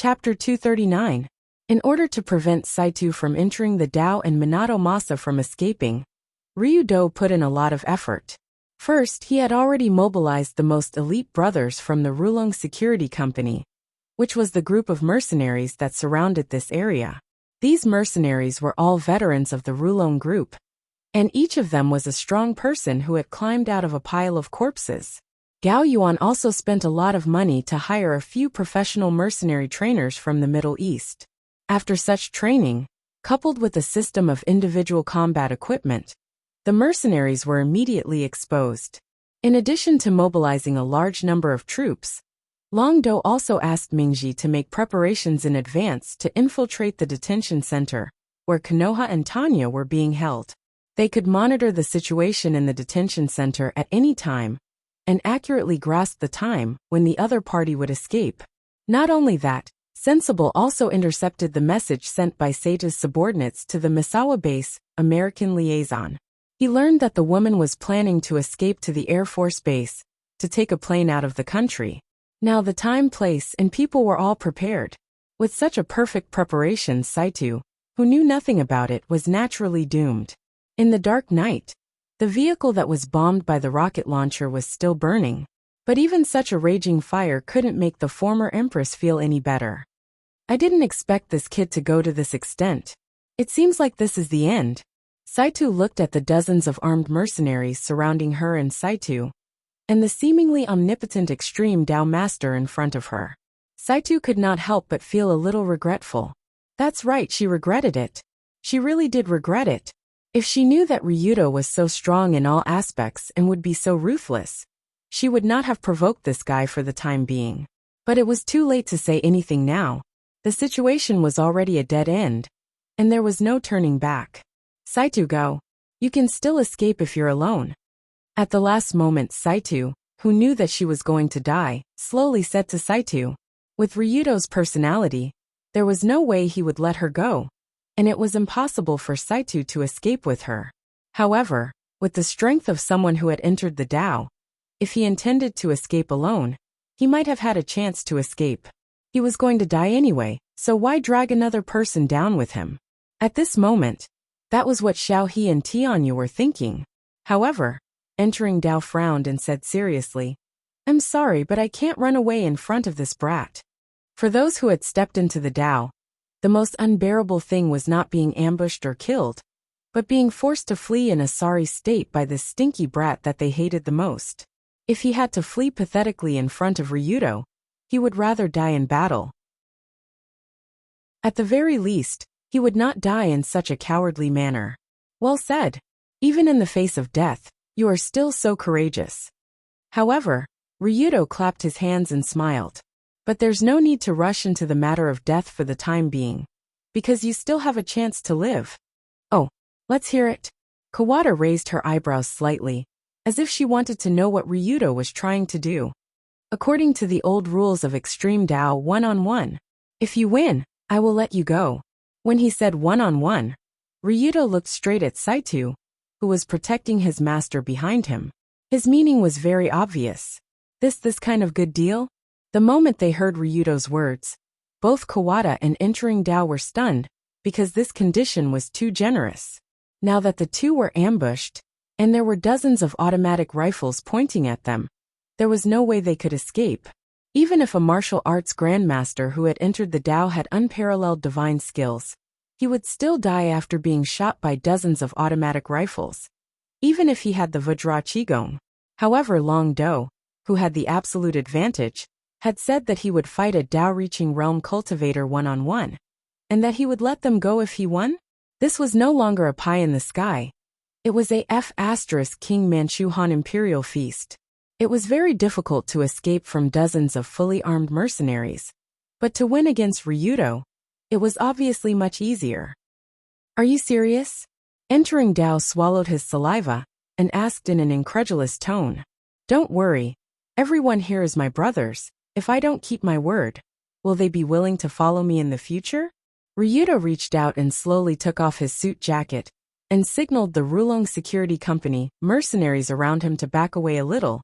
Chapter 239. In order to prevent Saito from entering the Dao and Minato Masa from escaping, Ryudo put in a lot of effort. First, he had already mobilized the most elite brothers from the Rulong Security Company, which was the group of mercenaries that surrounded this area. These mercenaries were all veterans of the Rulong group, and each of them was a strong person who had climbed out of a pile of corpses. Gao Yuan also spent a lot of money to hire a few professional mercenary trainers from the Middle East. After such training, coupled with a system of individual combat equipment, the mercenaries were immediately exposed. In addition to mobilizing a large number of troops, Long Do also asked Mingji to make preparations in advance to infiltrate the detention center, where Konoha and Tanya were being held. They could monitor the situation in the detention center at any time, and accurately grasp the time when the other party would escape. Not only that, Sensible also intercepted the message sent by Saito's subordinates to the Misawa base, American liaison. He learned that the woman was planning to escape to the Air Force base, to take a plane out of the country. Now the time, place, and people were all prepared. With such a perfect preparation, Saito, who knew nothing about it, was naturally doomed. In the dark night, the vehicle that was bombed by the rocket launcher was still burning, but even such a raging fire couldn't make the former empress feel any better. I didn't expect this kid to go to this extent. It seems like this is the end. Saito looked at the dozens of armed mercenaries surrounding her and Saito, and the seemingly omnipotent extreme Dao master in front of her. Saito could not help but feel a little regretful. That's right, she regretted it. She really did regret it. If she knew that Ryudo was so strong in all aspects and would be so ruthless, she would not have provoked this guy for the time being. But it was too late to say anything now. The situation was already a dead end, and there was no turning back. Saito, go. You can still escape if you're alone. At the last moment, Saito, who knew that she was going to die, slowly said to Saito. With Ryudo's personality, there was no way he would let her go, and it was impossible for Saito to escape with her. However, with the strength of someone who had entered the Dao, if he intended to escape alone, he might have had a chance to escape. He was going to die anyway, so why drag another person down with him? At this moment, that was what Xiaohe and Tianyu were thinking. However, entering Dao frowned and said seriously, I'm sorry, but I can't run away in front of this brat. For those who had stepped into the Dao, the most unbearable thing was not being ambushed or killed, but being forced to flee in a sorry state by this stinky brat that they hated the most. If he had to flee pathetically in front of Ryudo, he would rather die in battle. At the very least, he would not die in such a cowardly manner. Well said. Even in the face of death, you are still so courageous. However, Ryudo clapped his hands and smiled. But there's no need to rush into the matter of death for the time being, because you still have a chance to live. Oh, let's hear it. Kawada raised her eyebrows slightly, as if she wanted to know what Ryudo was trying to do. According to the old rules of Extreme Dao one-on-one, if you win, I will let you go. When he said one-on-one, Ryudo looked straight at Saito, who was protecting his master behind him. His meaning was very obvious. This kind of good deal? The moment they heard Ryudo's words, both Kawada and entering Dao were stunned, because this condition was too generous. Now that the two were ambushed, and there were dozens of automatic rifles pointing at them, there was no way they could escape. Even if a martial arts grandmaster who had entered the Dao had unparalleled divine skills, he would still die after being shot by dozens of automatic rifles, even if he had the Vajra Qigong. However, Long Do, who had the absolute advantage, had said that he would fight a Dao-reaching realm cultivator one-on-one, and that he would let them go if he won? This was no longer a pie in the sky. It was a King Manchu Han imperial feast. It was very difficult to escape from dozens of fully armed mercenaries, but to win against Ryudo, it was obviously much easier. Are you serious? Entering Dao swallowed his saliva, and asked in an incredulous tone. Don't worry, everyone here is my brothers. If I don't keep my word, will they be willing to follow me in the future? Ryudo reached out and slowly took off his suit jacket, and signaled the Rulong Security Company mercenaries around him to back away a little,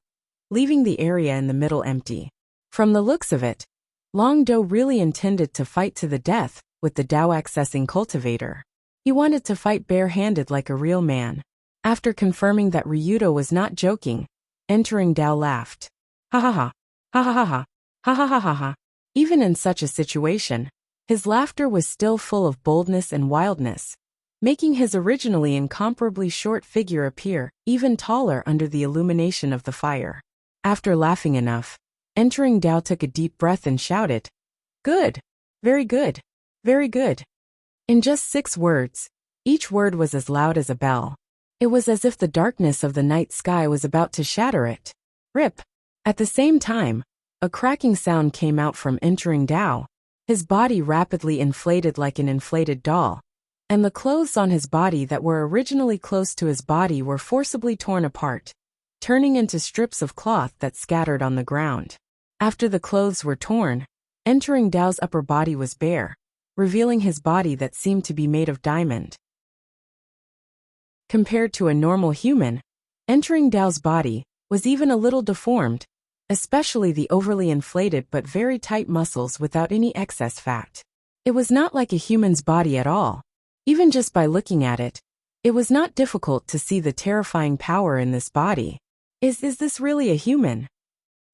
leaving the area in the middle empty. From the looks of it, Long Do really intended to fight to the death with the Dao accessing cultivator. He wanted to fight bare-handed like a real man. After confirming that Ryudo was not joking, entering Dao laughed. Ha ha ha. Ha ha ha ha. Ha ha ha ha ha. Even in such a situation, his laughter was still full of boldness and wildness, making his originally incomparably short figure appear even taller under the illumination of the fire. After laughing enough, entering Dao took a deep breath and shouted, "Good! Very good! Very good!" In just 6 words, each word was as loud as a bell. It was as if the darkness of the night sky was about to shatter it. Rip! At the same time, a cracking sound came out from entering Dao. His body rapidly inflated like an inflated doll, and the clothes on his body that were originally close to his body were forcibly torn apart, turning into strips of cloth that scattered on the ground. After the clothes were torn, entering Dao's upper body was bare, revealing his body that seemed to be made of diamond. Compared to a normal human, entering Dao's body was even a little deformed, especially the overly inflated but very tight muscles without any excess fat. It was not like a human's body at all. Even just by looking at it, it was not difficult to see the terrifying power in this body. Is this really a human?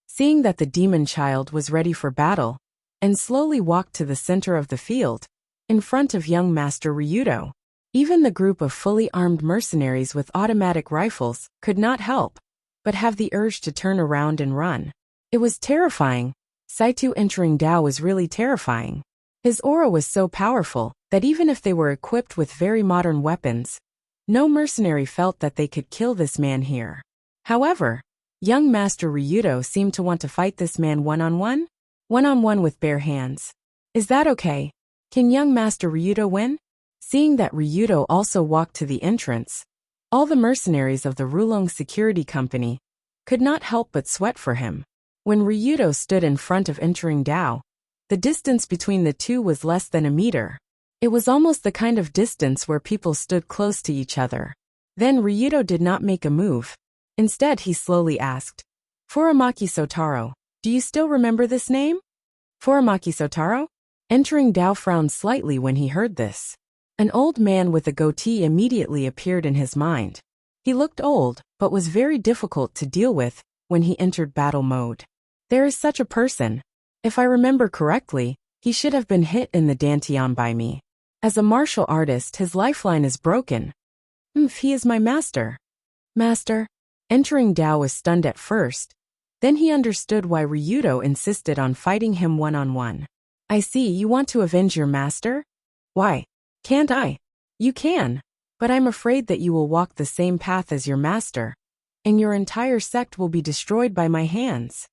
Seeing that the demon child was ready for battle, and slowly walked to the center of the field, in front of young Master Ryudo. Even the group of fully armed mercenaries with automatic rifles could not help but have the urge to turn around and run. It was terrifying. Saitu entering Dao was really terrifying. His aura was so powerful that even if they were equipped with very modern weapons, no mercenary felt that they could kill this man here. However, young Master Ryudo seemed to want to fight this man one-on-one? One-on-one with bare hands. Is that okay? Can young Master Ryudo win? Seeing that Ryudo also walked to the entrance, all the mercenaries of the Rulong Security Company could not help but sweat for him. When Ryudo stood in front of entering Dao, the distance between the two was less than a meter. It was almost the kind of distance where people stood close to each other. Then Ryudo did not make a move. Instead, he slowly asked, "Furamaki Sotaro, do you still remember this name?" Furamaki Sotaro? Entering Dao frowned slightly when he heard this. An old man with a goatee immediately appeared in his mind. He looked old, but was very difficult to deal with when he entered battle mode. There is such a person. If I remember correctly, he should have been hit in the dantian by me. As a martial artist, his lifeline is broken. He is my master. Master? Entering Dao was stunned at first. Then he understood why Ryudo insisted on fighting him one-on-one. I see, you want to avenge your master? Why? Can't I? You can, but I'm afraid that you will walk the same path as your master, and your entire sect will be destroyed by my hands.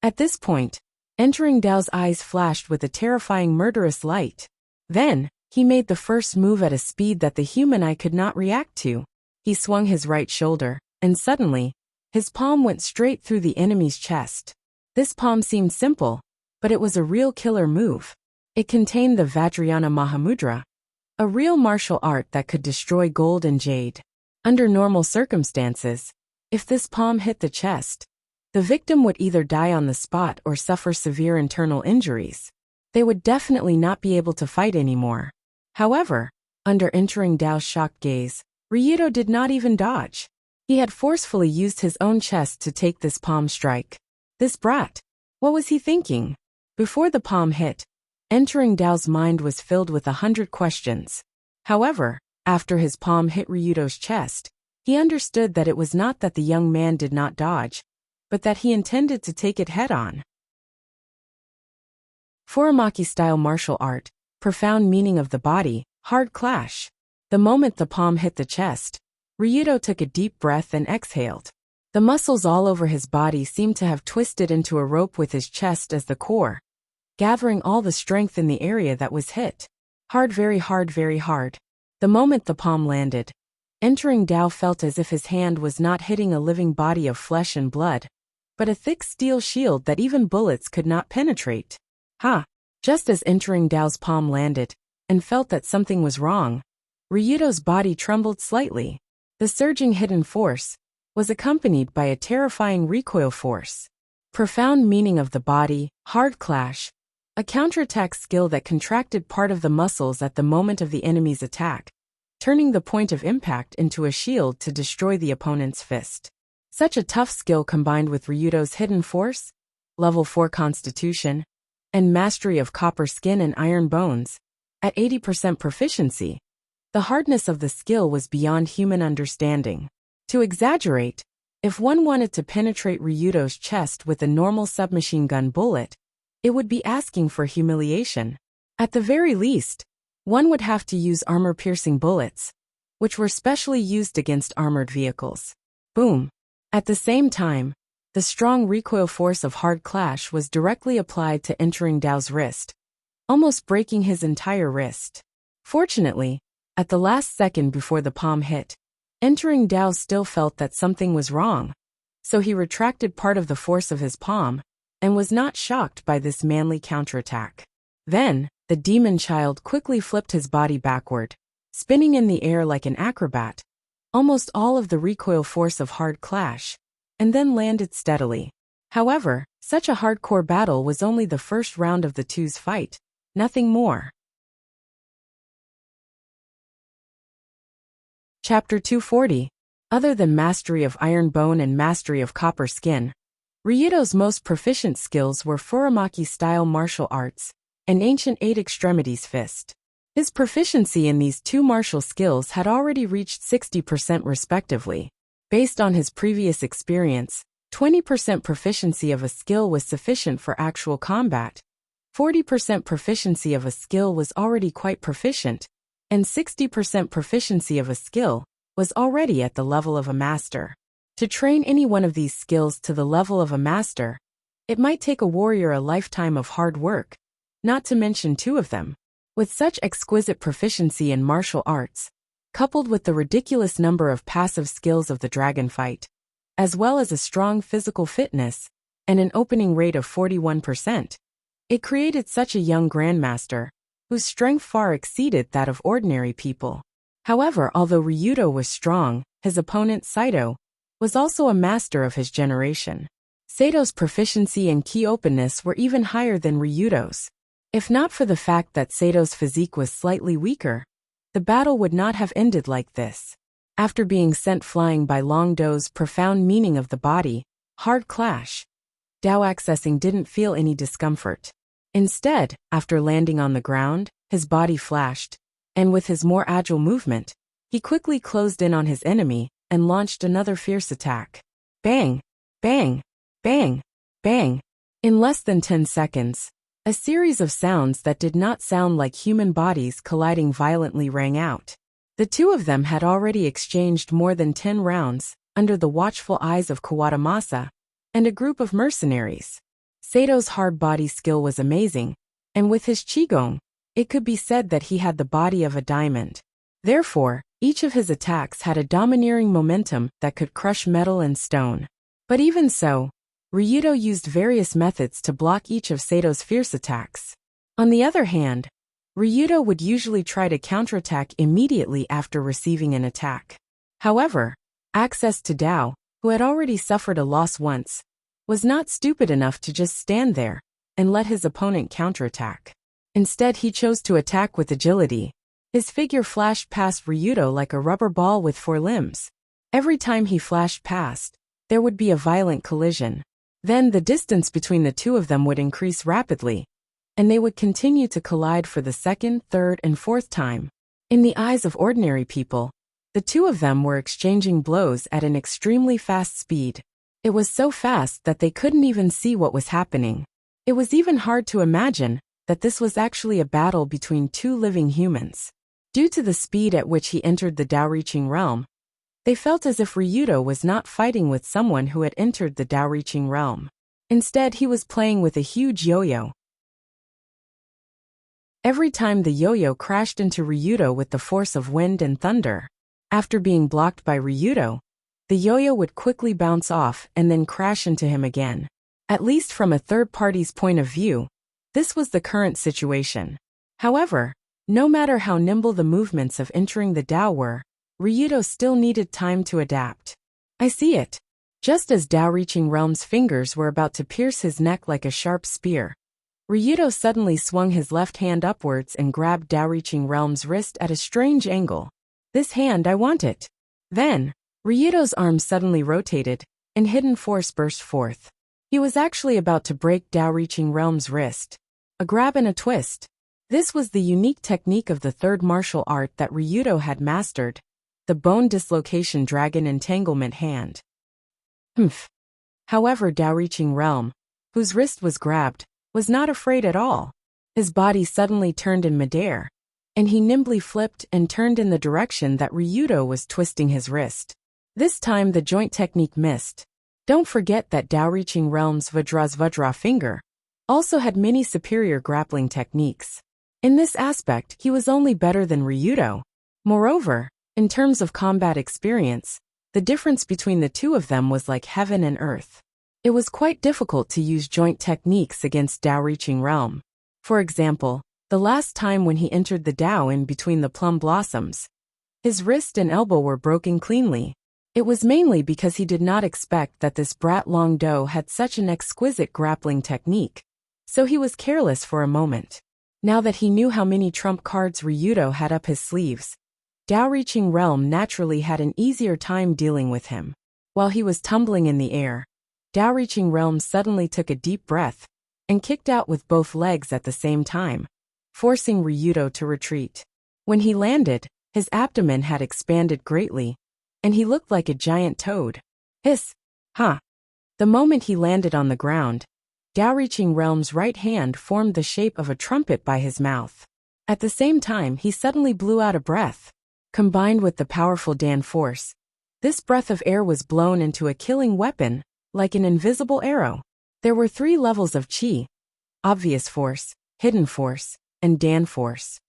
At this point, entering Dao's eyes flashed with a terrifying murderous light. Then, he made the first move at a speed that the human eye could not react to. He swung his right shoulder, and suddenly, his palm went straight through the enemy's chest. This palm seemed simple, but it was a real killer move. It contained the Vajrayana Mahamudra, a real martial art that could destroy gold and jade. Under normal circumstances, if this palm hit the chest, the victim would either die on the spot or suffer severe internal injuries. They would definitely not be able to fight anymore. However, under entering Dao's shocked gaze, Ryudo did not even dodge. He had forcefully used his own chest to take this palm strike. This brat. What was he thinking? Before the palm hit, entering Dao's mind was filled with 100 questions. However, after his palm hit Ryudo's chest, he understood that it was not that the young man did not dodge, but that he intended to take it head-on. Furamaki-style martial art, profound meaning of the body, hard clash. The moment the palm hit the chest, Ryudo took a deep breath and exhaled. The muscles all over his body seemed to have twisted into a rope with his chest as the core, gathering all the strength in the area that was hit. Hard, very hard, very hard. The moment the palm landed, entering Dao felt as if his hand was not hitting a living body of flesh and blood, but a thick steel shield that even bullets could not penetrate. Ha! Just as entering Dao's palm landed, and felt that something was wrong, Ryudo's body trembled slightly. The surging hidden force was accompanied by a terrifying recoil force. Profound meaning of the body, hard clash. a counterattack skill that contracted part of the muscles at the moment of the enemy's attack, turning the point of impact into a shield to destroy the opponent's fist. Such a tough skill combined with Ryudo's hidden force, level 4 constitution, and mastery of copper skin and iron bones, at 80% proficiency, the hardness of the skill was beyond human understanding. To exaggerate, if one wanted to penetrate Ryudo's chest with a normal submachine gun bullet, it would be asking for humiliation. At the very least, one would have to use armor-piercing bullets, which were specially used against armored vehicles. Boom! At the same time, the strong recoil force of hard clash was directly applied to entering Dao's wrist, almost breaking his entire wrist. Fortunately, at the last second before the palm hit, entering Dao still felt that something was wrong, so he retracted part of the force of his palm, and was not shocked by this manly counterattack. Then, the demon child quickly flipped his body backward, spinning in the air like an acrobat, almost all of the recoil force of hard clash, and then landed steadily. However, such a hardcore battle was only the first round of the two's fight, nothing more. Chapter 240. Other than mastery of iron bone and mastery of copper skin, Ryudo's most proficient skills were Furamaki-style martial arts and ancient eight extremities fist. His proficiency in these two martial skills had already reached 60% respectively. Based on his previous experience, 20% proficiency of a skill was sufficient for actual combat, 40% proficiency of a skill was already quite proficient, and 60% proficiency of a skill was already at the level of a master. To train any one of these skills to the level of a master, it might take a warrior a lifetime of hard work, not to mention two of them. With such exquisite proficiency in martial arts, coupled with the ridiculous number of passive skills of the dragon fight, as well as a strong physical fitness and an opening rate of 41%, it created such a young grandmaster, whose strength far exceeded that of ordinary people. However, although Ryudo was strong, his opponent Saito was also a master of his generation. Saito's proficiency and key openness were even higher than Ryudo's. If not for the fact that Saito's physique was slightly weaker, the battle would not have ended like this. After being sent flying by Long Do's profound meaning of the body, hard clash, Dao accessing didn't feel any discomfort. Instead, after landing on the ground, his body flashed, and with his more agile movement, he quickly closed in on his enemy and launched another fierce attack. Bang! Bang! Bang! Bang! In less than 10 seconds, a series of sounds that did not sound like human bodies colliding violently rang out. The two of them had already exchanged more than 10 rounds, under the watchful eyes of Kawatamasa and a group of mercenaries. Sato's hard body skill was amazing, and with his qigong, it could be said that he had the body of a diamond. Therefore, each of his attacks had a domineering momentum that could crush metal and stone. But even so, Ryudo used various methods to block each of Sato's fierce attacks. On the other hand, Ryudo would usually try to counterattack immediately after receiving an attack. However, Access to Dao, who had already suffered a loss once, was not stupid enough to just stand there and let his opponent counterattack. Instead, he chose to attack with agility. His figure flashed past Ryudo like a rubber ball with 4 limbs. Every time he flashed past, there would be a violent collision. Then the distance between the two of them would increase rapidly, and they would continue to collide for the second, third, and fourth time. In the eyes of ordinary people, the two of them were exchanging blows at an extremely fast speed. It was so fast that they couldn't even see what was happening. It was even hard to imagine that this was actually a battle between two living humans. Due to the speed at which he entered the Dao-reaching realm, they felt as if Ryudo was not fighting with someone who had entered the Dao-reaching realm. Instead, he was playing with a huge yo-yo. Every time the yo-yo crashed into Ryudo with the force of wind and thunder. After being blocked by Ryudo, the yo-yo would quickly bounce off and then crash into him again. At least from a third party's point of view, this was the current situation. However, no matter how nimble the movements of entering the Dao were, Ryudo still needed time to adapt. I see it. Just as Dao-reaching realm's fingers were about to pierce his neck like a sharp spear, Ryudo suddenly swung his left hand upwards and grabbed Dao-reaching Realm's wrist at a strange angle. "This hand, I want it." Then, Ryudo's arm suddenly rotated, and hidden force burst forth. He was actually about to break Dao-reaching Realm's wrist. A grab and a twist. This was the unique technique of the third martial art that Ryudo had mastered, the bone dislocation dragon entanglement hand. However, Dao-reaching Realm, whose wrist was grabbed, was not afraid at all. His body suddenly turned in midair, and he nimbly flipped and turned in the direction that Ryudo was twisting his wrist. This time the joint technique missed. Don't forget that Dao-reaching Realm's Vajra finger also had many superior grappling techniques. In this aspect, he was only better than Ryudo. Moreover, in terms of combat experience, the difference between the two of them was like heaven and earth. It was quite difficult to use joint techniques against Dao-reaching Realm. For example, the last time when he entered the Dao in between the plum blossoms, his wrist and elbow were broken cleanly. It was mainly because he did not expect that this brat Long Do had such an exquisite grappling technique. So he was careless for a moment. Now that he knew how many trump cards Ryudo had up his sleeves, Dao-reaching Realm naturally had an easier time dealing with him. While he was tumbling in the air, Dao-reaching Realm suddenly took a deep breath and kicked out with both legs at the same time, forcing Ryudo to retreat. When he landed, his abdomen had expanded greatly, and he looked like a giant toad. Hiss! Ha! The moment he landed on the ground, Dao-reaching Realm's right hand formed the shape of a trumpet by his mouth. At the same time, he suddenly blew out a breath. Combined with the powerful Dan force, this breath of air was blown into a killing weapon, like an invisible arrow. There were 3 levels of Qi: obvious force, hidden force, and Dan force.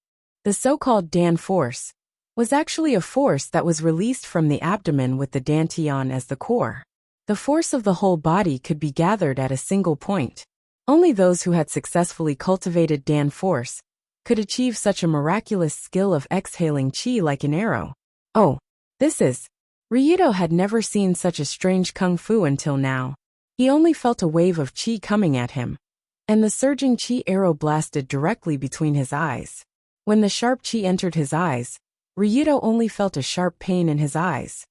The so-called Dan force was actually a force that was released from the abdomen with the dantian as the core. The force of the whole body could be gathered at a single point. Only those who had successfully cultivated Dan force could achieve such a miraculous skill of exhaling Qi like an arrow. Oh, this is... Ryudo had never seen such a strange kung fu until now. He only felt a wave of Qi coming at him, and the surging Qi arrow blasted directly between his eyes. When the sharp Qi entered his eyes, Ryudo only felt a sharp pain in his eyes.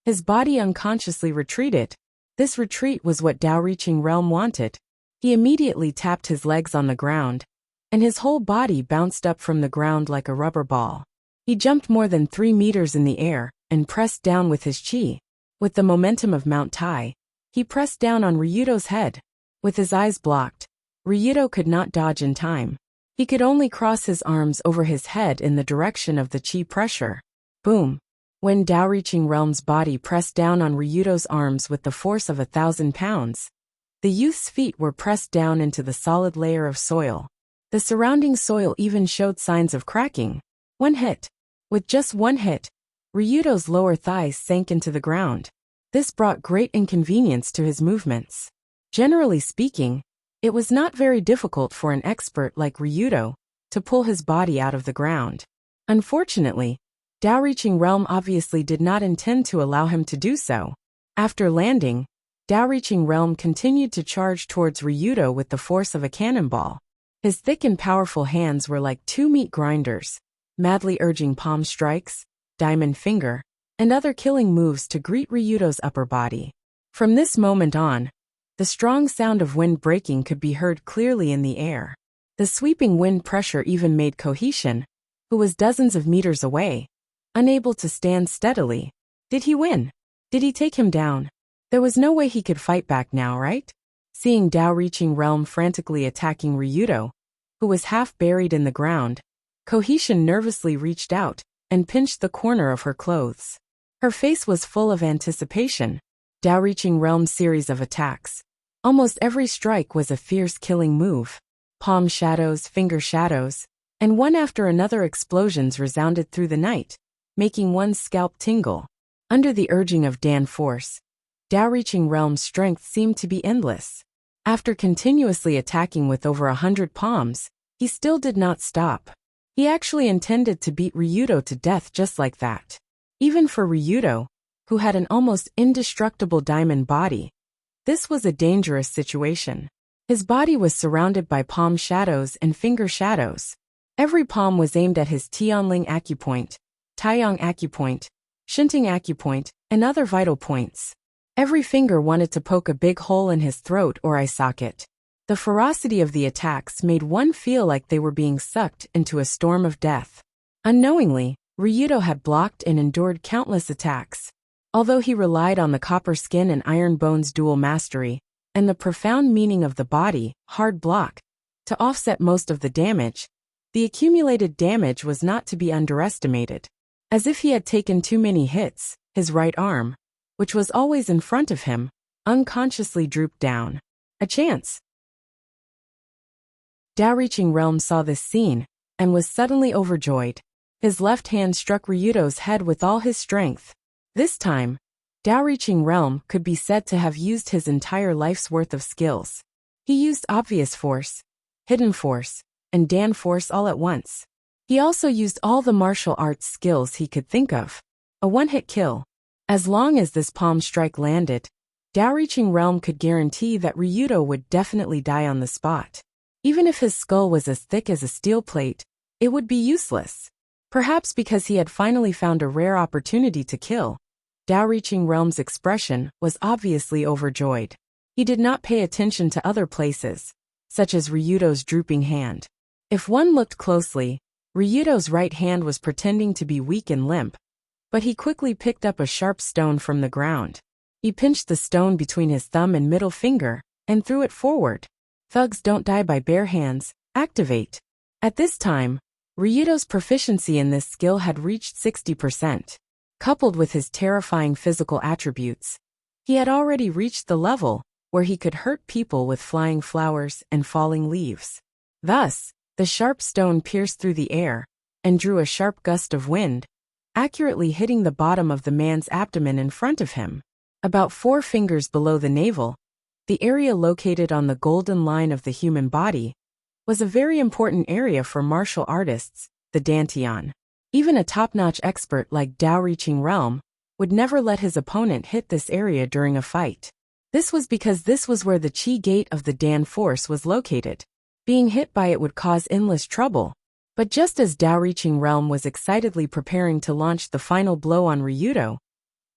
His body unconsciously retreated. This retreat was what Dao-reaching Realm wanted. He immediately tapped his legs on the ground, and his whole body bounced up from the ground like a rubber ball. He jumped more than 3 meters in the air and pressed down with his Qi. With the momentum of Mount Tai, he pressed down on Ryudo's head. With his eyes blocked, Ryudo could not dodge in time. He could only cross his arms over his head in the direction of the Qi pressure. Boom! When Dao-reaching Realm's body pressed down on Ryudo's arms with the force of 1,000 pounds, the youth's feet were pressed down into the solid layer of soil. The surrounding soil even showed signs of cracking. One hit. With just one hit, Ryudo's lower thighs sank into the ground. This brought great inconvenience to his movements. Generally speaking, it was not very difficult for an expert like Ryudo to pull his body out of the ground. Unfortunately, Dao-reaching Realm obviously did not intend to allow him to do so. After landing, Dao-reaching Realm continued to charge towards Ryudo with the force of a cannonball. His thick and powerful hands were like 2 meat grinders, madly urging palm strikes, diamond finger, and other killing moves to greet Ryudo's upper body. From this moment on, the strong sound of wind breaking could be heard clearly in the air. The sweeping wind pressure even made Cohesion, who was dozens of meters away, unable to stand steadily. Did he win? Did he take him down? There was no way he could fight back now, right? Seeing Dao-reaching Realm frantically attacking Ryudo, who was half buried in the ground, Cohesion nervously reached out and pinched the corner of her clothes. Her face was full of anticipation. Dao-reaching Realm's series of attacks. Almost every strike was a fierce killing move. Palm shadows, finger shadows, and one after another explosions resounded through the night, making one's scalp tingle. Under the urging of Dan force, Dao-reaching Realm's strength seemed to be endless. After continuously attacking with over 100 palms, he still did not stop. He actually intended to beat Ryudo to death just like that. Even for Ryudo, who had an almost indestructible diamond body, this was a dangerous situation. His body was surrounded by palm shadows and finger shadows. Every palm was aimed at his Tianling acupoint, Taiyang acupoint, Shinting acupoint, and other vital points. Every finger wanted to poke a big hole in his throat or eye socket. The ferocity of the attacks made one feel like they were being sucked into a storm of death. Unknowingly, Ryudo had blocked and endured countless attacks. Although he relied on the copper skin and iron bones dual mastery, and the profound meaning of the body, hard block, to offset most of the damage, the accumulated damage was not to be underestimated. As if he had taken too many hits, his right arm, which was always in front of him, unconsciously drooped down. A chance. Dao-reaching Realm saw this scene, and was suddenly overjoyed. His left hand struck Ryudo's head with all his strength. This time, Dao-reaching Realm could be said to have used his entire life's worth of skills. He used obvious force, hidden force, and Dan force all at once. He also used all the martial arts skills he could think of. A one-hit kill. As long as this palm strike landed, Dao-reaching Realm could guarantee that Ryudo would definitely die on the spot. Even if his skull was as thick as a steel plate, it would be useless. Perhaps because he had finally found a rare opportunity to kill, Dao-reaching Realm's expression was obviously overjoyed. He did not pay attention to other places, such as Ryudo's drooping hand. If one looked closely, Ryudo's right hand was pretending to be weak and limp, but he quickly picked up a sharp stone from the ground. He pinched the stone between his thumb and middle finger, and threw it forward. Thugs don't die by bare hands, activate. At this time, Ryudo's proficiency in this skill had reached 60%. Coupled with his terrifying physical attributes, he had already reached the level where he could hurt people with flying flowers and falling leaves. Thus, the sharp stone pierced through the air and drew a sharp gust of wind, accurately hitting the bottom of the man's abdomen in front of him. About 4 fingers below the navel, the area located on the golden line of the human body, was a very important area for martial artists, the dantian. Even a top-notch expert like Dao-reaching Realm would never let his opponent hit this area during a fight. This was because this was where the chi gate of the Dan force was located. Being hit by it would cause endless trouble. But just as Dao-reaching Realm was excitedly preparing to launch the final blow on Ryudo,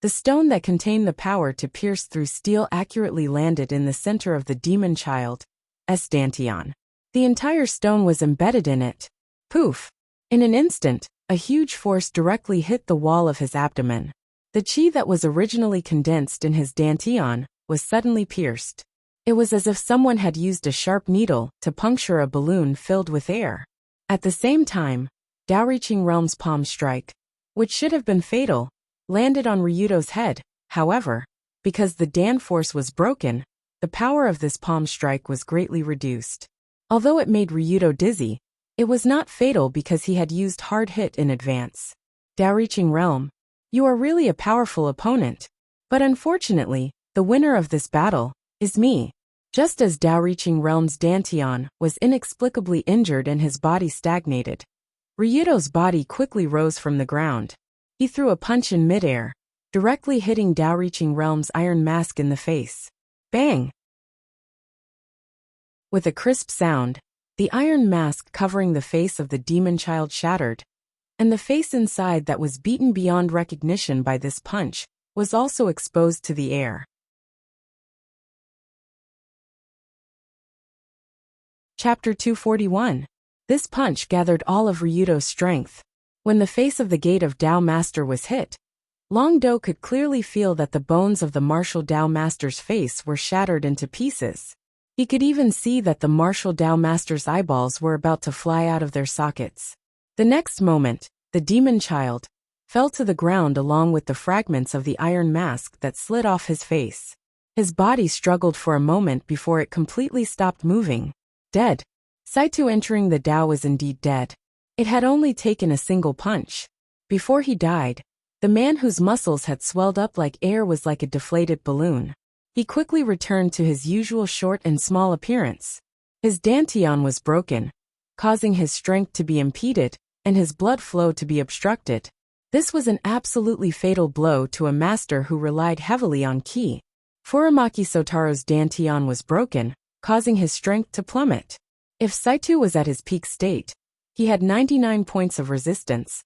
the stone that contained the power to pierce through steel accurately landed in the center of the demon child's dantian. The entire stone was embedded in it. Poof! In an instant, a huge force directly hit the wall of his abdomen. The chi that was originally condensed in his dantian was suddenly pierced. It was as if someone had used a sharp needle to puncture a balloon filled with air. At the same time, Dao-reaching Realm's palm strike, which should have been fatal, landed on Ryudo's head. However, because the Dan force was broken, the power of this palm strike was greatly reduced. Although it made Ryudo dizzy, it was not fatal because he had used hard hit in advance. Dao-reaching Realm, you are really a powerful opponent. But unfortunately, the winner of this battle is me. Just as Dao-reaching Realm's dantian was inexplicably injured and his body stagnated, Ryudo's body quickly rose from the ground. He threw a punch in midair, directly hitting Dao-reaching Realm's iron mask in the face. Bang! With a crisp sound, the iron mask covering the face of the demon child shattered, and the face inside that was beaten beyond recognition by this punch was also exposed to the air. Chapter 241. This punch gathered all of Ryudo's strength. When the face of the gate of Dao Master was hit, Long Do could clearly feel that the bones of the martial Dao Master's face were shattered into pieces. He could even see that the martial Dao Master's eyeballs were about to fly out of their sockets. The next moment, the demon child fell to the ground along with the fragments of the iron mask that slid off his face. His body struggled for a moment before it completely stopped moving. Dead. Saito entering the Dao was indeed dead. It had only taken a single punch. Before he died, the man whose muscles had swelled up like air was like a deflated balloon. He quickly returned to his usual short and small appearance. His dantian was broken, causing his strength to be impeded and his blood flow to be obstructed. This was an absolutely fatal blow to a master who relied heavily on ki. Furamaki Sotaro's dantian was broken, causing his strength to plummet. If Saito was at his peak state, he had 99 points of resistance.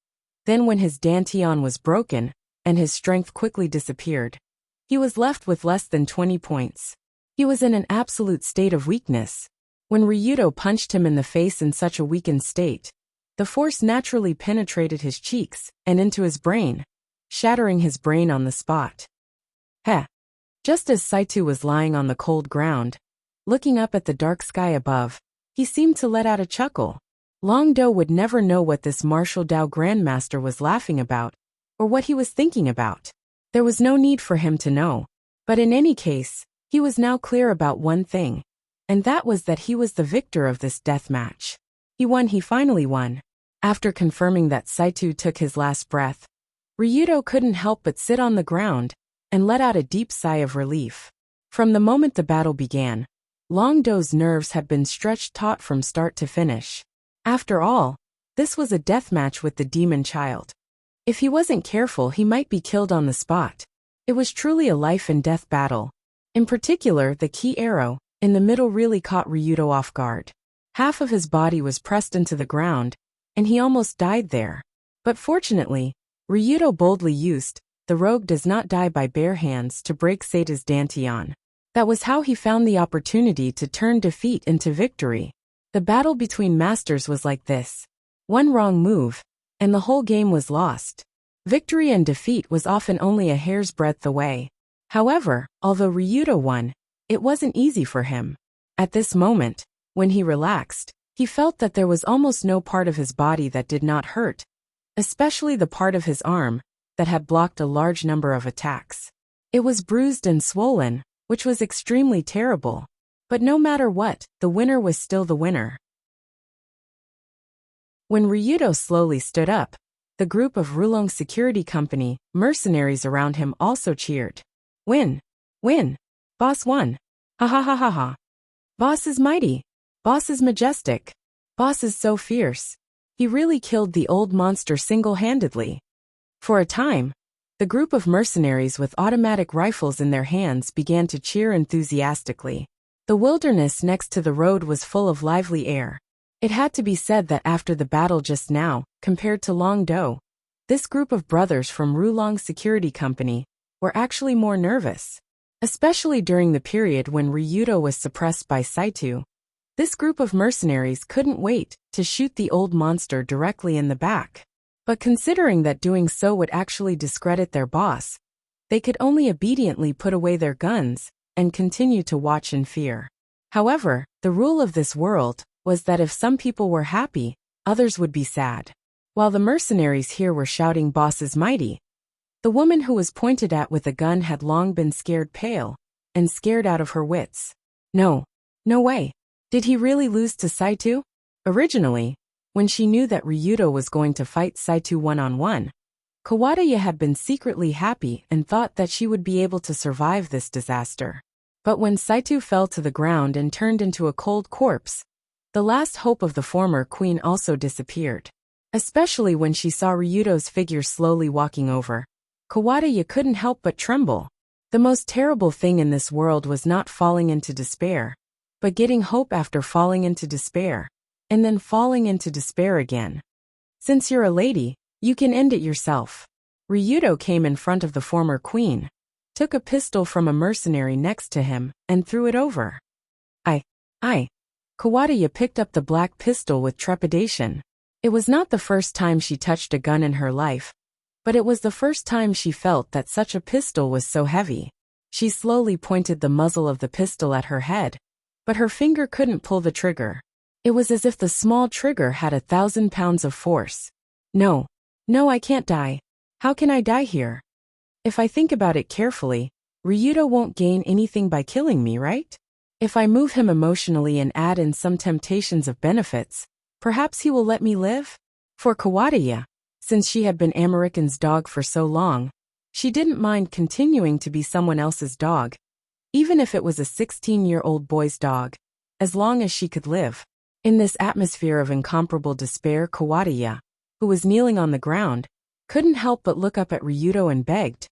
Then when his dantian was broken, and his strength quickly disappeared, he was left with less than 20 points. He was in an absolute state of weakness. When Ryudo punched him in the face in such a weakened state, the force naturally penetrated his cheeks and into his brain, shattering his brain on the spot. Heh! Just as Saito was lying on the cold ground, looking up at the dark sky above, he seemed to let out a chuckle. Long Do would never know what this martial Dao grandmaster was laughing about, or what he was thinking about. There was no need for him to know. But in any case, he was now clear about one thing, and that was that he was the victor of this death match. He finally won. After confirming that Saito took his last breath, Ryudo couldn't help but sit on the ground and let out a deep sigh of relief. From the moment the battle began, Long Do's nerves had been stretched taut from start to finish. After all, this was a death match with the demon child. If he wasn't careful, he might be killed on the spot. It was truly a life and death battle. In particular, the key arrow in the middle really caught Ryudo off guard. Half of his body was pressed into the ground, and he almost died there. But fortunately, Ryudo boldly used "the rogue does not die by bare hands" to break Sata's dantian. That was how he found the opportunity to turn defeat into victory. The battle between masters was like this. One wrong move, and the whole game was lost. Victory and defeat was often only a hair's breadth away. However, although Ryudo won, it wasn't easy for him. At this moment, when he relaxed, he felt that there was almost no part of his body that did not hurt, especially the part of his arm that had blocked a large number of attacks. It was bruised and swollen, which was extremely terrible. But no matter what, the winner was still the winner. When Ryudo slowly stood up, the group of Rulong Security Company mercenaries around him also cheered. Win! Win! Boss won! Ha ha ha ha ha! Boss is mighty! Boss is majestic! Boss is so fierce! He really killed the old monster single-handedly. For a time, the group of mercenaries with automatic rifles in their hands began to cheer enthusiastically. The wilderness next to the road was full of lively air. It had to be said that after the battle just now, compared to Long Do, this group of brothers from Rulong Security Company were actually more nervous. Especially during the period when Ryudo was suppressed by Saito, this group of mercenaries couldn't wait to shoot the old monster directly in the back. But considering that doing so would actually discredit their boss, they could only obediently put away their guns and continue to watch in fear. However, the rule of this world was that if some people were happy, others would be sad. While the mercenaries here were shouting "Boss is mighty," the woman who was pointed at with a gun had long been scared pale and scared out of her wits. No way. Did he really lose to Saito? Originally, when she knew that Ryudo was going to fight Saito one-on-one, Kawadaya had been secretly happy and thought that she would be able to survive this disaster. But when Saito fell to the ground and turned into a cold corpse, the last hope of the former queen also disappeared. Especially when she saw Ryudo's figure slowly walking over, Kawadaya couldn't help but tremble. The most terrible thing in this world was not falling into despair, but getting hope after falling into despair, and then falling into despair again. Since you're a lady, you can end it yourself. Ryudo came in front of the former queen, took a pistol from a mercenary next to him, and threw it over. Kawadaya picked up the black pistol with trepidation. It was not the first time she touched a gun in her life, but it was the first time she felt that such a pistol was so heavy. She slowly pointed the muzzle of the pistol at her head, but her finger couldn't pull the trigger. It was as if the small trigger had 1,000 pounds of force. No, I can't die. How can I die here? If I think about it carefully, Ryudo won't gain anything by killing me, right? If I move him emotionally and add in some temptations of benefits, perhaps he will let me live? For Kawadaya, since she had been American's dog for so long, she didn't mind continuing to be someone else's dog, even if it was a 16-year-old boy's dog, as long as she could live. In this atmosphere of incomparable despair, Kawadaya, who was kneeling on the ground, couldn't help but look up at Ryudo and begged,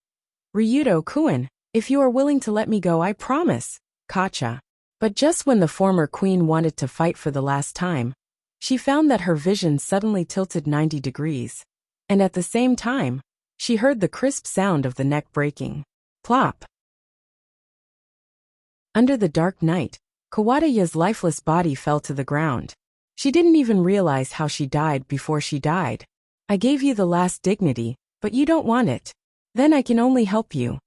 "Ryudo-kun, if you are willing to let me go, I promise, Kacha." But just when the former queen wanted to fight for the last time, she found that her vision suddenly tilted 90 degrees. And at the same time, she heard the crisp sound of the neck breaking. Plop! Under the dark night, Kawadaya's lifeless body fell to the ground. She didn't even realize how she died before she died. I gave you the last dignity, but you don't want it. Then I can only help you.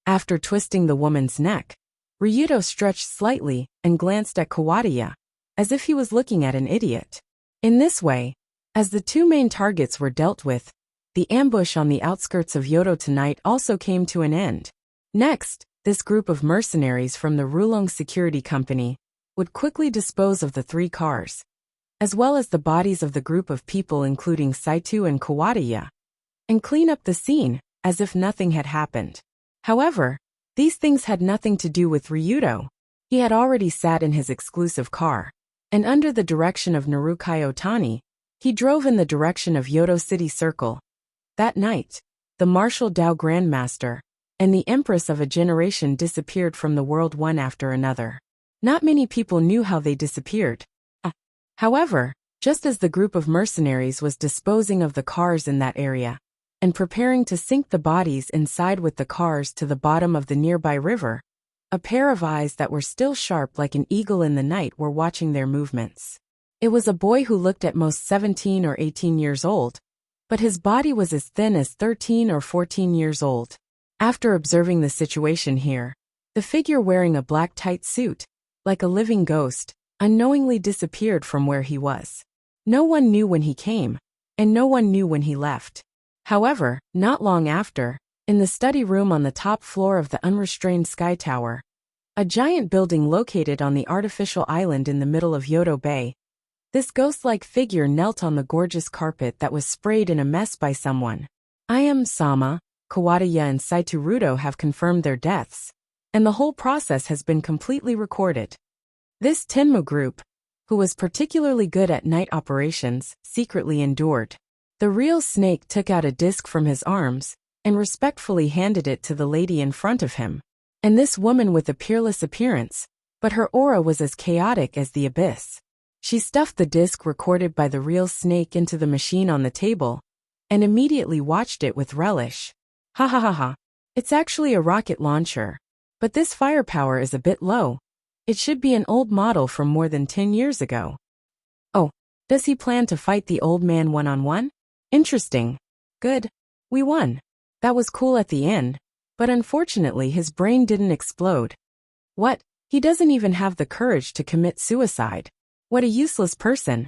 After twisting the woman's neck, Ryudo stretched slightly and glanced at Kawadaya, as if he was looking at an idiot. In this way, as the two main targets were dealt with, the ambush on the outskirts of Yodo tonight also came to an end. Next, this group of mercenaries from the Rulong Security Company would quickly dispose of the 3 cars, as well as the bodies of the group of people including Saito and Kawadaya, and clean up the scene as if nothing had happened. However, these things had nothing to do with Ryudo. He had already sat in his exclusive car, and under the direction of Narukai Otani, he drove in the direction of Yodo City Circle. That night, the Martial Dao Grandmaster and the Empress of a generation disappeared from the world one after another. Not many people knew how they disappeared. However, just as the group of mercenaries was disposing of the cars in that area and preparing to sink the bodies inside with the cars to the bottom of the nearby river, a pair of eyes that were still sharp like an eagle in the night were watching their movements. It was a boy who looked at most 17 or 18 years old, but his body was as thin as 13 or 14 years old. After observing the situation here, the figure wearing a black tight suit, like a living ghost, unknowingly disappeared from where he was. No one knew when he came, and no one knew when he left. However, not long after, in the study room on the top floor of the unrestrained Sky Tower, a giant building located on the artificial island in the middle of Yodo Bay, this ghost-like figure knelt on the gorgeous carpet that was sprayed in a mess by someone. I am Sama, Kawadaya and Saito Rudo have confirmed their deaths, and the whole process has been completely recorded. This Tenmu group, who was particularly good at night operations, secretly endured. The real snake took out a disc from his arms and respectfully handed it to the lady in front of him. And this woman with a peerless appearance, but her aura was as chaotic as the abyss. She stuffed the disc recorded by the real snake into the machine on the table and immediately watched it with relish. Ha ha ha ha. It's actually a rocket launcher. But this firepower is a bit low. It should be an old model from more than 10 years ago. Oh, does he plan to fight the old man one-on-one? Interesting. Good. We won. That was cool at the end, but unfortunately his brain didn't explode. What? He doesn't even have the courage to commit suicide. What a useless person.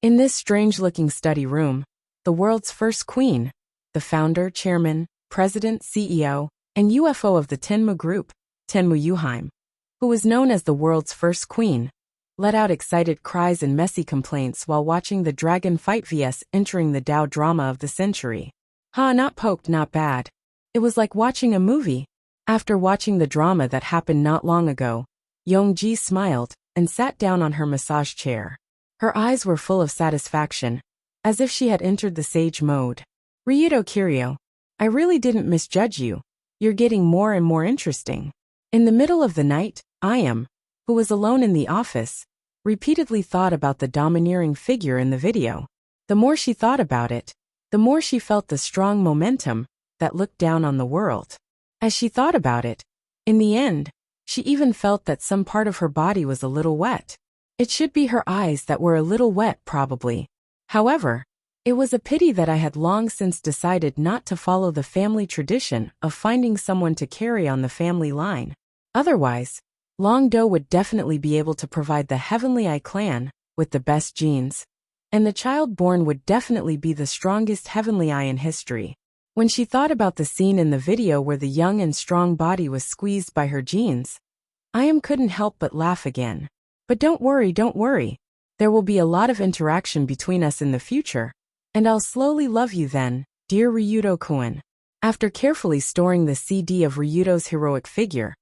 In this strange-looking study room, the world's first queen, the founder, chairman, president, CEO, and UFO of the Tenmu Group, Tenmu Yuheim, who was known as the world's first queen, let out excited cries and messy complaints while watching the dragon fight vs entering the Dao drama of the century. Not poked, not bad. It was like watching a movie. After watching the drama that happened not long ago, Yongji smiled and sat down on her massage chair. Her eyes were full of satisfaction, as if she had entered the sage mode. Ryudo Kiryu, I really didn't misjudge you. You're getting more and more interesting. In the middle of the night, Ayam, who was alone in the office, repeatedly thought about the domineering figure in the video. The more she thought about it, the more she felt the strong momentum that looked down on the world. As she thought about it, in the end, she even felt that some part of her body was a little wet. It should be her eyes that were a little wet, probably. However, it was a pity that I had long since decided not to follow the family tradition of finding someone to carry on the family line. Otherwise, Long Do would definitely be able to provide the Heavenly Eye clan with the best genes, and the child born would definitely be the strongest Heavenly Eye in history. When she thought about the scene in the video where the young and strong body was squeezed by her genes, Ayam couldn't help but laugh again. But don't worry. There will be a lot of interaction between us in the future, and I'll slowly love you then, dear Ryudo-kun. After carefully storing the CD of Ryudo's heroic figure,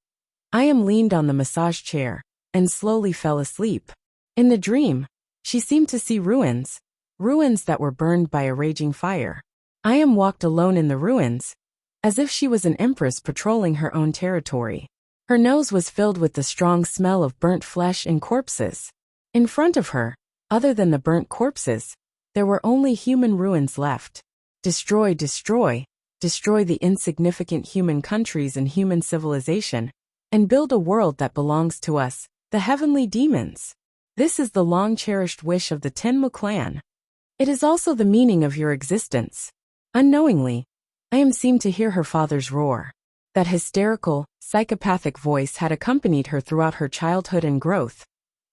Ayam leaned on the massage chair and slowly fell asleep. In the dream, she seemed to see ruins that were burned by a raging fire. Ayam walked alone in the ruins, as if she was an empress patrolling her own territory. Her nose was filled with the strong smell of burnt flesh and corpses. In front of her, other than the burnt corpses, there were only human ruins left. Destroy, destroy, destroy the insignificant human countries and human civilization, and build a world that belongs to us, the heavenly demons. This is the long-cherished wish of the Tenmu clan. It is also the meaning of your existence. Unknowingly, I seemed to hear her father's roar. That hysterical, psychopathic voice had accompanied her throughout her childhood and growth,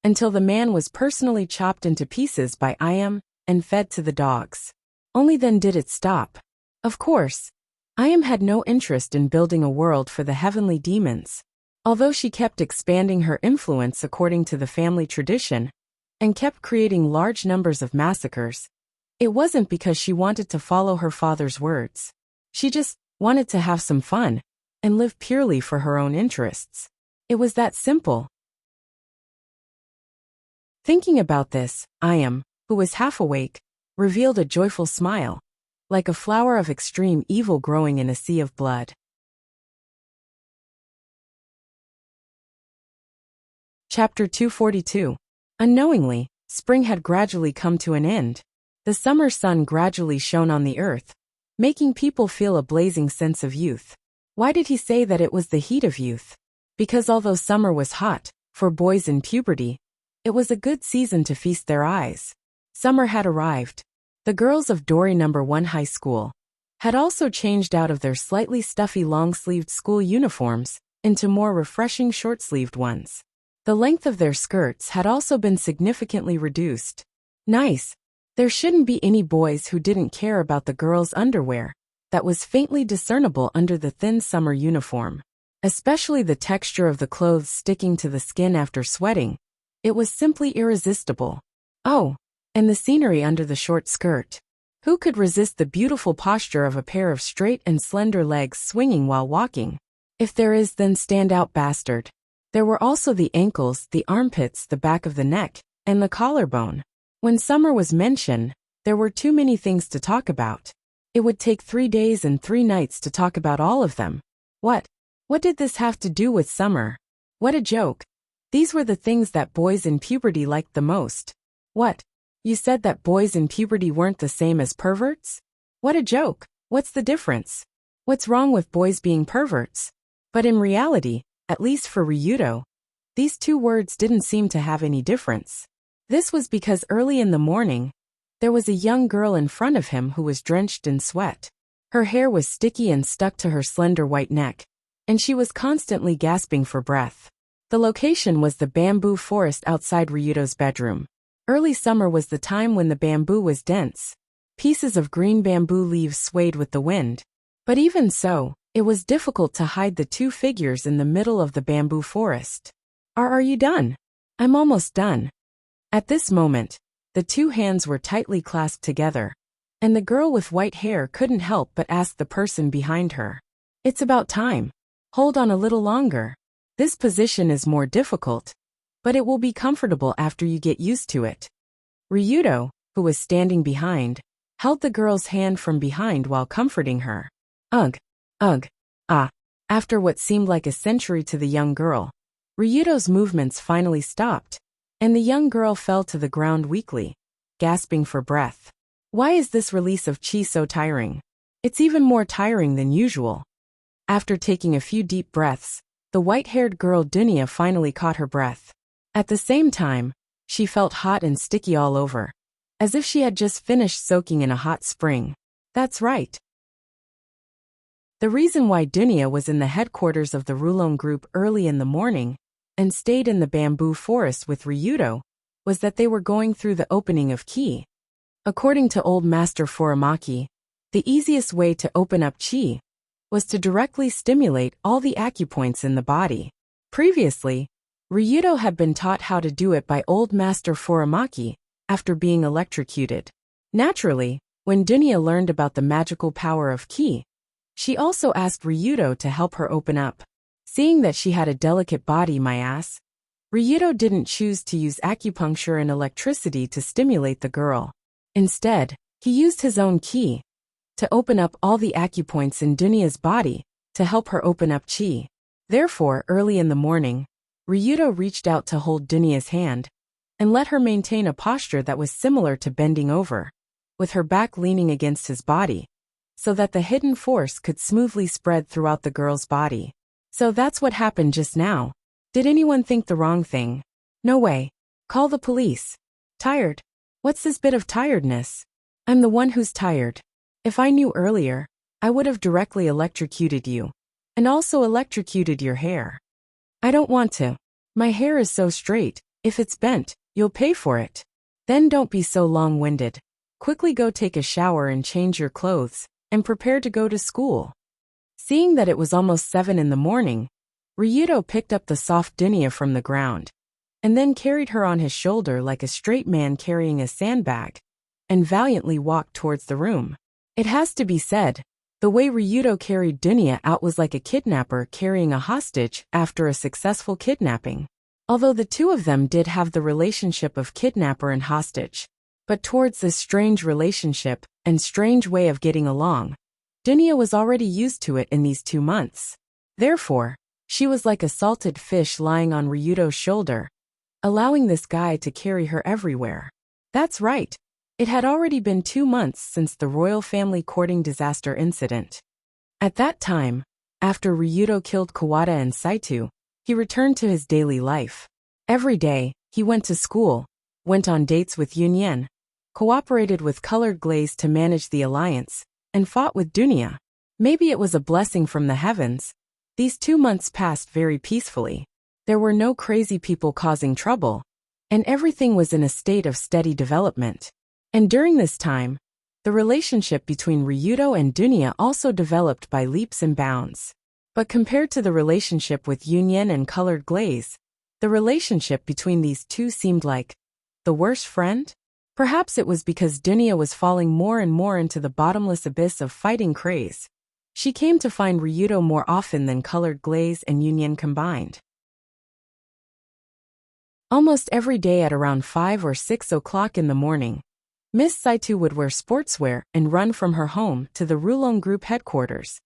until the man was personally chopped into pieces by and fed to the dogs. Only then did it stop. Of course, had no interest in building a world for the heavenly demons. Although she kept expanding her influence according to the family tradition, and kept creating large numbers of massacres, it wasn't because she wanted to follow her father's words. She just wanted to have some fun, and live purely for her own interests. It was that simple. Thinking about this, who was half awake, revealed a joyful smile, like a flower of extreme evil growing in a sea of blood. Chapter 242. Unknowingly, spring had gradually come to an end. The summer sun gradually shone on the earth, making people feel a blazing sense of youth. Why did he say that it was the heat of youth? Because although summer was hot, for boys in puberty, it was a good season to feast their eyes. Summer had arrived. The girls of Dory No. 1 High School had also changed out of their slightly stuffy long-sleeved school uniforms into more refreshing short-sleeved ones. The length of their skirts had also been significantly reduced. Nice. There shouldn't be any boys who didn't care about the girls' underwear that was faintly discernible under the thin summer uniform. Especially the texture of the clothes sticking to the skin after sweating. It was simply irresistible. Oh, and the scenery under the short skirt. Who could resist the beautiful posture of a pair of straight and slender legs swinging while walking? If there is, then stand out, bastard. There were also the ankles, the armpits, the back of the neck, and the collarbone. When summer was mentioned, there were too many things to talk about. It would take 3 days and 3 nights to talk about all of them. What did this have to do with summer? What a joke. These were the things that boys in puberty liked the most. What? You said that boys in puberty weren't the same as perverts? What a joke. What's the difference? What's wrong with boys being perverts? But in reality, at least for Ryudo, these two words didn't seem to have any difference. This was because early in the morning, there was a young girl in front of him who was drenched in sweat. Her hair was sticky and stuck to her slender white neck, and she was constantly gasping for breath. The location was the bamboo forest outside Ryudo's bedroom. Early summer was the time when the bamboo was dense. Pieces of green bamboo leaves swayed with the wind. But even so, it was difficult to hide the two figures in the middle of the bamboo forest. Are you done? I'm almost done. At this moment, the two hands were tightly clasped together, and the girl with white hair couldn't help but ask the person behind her. It's about time. Hold on a little longer. This position is more difficult, but it will be comfortable after you get used to it. Ryudo, who was standing behind, held the girl's hand from behind while comforting her. Ugh. After what seemed like a century to the young girl, Ryudo's movements finally stopped, and the young girl fell to the ground weakly, gasping for breath. Why is this release of chi so tiring? It's even more tiring than usual. After taking a few deep breaths, the white-haired girl Dunya finally caught her breath. At the same time, she felt hot and sticky all over, as if she had just finished soaking in a hot spring. That's right. The reason why Dunya was in the headquarters of the Rulon group early in the morning and stayed in the bamboo forest with Ryudo was that they were going through the opening of Ki. According to old Master Furamaki, the easiest way to open up Chi was to directly stimulate all the acupoints in the body. Previously, Ryudo had been taught how to do it by old Master Furamaki after being electrocuted. Naturally, when Dunya learned about the magical power of Ki, she also asked Ryudo to help her open up. Seeing that she had a delicate body, my ass, Ryudo didn't choose to use acupuncture and electricity to stimulate the girl. Instead, he used his own Ki to open up all the acupoints in Dunya's body to help her open up Chi. Therefore, early in the morning, Ryudo reached out to hold Dunya's hand and let her maintain a posture that was similar to bending over, with her back leaning against his body, so that the hidden force could smoothly spread throughout the girl's body. So that's what happened just now. Did anyone think the wrong thing? No way. Call the police. Tired? What's this bit of tiredness? I'm the one who's tired. If I knew earlier, I would have directly electrocuted you. And also electrocuted your hair. I don't want to. My hair is so straight. If it's bent, you'll pay for it. Then don't be so long-winded. Quickly go take a shower and change your clothes, and prepare to go to school. Seeing that it was almost 7 in the morning, Ryudo picked up the soft Dunya from the ground, and then carried her on his shoulder like a straight man carrying a sandbag, and valiantly walked towards the room. It has to be said, the way Ryudo carried Dunya out was like a kidnapper carrying a hostage after a successful kidnapping. Although the two of them did have the relationship of kidnapper and hostage, but towards this strange relationship and strange way of getting along, Dunya was already used to it in these 2 months. Therefore, she was like a salted fish lying on Ryudo's shoulder, allowing this guy to carry her everywhere. That's right. It had already been 2 months since the royal family courting disaster incident. At that time, after Ryudo killed Kawada and Saito, he returned to his daily life. Every day, he went to school, went on dates with Yunyen, cooperated with Colored Glaze to manage the alliance, and fought with Dunya. Maybe it was a blessing from the heavens. These 2 months passed very peacefully. There were no crazy people causing trouble, and everything was in a state of steady development. And during this time, the relationship between Ryudo and Dunya also developed by leaps and bounds. But compared to the relationship with Yunyen and Colored Glaze, the relationship between these two seemed like the worst friend? Perhaps it was because Dunya was falling more and more into the bottomless abyss of fighting craze. She came to find Ryudo more often than Colored Glaze and Yunyen combined. Almost every day at around 5 or 6 o'clock in the morning, Miss Saito would wear sportswear and run from her home to the Rulong Group headquarters,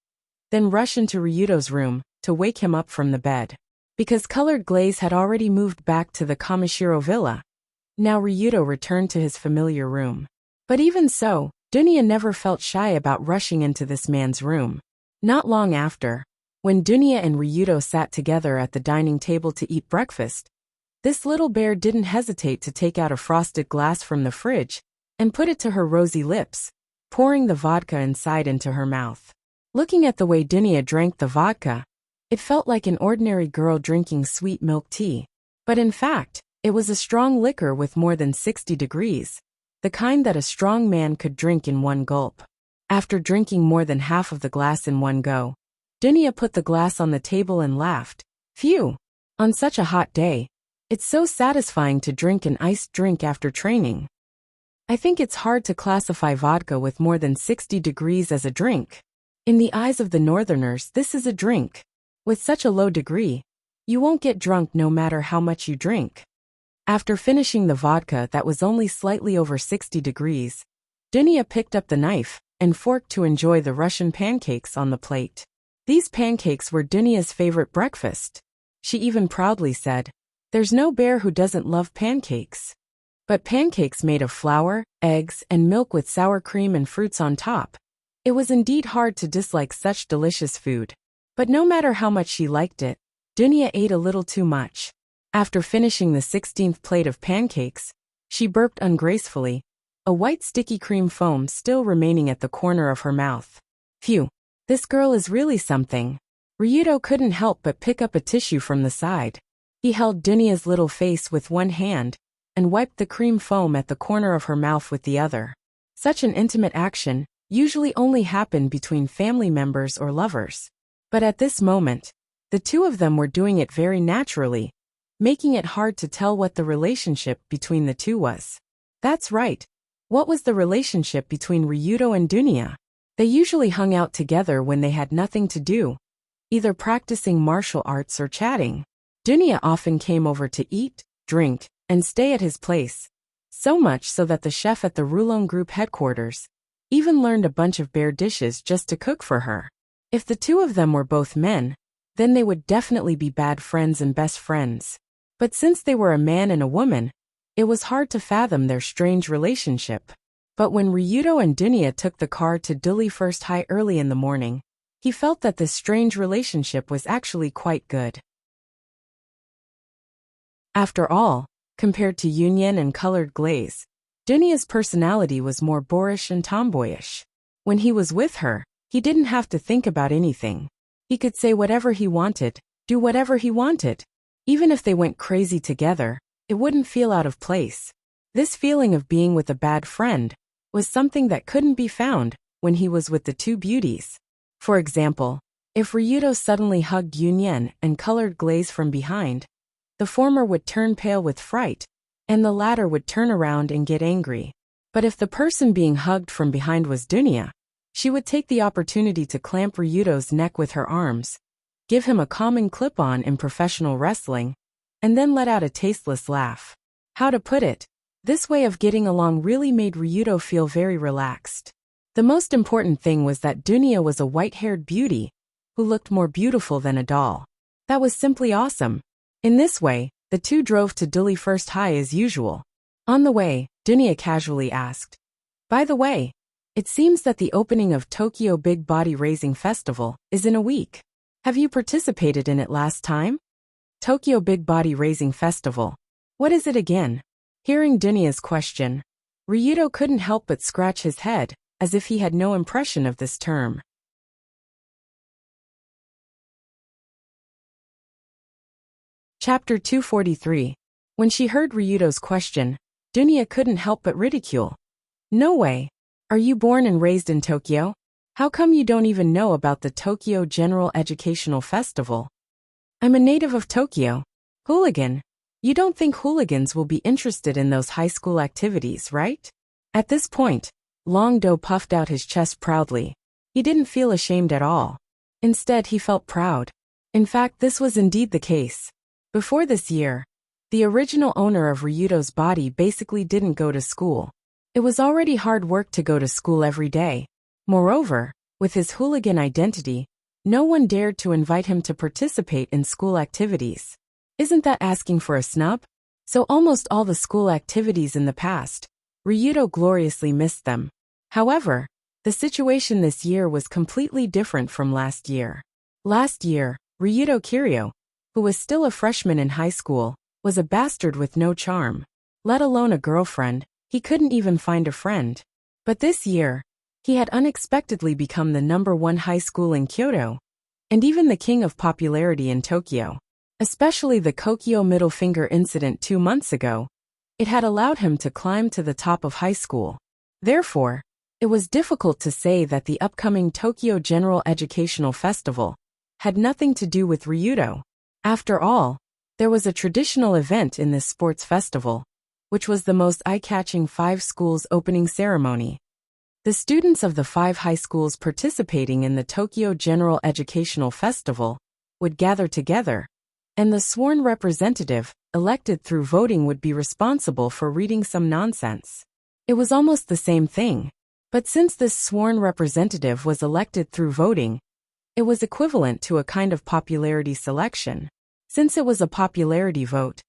then rush into Ryudo's room to wake him up from the bed. Because Colored Glaze had already moved back to the Kamishiro villa, now Ryudo returned to his familiar room. But even so, Dunya never felt shy about rushing into this man's room. Not long after, when Dunya and Ryudo sat together at the dining table to eat breakfast, this little bear didn't hesitate to take out a frosted glass from the fridge and put it to her rosy lips, pouring the vodka inside into her mouth. Looking at the way Dunya drank the vodka, it felt like an ordinary girl drinking sweet milk tea. But in fact, it was a strong liquor with more than 60 degrees, the kind that a strong man could drink in one gulp. After drinking more than half of the glass in one go, Dunya put the glass on the table and laughed. Phew! On such a hot day, it's so satisfying to drink an iced drink after training. I think it's hard to classify vodka with more than 60 degrees as a drink. In the eyes of the Northerners, this is a drink. With such a low degree, you won't get drunk no matter how much you drink. After finishing the vodka that was only slightly over 60 degrees, Dunya picked up the knife and fork to enjoy the Russian pancakes on the plate. These pancakes were Dunya's favorite breakfast. She even proudly said, "There's no bear who doesn't love pancakes." But pancakes made of flour, eggs, and milk with sour cream and fruits on top. It was indeed hard to dislike such delicious food. But no matter how much she liked it, Dunya ate a little too much. After finishing the 16th plate of pancakes, she burped ungracefully, a white sticky cream foam still remaining at the corner of her mouth. Phew, this girl is really something. Ryudo couldn't help but pick up a tissue from the side. He held Dunya's little face with one hand and wiped the cream foam at the corner of her mouth with the other. Such an intimate action usually only happened between family members or lovers. But at this moment, the two of them were doing it very naturally, making it hard to tell what the relationship between the two was. That's right. What was the relationship between Ryudo and Dunya? They usually hung out together when they had nothing to do, either practicing martial arts or chatting. Dunya often came over to eat, drink, and stay at his place, so much so that the chef at the Rulong Group headquarters even learned a bunch of bear dishes just to cook for her. If the two of them were both men, then they would definitely be bad friends and best friends. But since they were a man and a woman, it was hard to fathom their strange relationship. But when Ryudo and Dunya took the car to Duli First High early in the morning, he felt that this strange relationship was actually quite good. After all, compared to Yunyan and colored glaze, Dunya's personality was more boorish and tomboyish. When he was with her, he didn't have to think about anything. He could say whatever he wanted, do whatever he wanted. Even if they went crazy together, it wouldn't feel out of place. This feeling of being with a bad friend was something that couldn't be found when he was with the two beauties. For example, if Ryudo suddenly hugged Yunyan and colored glaze from behind, the former would turn pale with fright, and the latter would turn around and get angry. But if the person being hugged from behind was Dunya, she would take the opportunity to clamp Ryudo's neck with her arms, give him a common clip-on in professional wrestling, and then let out a tasteless laugh. How to put it? This way of getting along really made Ryudo feel very relaxed. The most important thing was that Dunya was a white-haired beauty who looked more beautiful than a doll. That was simply awesome. In this way, the two drove to Duli First High as usual. On the way, Dunya casually asked, "By the way, it seems that the opening of Tokyo Big Body Raising Festival is in a week. Have you participated in it last time?" Tokyo Big Body Raising Festival. What is it again? Hearing Dunya's question, Ryudo couldn't help but scratch his head, as if he had no impression of this term. Chapter 243. When she heard Ryudo's question, Dunya couldn't help but ridicule. "No way. Are you born and raised in Tokyo? How come you don't even know about the Tokyo General Educational Festival?" "I'm a native of Tokyo." "Hooligan. You don't think hooligans will be interested in those high school activities, right?" At this point, Long Do puffed out his chest proudly. He didn't feel ashamed at all. Instead, he felt proud. In fact, this was indeed the case. Before this year, the original owner of Ryudo's body basically didn't go to school. It was already hard work to go to school every day. Moreover, with his hooligan identity, no one dared to invite him to participate in school activities. Isn't that asking for a snub? So almost all the school activities in the past, Ryudo gloriously missed them. However, the situation this year was completely different from last year. Last year, Ryudo Kiryu, who was still a freshman in high school, was a bastard with no charm. Let alone a girlfriend, he couldn't even find a friend. But this year, he had unexpectedly become the #1 high school in Kyoto, and even the king of popularity in Tokyo. Especially the Kokyo middle finger incident 2 months ago, it had allowed him to climb to the top of high school. Therefore, it was difficult to say that the upcoming Tokyo General Educational Festival had nothing to do with Ryudo. After all, there was a traditional event in this sports festival, which was the most eye-catching 5 schools opening ceremony. The students of the 5 high schools participating in the Tokyo General Educational Festival would gather together, and the sworn representative, elected through voting, would be responsible for reading some nonsense. It was almost the same thing, but since this sworn representative was elected through voting, it was equivalent to a kind of popularity selection. Since it was a popularity vote,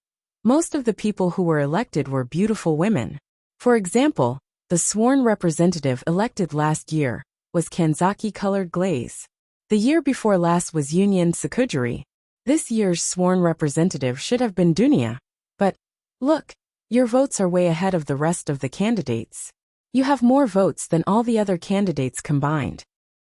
most of the people who were elected were beautiful women. For example, the sworn representative elected last year was Kanzaki-colored glaze. The year before last was Union Sakujiri. This year's sworn representative should have been Dunya. But, look, your votes are way ahead of the rest of the candidates. You have more votes than all the other candidates combined.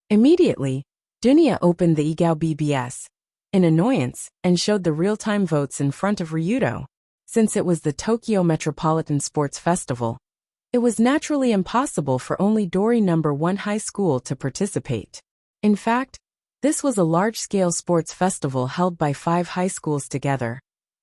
Immediately, Dunya opened the Igao BBS, in annoyance, and showed the real-time votes in front of Ryudo. Since it was the Tokyo Metropolitan Sports Festival, it was naturally impossible for only Dori #1 high school to participate. In fact, this was a large-scale sports festival held by 5 high schools together,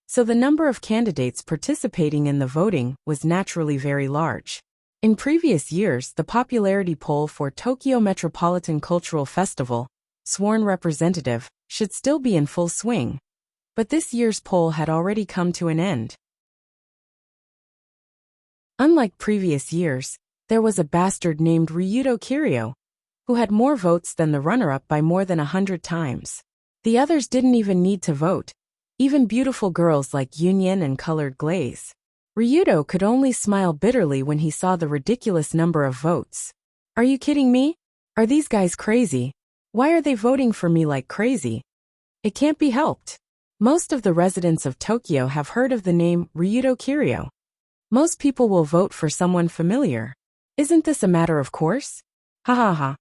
so the number of candidates participating in the voting was naturally very large. In previous years, the popularity poll for Tokyo Metropolitan Cultural Festival, sworn representative, should still be in full swing. But this year's poll had already come to an end. Unlike previous years, there was a bastard named Ryudo Kiryu, who had more votes than the runner-up by more than 100 times. The others didn't even need to vote, even beautiful girls like Yunyin and Colored Glaze. Ryudo could only smile bitterly when he saw the ridiculous number of votes. Are you kidding me? Are these guys crazy? Why are they voting for me like crazy? It can't be helped. Most of the residents of Tokyo have heard of the name Ryudo Kiryu. Most people will vote for someone familiar. Isn't this a matter of course? Ha ha ha.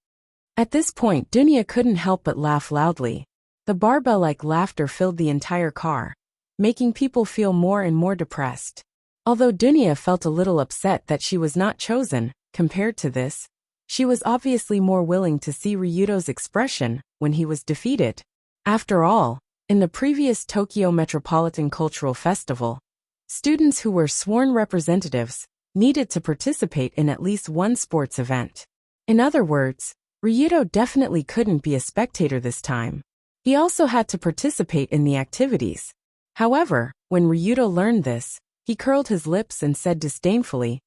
At this point, Dunya couldn't help but laugh loudly. The barbell-like laughter filled the entire car, making people feel more and more depressed. Although Dunya felt a little upset that she was not chosen, compared to this, she was obviously more willing to see Ryudo's expression when he was defeated. After all, in the previous Tokyo Metropolitan Cultural Festival, students who were sworn representatives needed to participate in at least one sports event. In other words, Ryudo definitely couldn't be a spectator this time. He also had to participate in the activities. However, when Ryudo learned this, he curled his lips and said disdainfully,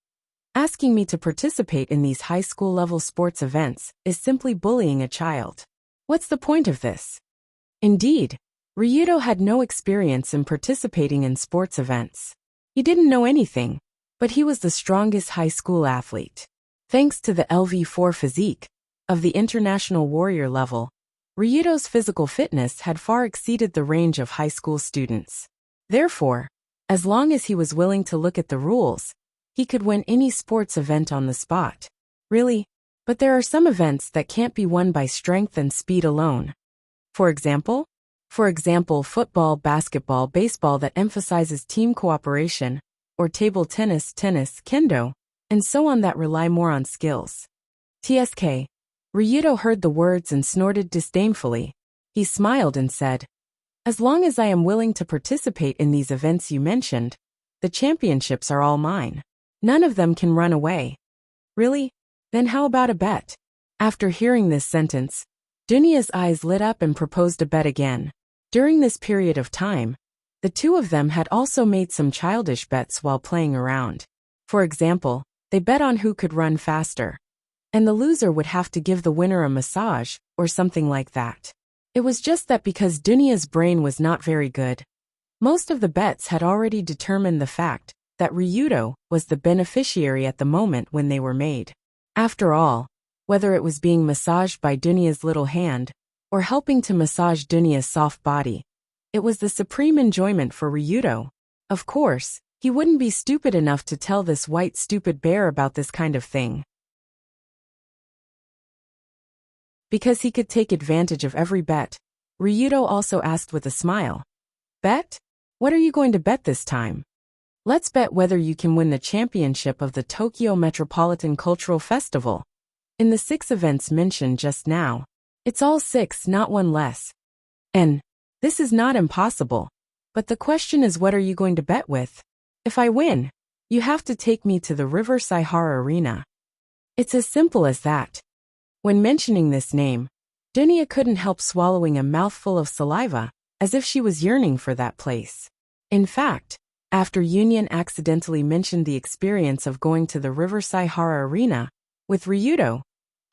"Asking me to participate in these high school-level sports events is simply bullying a child. What's the point of this?" Indeed, Ryudo had no experience in participating in sports events. He didn't know anything, but he was the strongest high school athlete. Thanks to the LV4 physique of the international warrior level, Ryudo's physical fitness had far exceeded the range of high school students. Therefore, as long as he was willing to look at the rules, he could win any sports event on the spot. Really? But there are some events that can't be won by strength and speed alone. For example, football, basketball, baseball that emphasizes team cooperation, or table tennis, kendo, and so on that rely more on skills. TSK. Ryudo heard the words and snorted disdainfully. He smiled and said, "As long as I am willing to participate in these events you mentioned, the championships are all mine. None of them can run away." Really? Then how about a bet? After hearing this sentence, Dunya's eyes lit up and proposed a bet again. During this period of time, the two of them had also made some childish bets while playing around. For example, they bet on who could run faster, and the loser would have to give the winner a massage, or something like that. It was just that because Dunya's brain was not very good, most of the bets had already determined the fact that Ryudo was the beneficiary at the moment when they were made. After all, whether it was being massaged by Dunya's little hand, or helping to massage Dunya's soft body, it was the supreme enjoyment for Ryudo. Of course, he wouldn't be stupid enough to tell this white stupid bear about this kind of thing. Because he could take advantage of every bet, Ryudo also asked with a smile, "Bet? What are you going to bet this time?" "Let's bet whether you can win the championship of the Tokyo Metropolitan Cultural Festival. In the 6 events mentioned just now, it's all 6, not one less. And this is not impossible. But the question is, what are you going to bet with? If I win, you have to take me to the River Saihara Arena." It's as simple as that. When mentioning this name, Dunya couldn't help swallowing a mouthful of saliva, as if she was yearning for that place. In fact, after Union accidentally mentioned the experience of going to the River Saihara Arena with Ryudo,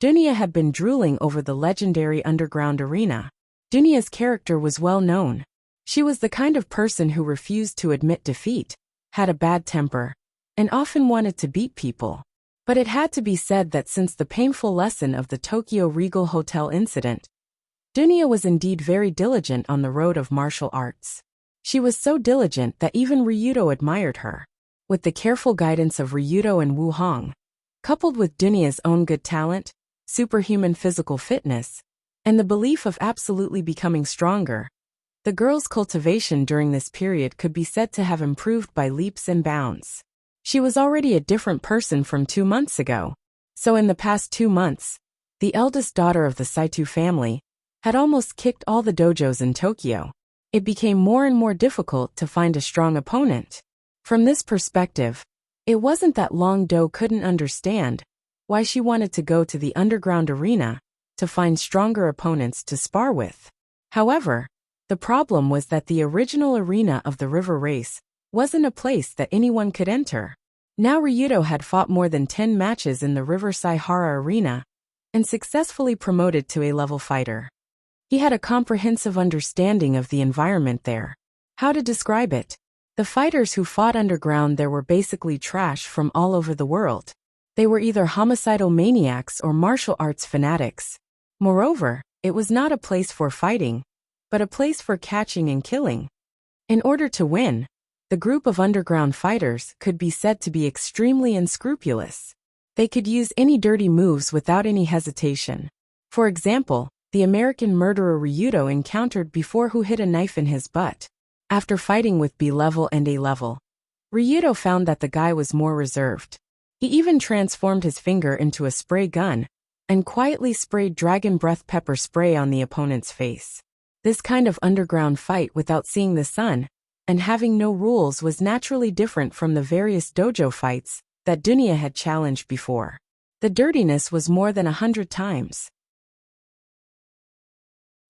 Dunya had been drooling over the legendary underground arena. Dunya's character was well known. She was the kind of person who refused to admit defeat, had a bad temper, and often wanted to beat people. But it had to be said that since the painful lesson of the Tokyo Regal Hotel incident, Dunya was indeed very diligent on the road of martial arts. She was so diligent that even Ryudo admired her. With the careful guidance of Ryudo and Wu Hong, coupled with Dunya's own good talent, superhuman physical fitness, and the belief of absolutely becoming stronger, the girl's cultivation during this period could be said to have improved by leaps and bounds. She was already a different person from 2 months ago. So in the past 2 months, the eldest daughter of the Saito family had almost kicked all the dojos in Tokyo. It became more and more difficult to find a strong opponent. From this perspective, it wasn't that Long Do couldn't understand why she wanted to go to the underground arena to find stronger opponents to spar with. However, the problem was that the original arena of the river race wasn't a place that anyone could enter. Now Ryudo had fought more than 10 matches in the River Saihara Arena and successfully promoted to A-level fighter. He had a comprehensive understanding of the environment there. How to describe it? The fighters who fought underground there were basically trash from all over the world. They were either homicidal maniacs or martial arts fanatics. Moreover, it was not a place for fighting, but a place for catching and killing. In order to win, the group of underground fighters could be said to be extremely unscrupulous. They could use any dirty moves without any hesitation. For example, the American murderer Ryudo encountered before who hid a knife in his butt. After fighting with B-level and A-level, Ryudo found that the guy was more reserved. He even transformed his finger into a spray gun and quietly sprayed dragon breath pepper spray on the opponent's face. This kind of underground fight without seeing the sun and having no rules was naturally different from the various dojo fights that Dunya had challenged before. The dirtiness was more than 100 times.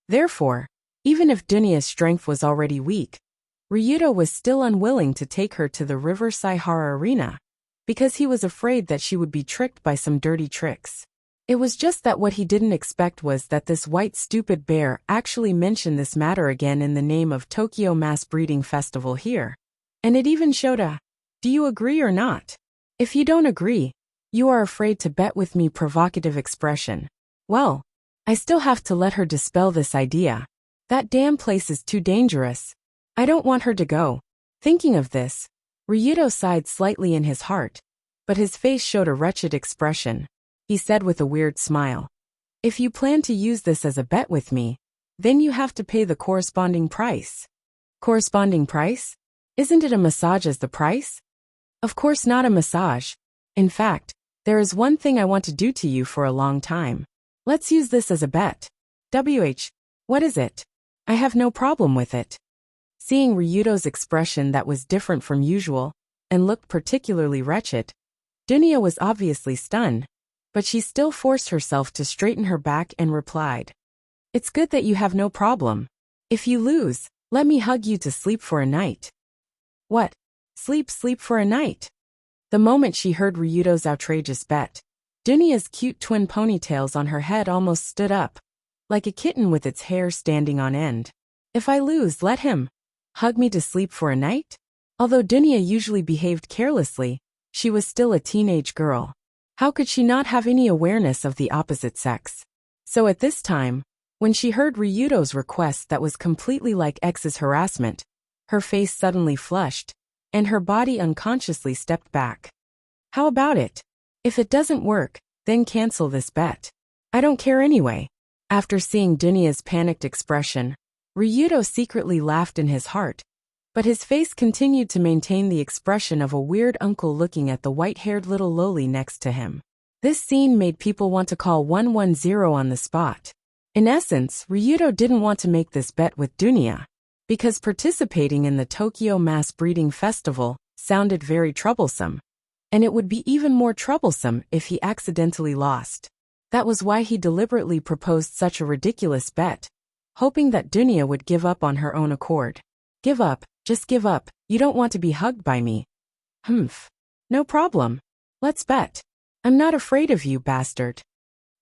Therefore, even if Dunya's strength was already weak, Ryudo was still unwilling to take her to the River Saihara arena, because he was afraid that she would be tricked by some dirty tricks. It was just that what he didn't expect was that this white stupid bear actually mentioned this matter again in the name of Tokyo Mass Breeding Festival here. And it even showed a, "Do you agree or not? If you don't agree, you are afraid to bet with me" provocative expression. Well, I still have to let her dispel this idea. That damn place is too dangerous. I don't want her to go. Thinking of this, Ryudo sighed slightly in his heart, but his face showed a wretched expression. He said with a weird smile, "If you plan to use this as a bet with me, then you have to pay the corresponding price." Corresponding price? Isn't it a massage as the price? Of course not a massage. In fact, there is one thing I want to do to you for a long time. Let's use this as a bet. What is it? I have no problem with it. Seeing Ryudo's expression that was different from usual, and looked particularly wretched, Dunya was obviously stunned, but she still forced herself to straighten her back and replied, "It's good that you have no problem. If you lose, let me hug you to sleep for a night." What? Sleep for a night? The moment she heard Ryudo's outrageous bet, Dunya's cute twin ponytails on her head almost stood up, like a kitten with its hair standing on end. If I lose, let him hug me to sleep for a night? Although Dunya usually behaved carelessly, she was still a teenage girl. How could she not have any awareness of the opposite sex? So at this time, when she heard Ryudo's request that was completely like X's harassment, her face suddenly flushed, and her body unconsciously stepped back. How about it? If it doesn't work, then cancel this bet. I don't care anyway. After seeing Dunya's panicked expression, Ryudo secretly laughed in his heart, but his face continued to maintain the expression of a weird uncle looking at the white-haired little loli next to him. This scene made people want to call 110 on the spot. In essence, Ryudo didn't want to make this bet with Dunya, because participating in the Tokyo Mass Breeding Festival sounded very troublesome, and it would be even more troublesome if he accidentally lost. That was why he deliberately proposed such a ridiculous bet, hoping that Dunya would give up on her own accord. Give up, just give up, you don't want to be hugged by me. Humph. No problem. Let's bet. I'm not afraid of you, bastard.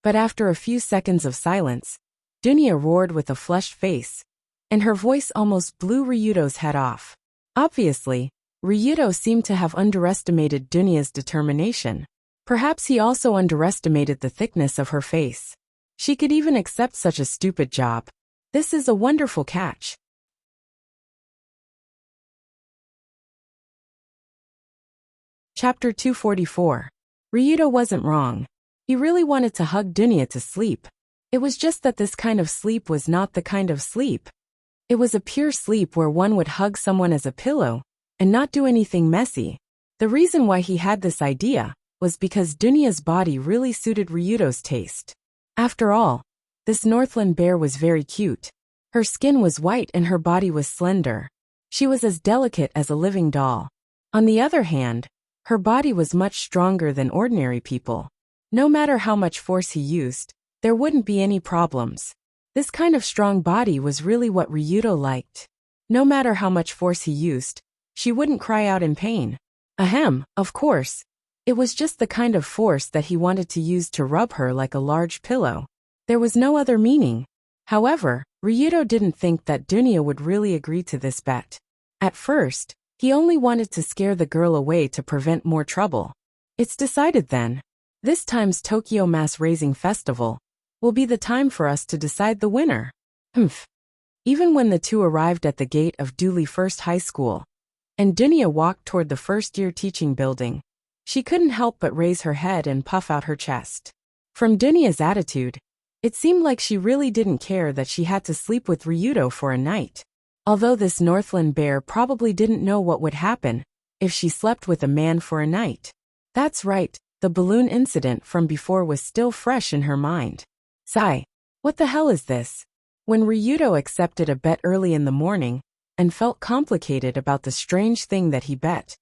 But after a few seconds of silence, Dunya roared with a flushed face, and her voice almost blew Ryudo's head off. Obviously, Ryudo seemed to have underestimated Dunya's determination. Perhaps he also underestimated the thickness of her face. She could even accept such a stupid job. This is a wonderful catch. Chapter 244. Ryudo wasn't wrong. He really wanted to hug Dunya to sleep. It was just that this kind of sleep was not the kind of sleep. It was a pure sleep where one would hug someone as a pillow and not do anything messy. The reason why he had this idea was because Dunya's body really suited Ryudo's taste. After all, this Northland bear was very cute. Her skin was white and her body was slender. She was as delicate as a living doll. On the other hand, her body was much stronger than ordinary people. No matter how much force he used, there wouldn't be any problems. This kind of strong body was really what Ryudo liked. No matter how much force he used, she wouldn't cry out in pain. Ahem, of course. It was just the kind of force that he wanted to use to rub her like a large pillow. There was no other meaning. However, Ryudo didn't think that Dunya would really agree to this bet. At first, he only wanted to scare the girl away to prevent more trouble. It's decided then. This time's Tokyo Mass Raising Festival will be the time for us to decide the winner. Humph. Even when the two arrived at the gate of Dooley First High School, and Dunya walked toward the first-year teaching building, she couldn't help but raise her head and puff out her chest. From Dunya's attitude, it seemed like she really didn't care that she had to sleep with Ryudo for a night. Although this Northland bear probably didn't know what would happen if she slept with a man for a night. That's right, the balloon incident from before was still fresh in her mind. Sigh. What the hell is this? When Ryudo accepted a bet early in the morning and felt complicated about the strange thing that he bet,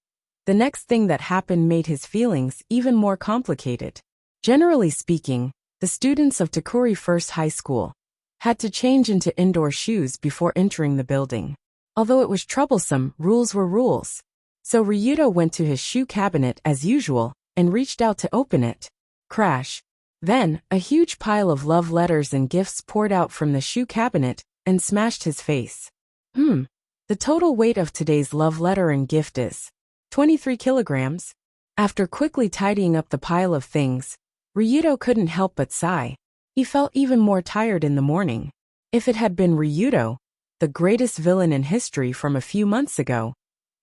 the next thing that happened made his feelings even more complicated. Generally speaking, the students of Takuri First High School had to change into indoor shoes before entering the building. Although it was troublesome, rules were rules. So Ryudo went to his shoe cabinet as usual and reached out to open it. Crash. Then, a huge pile of love letters and gifts poured out from the shoe cabinet and smashed his face. The total weight of today's love letter and gift is 23 kilograms. After quickly tidying up the pile of things, Ryudo couldn't help but sigh. He felt even more tired in the morning. If it had been Ryudo, the greatest villain in history from a few months ago,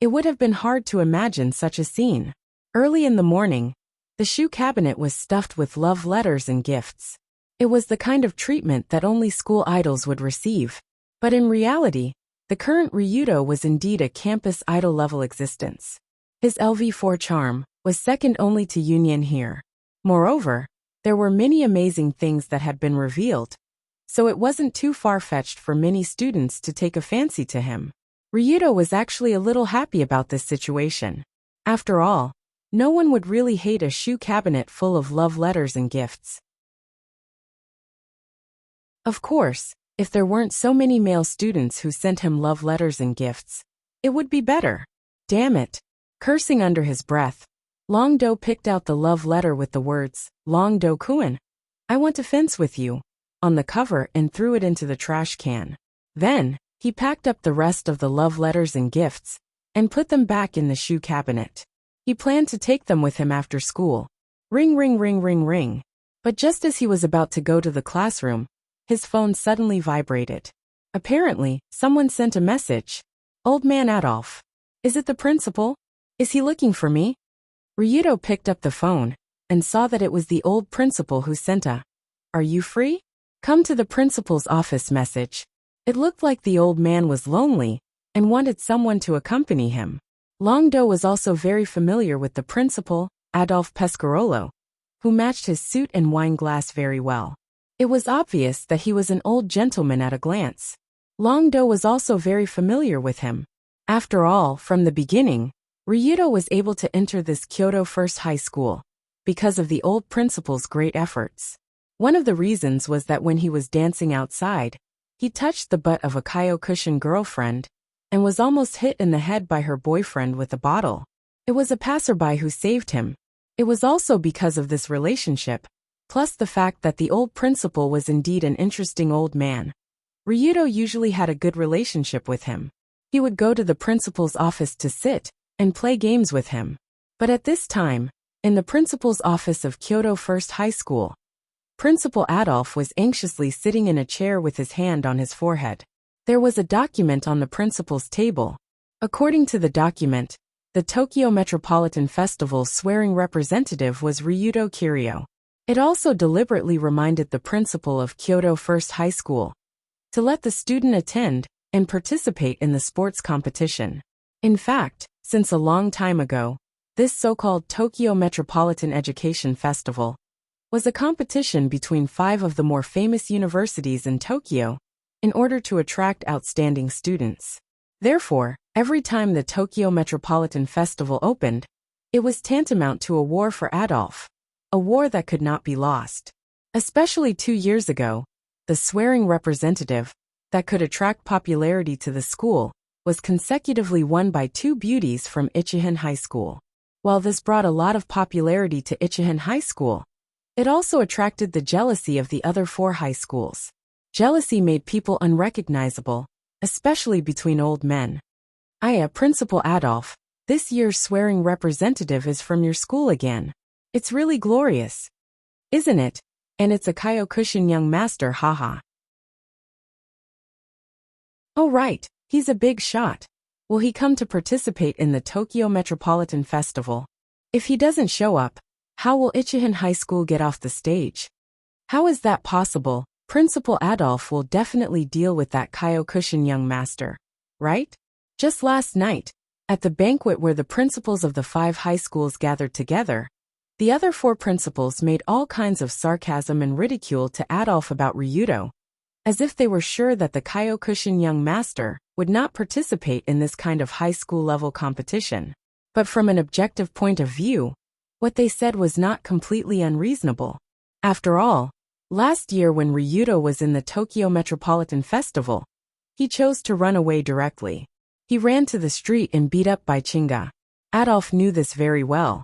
it would have been hard to imagine such a scene. Early in the morning, the shoe cabinet was stuffed with love letters and gifts. It was the kind of treatment that only school idols would receive. But in reality, the current Ryudo was indeed a campus idol-level existence. His LV4 charm was second only to Union here. Moreover, there were many amazing things that had been revealed, so it wasn't too far-fetched for many students to take a fancy to him. Ryudo was actually a little happy about this situation. After all, no one would really hate a shoe cabinet full of love letters and gifts. Of course, if there weren't so many male students who sent him love letters and gifts, it would be better. Damn it. Cursing under his breath, Long-do picked out the love letter with the words, Long-do-kun, I want to fence with you, on the cover and threw it into the trash can. Then, he packed up the rest of the love letters and gifts, and put them back in the shoe cabinet. He planned to take them with him after school. Ring ring ring ring ring. But just as he was about to go to the classroom, his phone suddenly vibrated. Apparently, someone sent a message. Old man Adolf. Is it the principal? Is he looking for me? Ryudo picked up the phone, and saw that it was the old principal who sent a, Are you free? Come to the principal's office message. It looked like the old man was lonely, and wanted someone to accompany him. Long-do was also very familiar with the principal, Adolf Pescarolo, who matched his suit and wine glass very well. It was obvious that he was an old gentleman at a glance. Long-do was also very familiar with him. After all, from the beginning, Ryudo was able to enter this Kyoto First High School because of the old principal's great efforts. One of the reasons was that when he was dancing outside, he touched the butt of a Kyokushin girlfriend and was almost hit in the head by her boyfriend with a bottle. It was a passerby who saved him. It was also because of this relationship, plus the fact that the old principal was indeed an interesting old man. Ryudo usually had a good relationship with him. He would go to the principal's office to sit and play games with him. But at this time, in the principal's office of Kyoto First High School, Principal Adolf was anxiously sitting in a chair with his hand on his forehead. There was a document on the principal's table. According to the document, the Tokyo Metropolitan Festival's swearing representative was Ryudo Kiryo. It also deliberately reminded the principal of Kyoto First High School to let the student attend and participate in the sports competition. In fact, since a long time ago, this so-called Tokyo Metropolitan Education Festival was a competition between 5 of the more famous universities in Tokyo in order to attract outstanding students. Therefore, every time the Tokyo Metropolitan Festival opened, it was tantamount to a war for Adolf, a war that could not be lost. Especially 2 years ago, the swearing representative that could attract popularity to the school was consecutively won by 2 beauties from Ichihan High School. While this brought a lot of popularity to Ichihan High School, it also attracted the jealousy of the other 4 high schools. Jealousy made people unrecognizable, especially between old men. Principal Adolf, this year's swearing representative is from your school again. It's really glorious. Isn't it? And it's a Kyokushin young master, haha. Oh right, he's a big shot. Will he come to participate in the Tokyo Metropolitan Festival? If he doesn't show up, how will Ichihan High School get off the stage? How is that possible? Principal Adolf will definitely deal with that Kyokushin young master, right? Just last night, at the banquet where the principals of the 5 high schools gathered together, the other 4 principals made all kinds of sarcasm and ridicule to Adolf about Ryudo, as if they were sure that the Kyokushin young master would not participate in this kind of high school level competition. But from an objective point of view, what they said was not completely unreasonable. After all, last year when Ryudo was in the Tokyo Metropolitan Festival, he chose to run away directly. He ran to the street and beat up by Chinga. Adolf knew this very well,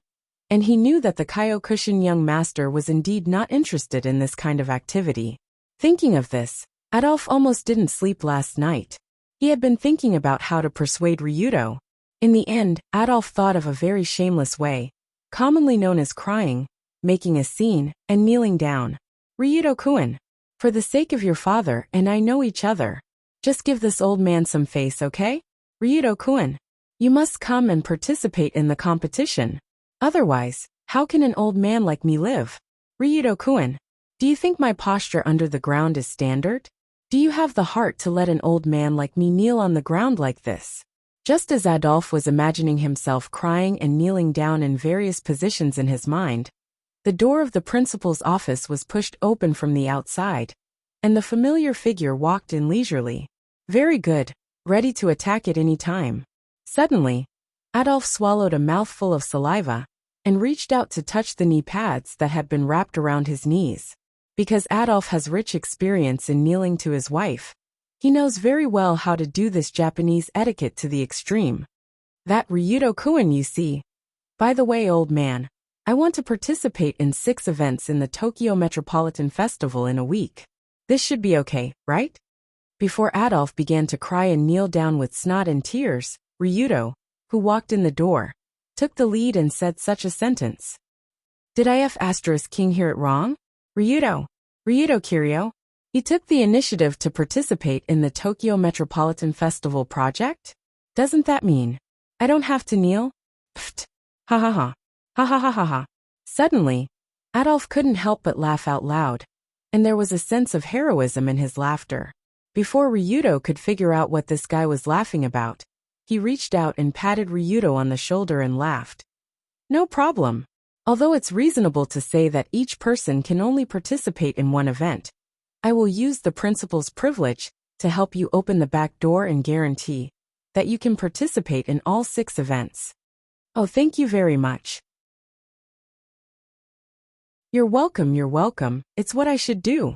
and he knew that the Kyokushin young master was indeed not interested in this kind of activity. Thinking of this, Adolf almost didn't sleep last night. He had been thinking about how to persuade Ryudo. In the end, Adolf thought of a very shameless way, commonly known as crying, making a scene, and kneeling down. Ryudo-kun, for the sake of your father and I know each other, just give this old man some face, okay? Ryudo-kun, you must come and participate in the competition. Otherwise, how can an old man like me live? Ryudo-kun, do you think my posture under the ground is standard? Do you have the heart to let an old man like me kneel on the ground like this? Just as Adolf was imagining himself crying and kneeling down in various positions in his mind, the door of the principal's office was pushed open from the outside, and the familiar figure walked in leisurely. Very good, ready to attack at any time. Suddenly, Adolf swallowed a mouthful of saliva and reached out to touch the knee pads that had been wrapped around his knees. Because Adolf has rich experience in kneeling to his wife, he knows very well how to do this Japanese etiquette to the extreme. That Ryudo-kun, you see. By the way, old man, I want to participate in 6 events in the Tokyo Metropolitan Festival in a week. This should be okay, right? Before Adolf began to cry and kneel down with snot and tears, Ryudo, who walked in the door, took the lead and said such a sentence. Did King hear it wrong? Ryudo Kiryu. He took the initiative to participate in the Tokyo Metropolitan Festival project? Doesn't that mean I don't have to kneel? Pfft. Ha ha ha. Ha ha ha ha ha. Suddenly, Adolf couldn't help but laugh out loud, and there was a sense of heroism in his laughter. Before Ryudo could figure out what this guy was laughing about, he reached out and patted Ryudo on the shoulder and laughed. No problem. Although it's reasonable to say that each person can only participate in one event, I will use the principal's privilege to help you open the back door and guarantee that you can participate in all 6 events. Oh, thank you very much. You're welcome, it's what I should do.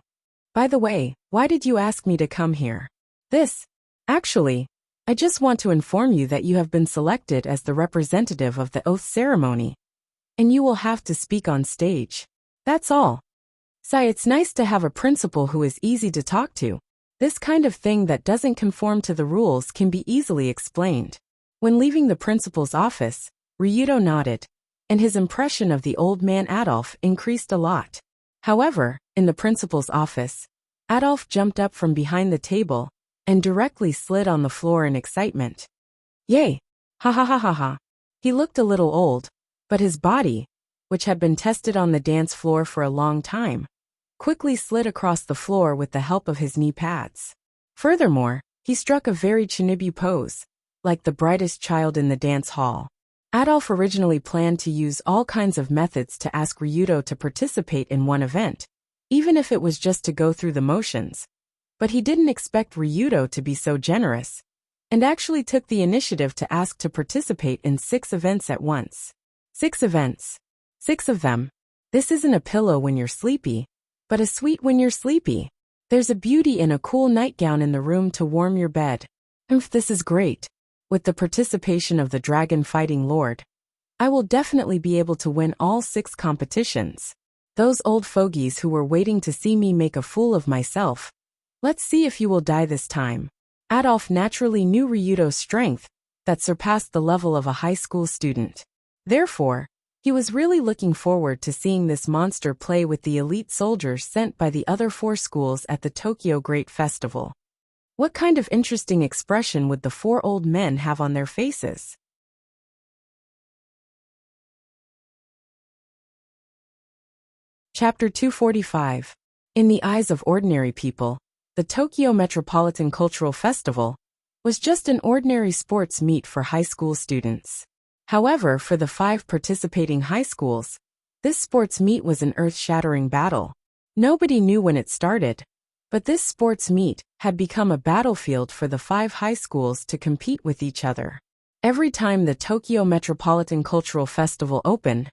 By the way, why did you ask me to come here? Actually, I just want to inform you that you have been selected as the representative of the oath ceremony, and you will have to speak on stage. That's all. It's nice to have a principal who is easy to talk to. This kind of thing that doesn't conform to the rules can be easily explained. When leaving the principal's office, Ryudo nodded, and his impression of the old man Adolf increased a lot. However, in the principal's office, Adolf jumped up from behind the table and directly slid on the floor in excitement. Yay! Ha ha ha ha ha. He looked a little old, but his body, which had been tested on the dance floor for a long time, quickly slid across the floor with the help of his knee pads. Furthermore, he struck a very Chinibu pose, like the brightest child in the dance hall. Adolf originally planned to use all kinds of methods to ask Ryudo to participate in one event, even if it was just to go through the motions. But he didn't expect Ryudo to be so generous, and actually took the initiative to ask to participate in 6 events at once. 6 events. 6 of them. This isn't a pillow when you're sleepy, but a suite when you're sleepy. There's a beauty in a cool nightgown in the room to warm your bed. This is great. With the participation of the dragon fighting lord, I will definitely be able to win all 6 competitions. Those old fogies who were waiting to see me make a fool of myself. Let's see if you will die this time. Adolf naturally knew Ryudo's strength that surpassed the level of a high school student. Therefore, he was really looking forward to seeing this monster play with the elite soldiers sent by the other 4 schools at the Tokyo Great Festival. What kind of interesting expression would the 4 old men have on their faces? Chapter 245. In the eyes of ordinary people, the Tokyo Metropolitan Cultural Festival was just an ordinary sports meet for high school students. However, for the 5 participating high schools, this sports meet was an earth-shattering battle. Nobody knew when it started, but this sports meet had become a battlefield for the 5 high schools to compete with each other. Every time the Tokyo Metropolitan Cultural Festival opened,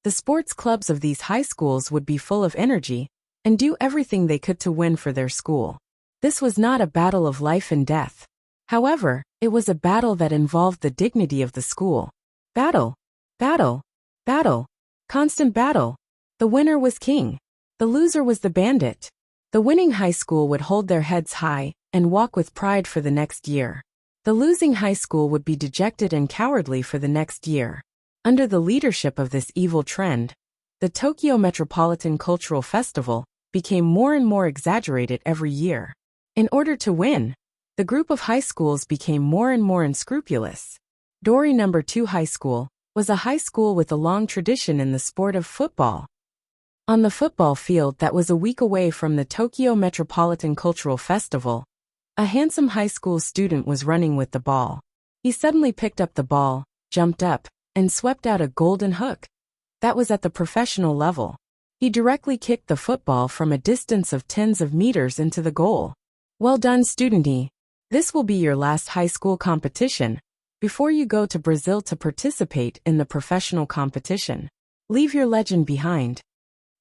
the sports clubs of these high schools would be full of energy and do everything they could to win for their school. This was not a battle of life and death. However, it was a battle that involved the dignity of the school. Battle, battle, battle, constant battle. The winner was king. The loser was the bandit. The winning high school would hold their heads high and walk with pride for the next year. The losing high school would be dejected and cowardly for the next year. Under the leadership of this evil trend, the Tokyo Metropolitan Cultural Festival became more and more exaggerated every year. In order to win, the group of high schools became more and more unscrupulous. Dori No. 2 High School was a high school with a long tradition in the sport of football. On the football field that was a week away from the Tokyo Metropolitan Cultural Festival, a handsome high school student was running with the ball. He suddenly picked up the ball, jumped up, and swept out a golden hook. That was at the professional level. He directly kicked the football from a distance of tens of meters into the goal. Well done, student-y. This will be your last high school competition before you go to Brazil to participate in the professional competition. Leave your legend behind.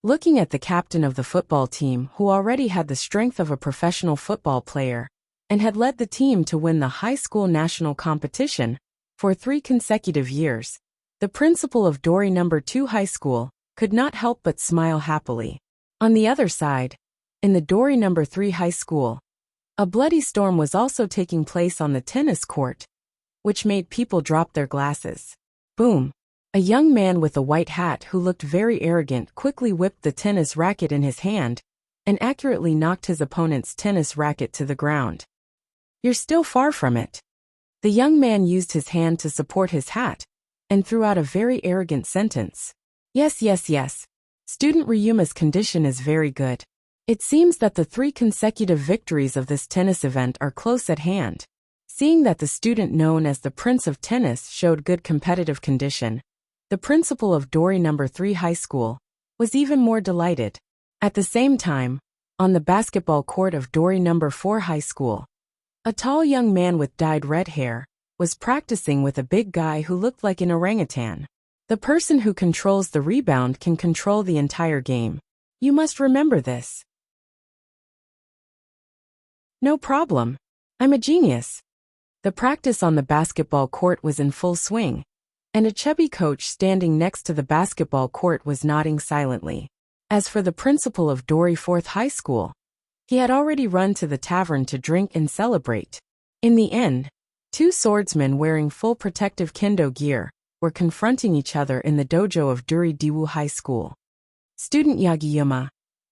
Looking at the captain of the football team, who already had the strength of a professional football player and had led the team to win the high school national competition for 3 consecutive years, the principal of Dori No. 2 High School could not help but smile happily. On the other side, in the Dori No. 3 High School, a bloody storm was also taking place on the tennis court, which made people drop their glasses. Boom! A young man with a white hat who looked very arrogant quickly whipped the tennis racket in his hand and accurately knocked his opponent's tennis racket to the ground. You're still far from it. The young man used his hand to support his hat and threw out a very arrogant sentence. Yes, yes, yes. Student Ryuma's condition is very good. It seems that the 3 consecutive victories of this tennis event are close at hand. Seeing that the student known as the Prince of Tennis showed good competitive condition, the principal of Dori No. 3 High School was even more delighted. At the same time, on the basketball court of Dori No. 4 High School, a tall young man with dyed red hair was practicing with a big guy who looked like an orangutan. The person who controls the rebound can control the entire game. You must remember this. No problem. I'm a genius. The practice on the basketball court was in full swing, and a chubby coach standing next to the basketball court was nodding silently. As for the principal of Dori 4th High School, he had already run to the tavern to drink and celebrate. In the end, 2 swordsmen wearing full protective kendo gear were confronting each other in the dojo of Dori Diwu High School. Student Yagiyama,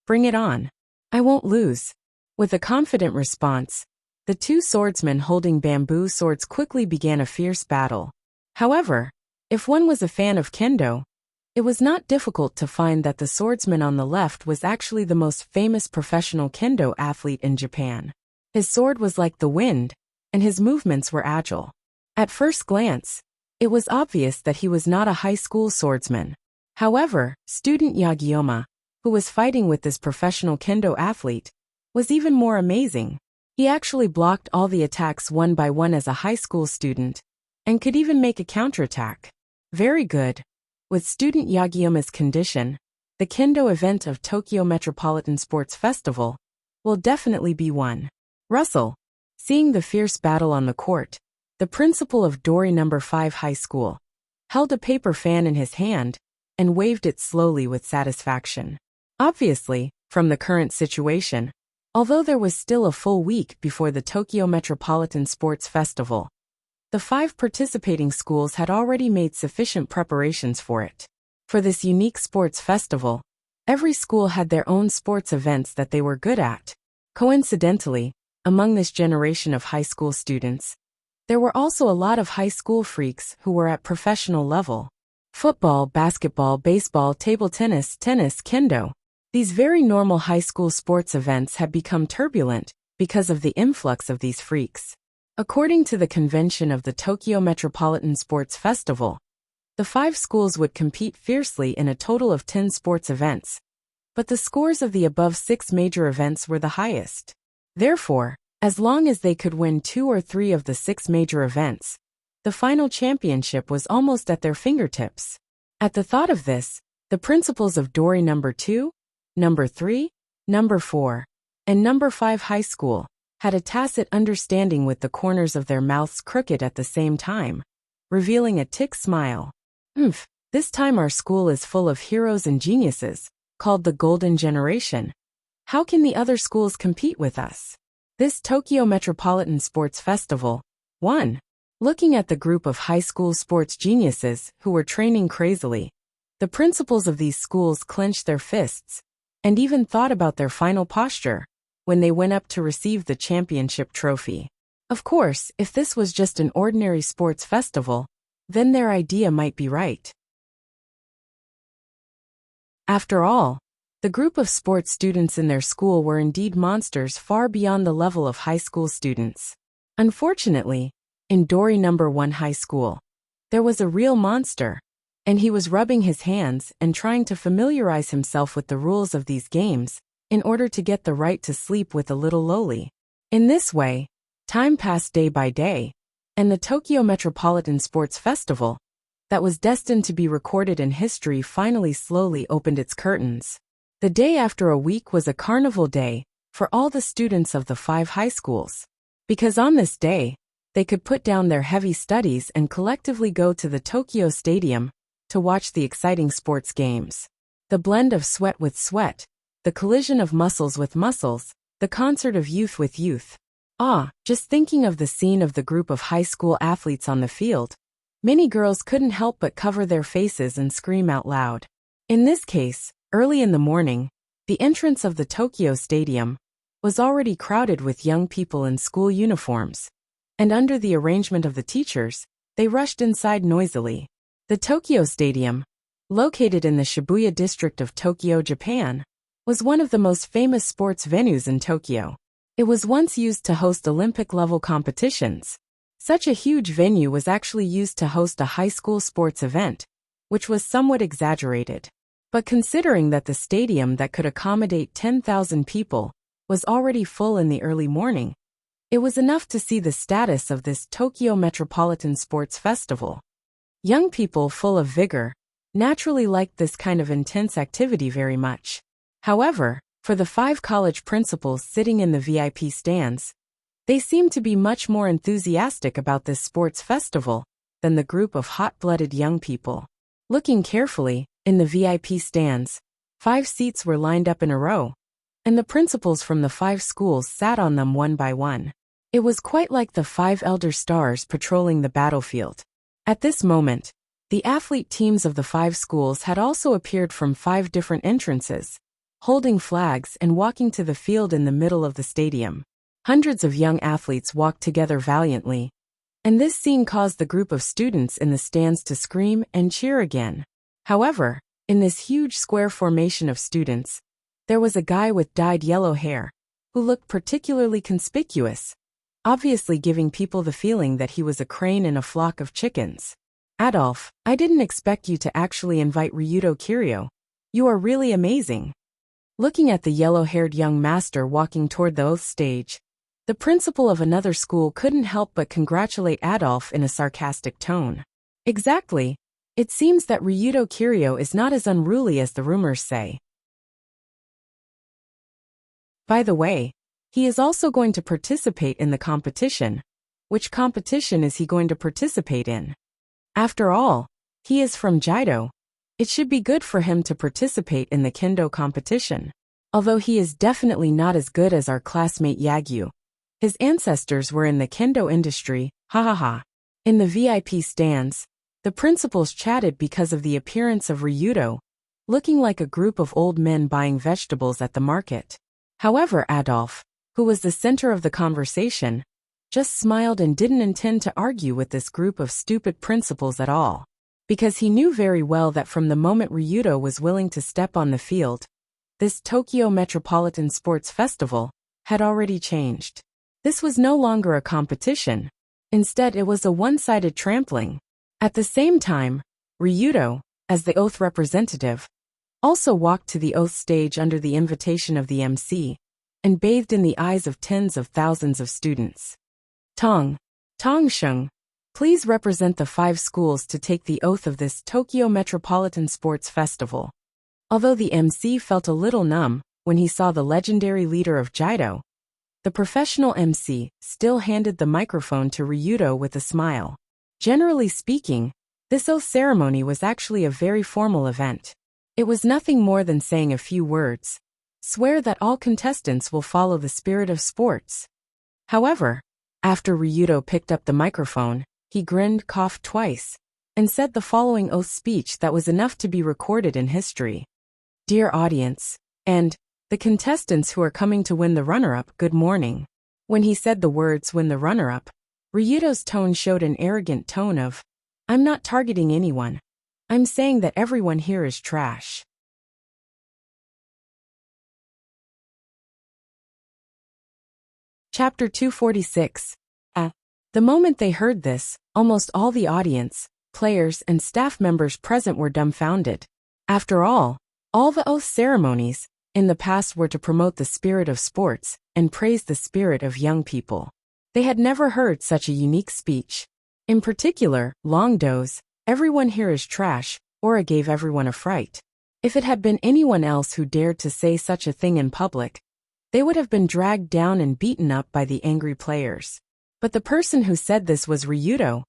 bring it on. I won't lose. With a confident response, the 2 swordsmen holding bamboo swords quickly began a fierce battle. However, if one was a fan of kendo, it was not difficult to find that the swordsman on the left was actually the most famous professional kendo athlete in Japan. His sword was like the wind, and his movements were agile. At first glance, it was obvious that he was not a high school swordsman. However, student Yagiyama, who was fighting with this professional kendo athlete, was even more amazing. He actually blocked all the attacks one by one as a high school student, and could even make a counterattack. Very good. With student Yagiyama's condition, the kendo event of Tokyo Metropolitan Sports Festival will definitely be won. Russell, seeing the fierce battle on the court, the principal of Dori No. 5 High School held a paper fan in his hand and waved it slowly with satisfaction. Obviously, from the current situation, Although there was still a full week before the Tokyo Metropolitan Sports Festival, the 5 participating schools had already made sufficient preparations for it. For this unique sports festival, every school had their own sports events that they were good at. Coincidentally, among this generation of high school students, there were also a lot of high school freaks who were at professional level. Football, basketball, baseball, table tennis, kendo. These very normal high school sports events had become turbulent because of the influx of these freaks. According to the convention of the Tokyo Metropolitan Sports Festival, the 5 schools would compete fiercely in a total of 10 sports events, but the scores of the above 6 major events were the highest. Therefore, as long as they could win 2 or 3 of the 6 major events, the final championship was almost at their fingertips. At the thought of this, the principals of Dori No. 2, No. 3, No. 4, and No. 5 high school had a tacit understanding with the corners of their mouths crooked at the same time, revealing a tick smile. This time our school is full of heroes and geniuses, called the Golden Generation. How can the other schools compete with us? This Tokyo Metropolitan Sports Festival. 1. Looking at the group of high school sports geniuses who were training crazily, the principals of these schools clenched their fists and even thought about their final posture when they went up to receive the championship trophy. Of course, if this was just an ordinary sports festival, then their idea might be right. After all, the group of sports students in their school were indeed monsters far beyond the level of high school students. Unfortunately, in Dori No. 1 high school, there was a real monster, and he was rubbing his hands and trying to familiarize himself with the rules of these games in order to get the right to sleep with a little loli. In this way, time passed day by day, and the Tokyo Metropolitan Sports Festival, that was destined to be recorded in history, finally slowly opened its curtains. The day after a week was a carnival day for all the students of the 5 high schools, because on this day, they could put down their heavy studies and collectively go to the Tokyo Stadium to watch the exciting sports games. The blend of sweat with sweat, the collision of muscles with muscles, the concert of youth with youth. Just thinking of the scene of the group of high school athletes on the field, many girls couldn't help but cover their faces and scream out loud. In this case, early in the morning, the entrance of the Tokyo Stadium was already crowded with young people in school uniforms, and under the arrangement of the teachers, they rushed inside noisily. The Tokyo Stadium, located in the Shibuya district of Tokyo, Japan, was one of the most famous sports venues in Tokyo. It was once used to host Olympic-level competitions. Such a huge venue was actually used to host a high school sports event, which was somewhat exaggerated. But considering that the stadium that could accommodate 10,000 people was already full in the early morning, it was enough to see the status of this Tokyo Metropolitan Sports Festival. Young people full of vigor naturally liked this kind of intense activity very much. However, for the 5 college principals sitting in the VIP stands, they seemed to be much more enthusiastic about this sports festival than the group of hot-blooded young people. Looking carefully, in the VIP stands, 5 seats were lined up in a row, and the principals from the 5 schools sat on them one by one. It was quite like the 5 elder stars patrolling the battlefield. At this moment, the athlete teams of the 5 schools had also appeared from 5 different entrances, holding flags and walking to the field in the middle of the stadium. Hundreds of young athletes walked together valiantly, and this scene caused the group of students in the stands to scream and cheer again. However, in this huge square formation of students, there was a guy with dyed yellow hair, who looked particularly conspicuous, obviously giving people the feeling that he was a crane in a flock of chickens. Adolf, I didn't expect you to actually invite Ryuto Kiryu. You are really amazing. Looking at the yellow-haired young master walking toward the oath stage, the principal of another school couldn't help but congratulate Adolf in a sarcastic tone. Exactly. It seems that Ryuto Kiryu is not as unruly as the rumors say. By the way, he is also going to participate in the competition. Which competition is he going to participate in? After all, he is from Jido. It should be good for him to participate in the kendo competition. Although he is definitely not as good as our classmate Yagyu. His ancestors were in the kendo industry, ha ha ha. In the VIP stands, the principals chatted because of the appearance of Ryudo, looking like a group of old men buying vegetables at the market. However, Adolf, who was the center of the conversation, just smiled and didn't intend to argue with this group of stupid principals at all. Because he knew very well that from the moment Ryudo was willing to step on the field, this Tokyo Metropolitan Sports Festival had already changed. This was no longer a competition. Instead, it was a one-sided trampling. At the same time, Ryudo, as the Oath representative, also walked to the Oath stage under the invitation of the MC, and bathed in the eyes of tens of thousands of students. Tongsheng, please represent the 5 schools to take the oath of this Tokyo Metropolitan Sports Festival. Although the MC felt a little numb when he saw the legendary leader of Jido, the professional MC still handed the microphone to Ryudo with a smile. Generally speaking, this oath ceremony was actually a very formal event. It was nothing more than saying a few words. Swear that all contestants will follow the spirit of sports. However, after Ryudo picked up the microphone, he grinned, coughed twice, and said the following oath speech that was enough to be recorded in history. Dear audience, and the contestants who are coming to win the runner-up, good morning. When he said the words win the runner-up, Ryudo's tone showed an arrogant tone of, I'm not targeting anyone. I'm saying that everyone here is trash. Chapter 246. The moment they heard this, almost all the audience, players, and staff members present were dumbfounded. After all the oath ceremonies in the past were to promote the spirit of sports and praise the spirit of young people. They had never heard such a unique speech. In particular, Longdo's, everyone here is trash, aura gave everyone a fright. If it had been anyone else who dared to say such a thing in public, they would have been dragged down and beaten up by the angry players. But the person who said this was Ryudo,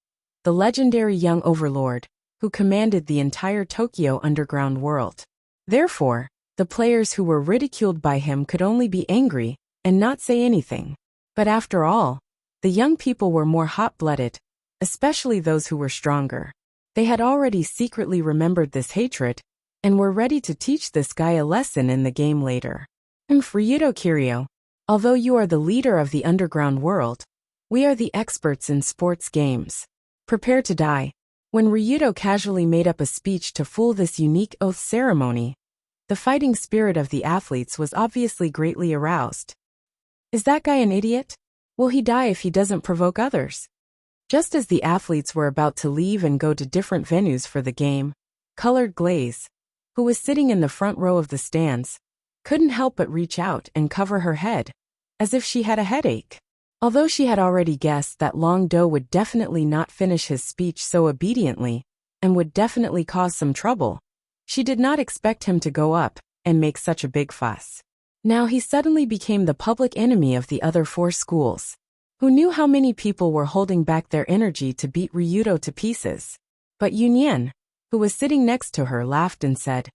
the legendary young overlord, who commanded the entire Tokyo underground world. Therefore, the players who were ridiculed by him could only be angry and not say anything. But after all, the young people were more hot-blooded, especially those who were stronger. They had already secretly remembered this hatred and were ready to teach this guy a lesson in the game later. Ryudo Kiryu, although you are the leader of the underground world, we are the experts in sports games. Prepare to die. When Ryudo casually made up a speech to fool this unique oath ceremony, the fighting spirit of the athletes was obviously greatly aroused. Is that guy an idiot? Will he die if he doesn't provoke others? Just as the athletes were about to leave and go to different venues for the game, Colored Glaze, who was sitting in the front row of the stands, couldn't help but reach out and cover her head, as if she had a headache. Although she had already guessed that Long Do would definitely not finish his speech so obediently, and would definitely cause some trouble, she did not expect him to go up and make such a big fuss. Now he suddenly became the public enemy of the other 4 schools. Who knew how many people were holding back their energy to beat Ryudo to pieces? But Yunyan, who was sitting next to her, laughed and said,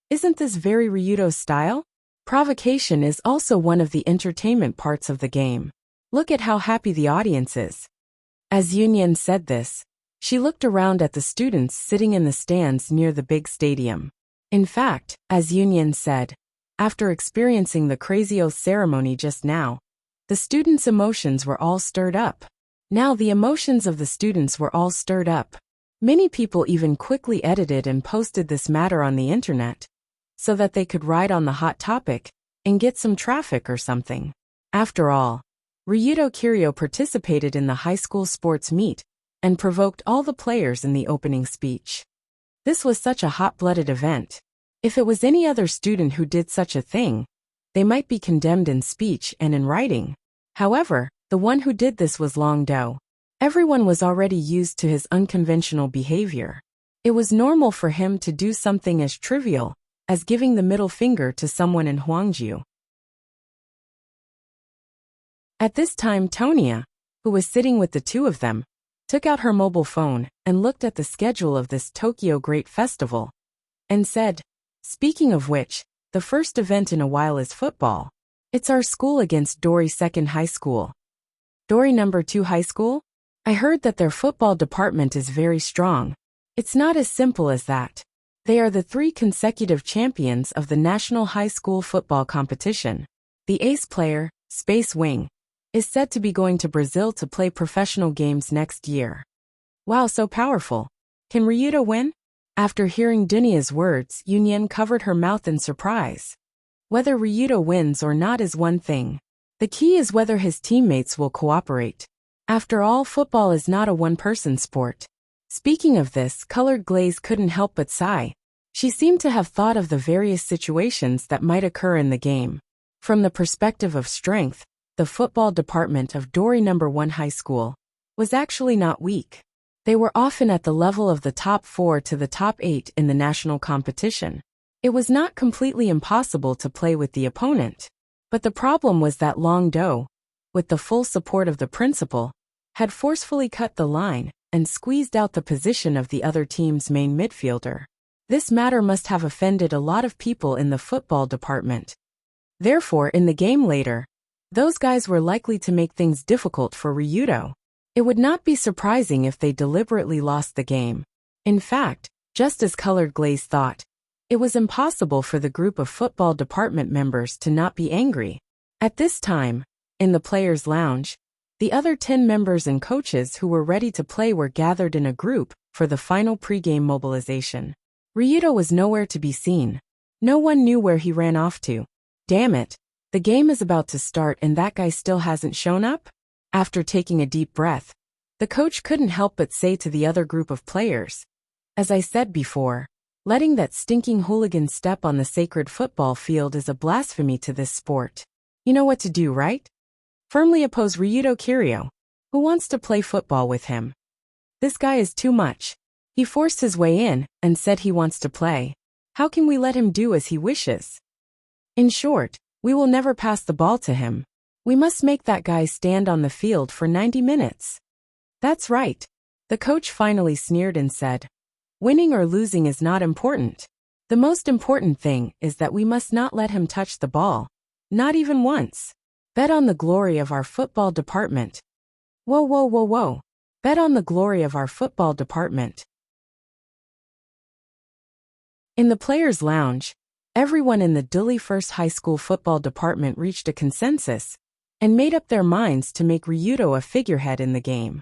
Isn't this very Ryudo's style? Provocation is also one of the entertainment parts of the game. Look at how happy the audience is. As Yunyan said this, she looked around at the students sitting in the stands near the big stadium. In fact, as Yunyan said, after experiencing the crazy oath ceremony just now, the students' emotions were all stirred up. Now the emotions of the students were all stirred up. Many people even quickly edited and posted this matter on the internet, so that they could ride on the hot topic and get some traffic or something. After all, Ryudo Kiryu participated in the high school sports meet and provoked all the players in the opening speech. This was such a hot-blooded event. If it was any other student who did such a thing, they might be condemned in speech and in writing. However, the one who did this was Long Do. Everyone was already used to his unconventional behavior. It was normal for him to do something as trivial as giving the middle finger to someone in Huangju. At this time, Tonia, who was sitting with the 2 of them, took out her mobile phone and looked at the schedule of this Tokyo Great Festival, and said, Speaking of which, The first event in a while is football. It's our school against Dory Second High School. Dory Number 2 High School? I heard that their football department is very strong. It's not as simple as that. They are the 3 consecutive champions of the National High School Football Competition. The ace player, Space Wing, is said to be going to Brazil to play professional games next year. Wow, so powerful. Can Ryudo win? After hearing Dunia's words, Yunyan covered her mouth in surprise. Whether Ryudo wins or not is one thing. The key is whether his teammates will cooperate. After all, football is not a one-person sport. Speaking of this, Colored Glaze couldn't help but sigh. She seemed to have thought of the various situations that might occur in the game. From the perspective of strength, the football department of Dory Number 1 High School was actually not weak. They were often at the level of the top 4 to the top 8 in the national competition. It was not completely impossible to play with the opponent. But the problem was that Long Do, with the full support of the principal, had forcefully cut the line and squeezed out the position of the other team's main midfielder. This matter must have offended a lot of people in the football department. Therefore, in the game later, those guys were likely to make things difficult for Ryudo. It would not be surprising if they deliberately lost the game. In fact, just as Colored Glaze thought, it was impossible for the group of football department members to not be angry. At this time, in the players' lounge, the other 10 members and coaches who were ready to play were gathered in a group for the final pre-game mobilization. Ryudo was nowhere to be seen. No one knew where he ran off to. Damn it, the game is about to start and that guy still hasn't shown up? After taking a deep breath, the coach couldn't help but say to the other group of players, as I said before, letting that stinking hooligan step on the sacred football field is a blasphemy to this sport. You know what to do, right? Firmly oppose Ryudo Kiryu, who wants to play football with him. This guy is too much. He forced his way in and said he wants to play. How can we let him do as he wishes? In short, we will never pass the ball to him. We must make that guy stand on the field for 90 minutes. That's right. The coach finally sneered and said, winning or losing is not important. The most important thing is that we must not let him touch the ball. Not even once. Bet on the glory of our football department. Whoa, whoa, whoa, whoa. Bet on the glory of our football department. In the players' lounge, everyone in the Dili First High School football department reached a consensus and made up their minds to make Ryudo a figurehead in the game.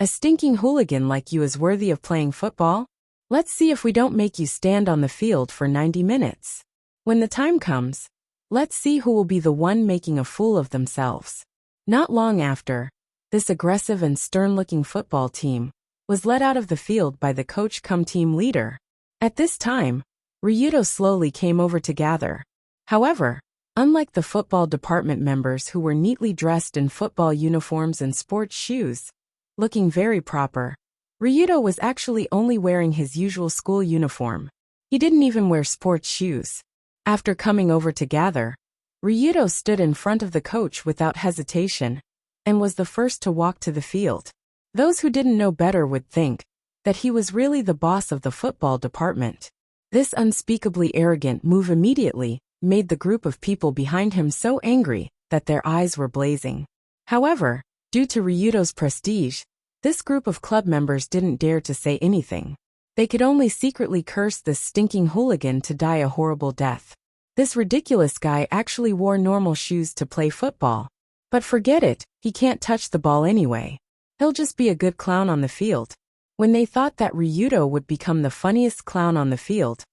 A stinking hooligan like you is worthy of playing football? Let's see if we don't make you stand on the field for 90 minutes. When the time comes, let's see who will be the one making a fool of themselves. Not long after, this aggressive and stern-looking football team was led out of the field by the coach cum team leader. At this time, Ryudo slowly came over to gather. However, unlike the football department members who were neatly dressed in football uniforms and sports shoes, looking very proper, Ryudo was actually only wearing his usual school uniform. He didn't even wear sports shoes. After coming over to gather, Ryudo stood in front of the coach without hesitation and was the first to walk to the field. Those who didn't know better would think that he was really the boss of the football department. This unspeakably arrogant move immediately made the group of people behind him so angry that their eyes were blazing. However, due to Ryudo's prestige, this group of club members didn't dare to say anything. They could only secretly curse this stinking hooligan to die a horrible death. This ridiculous guy actually wore normal shoes to play football. But forget it, he can't touch the ball anyway. He'll just be a good clown on the field. When they thought that Ryudo would become the funniest clown on the field,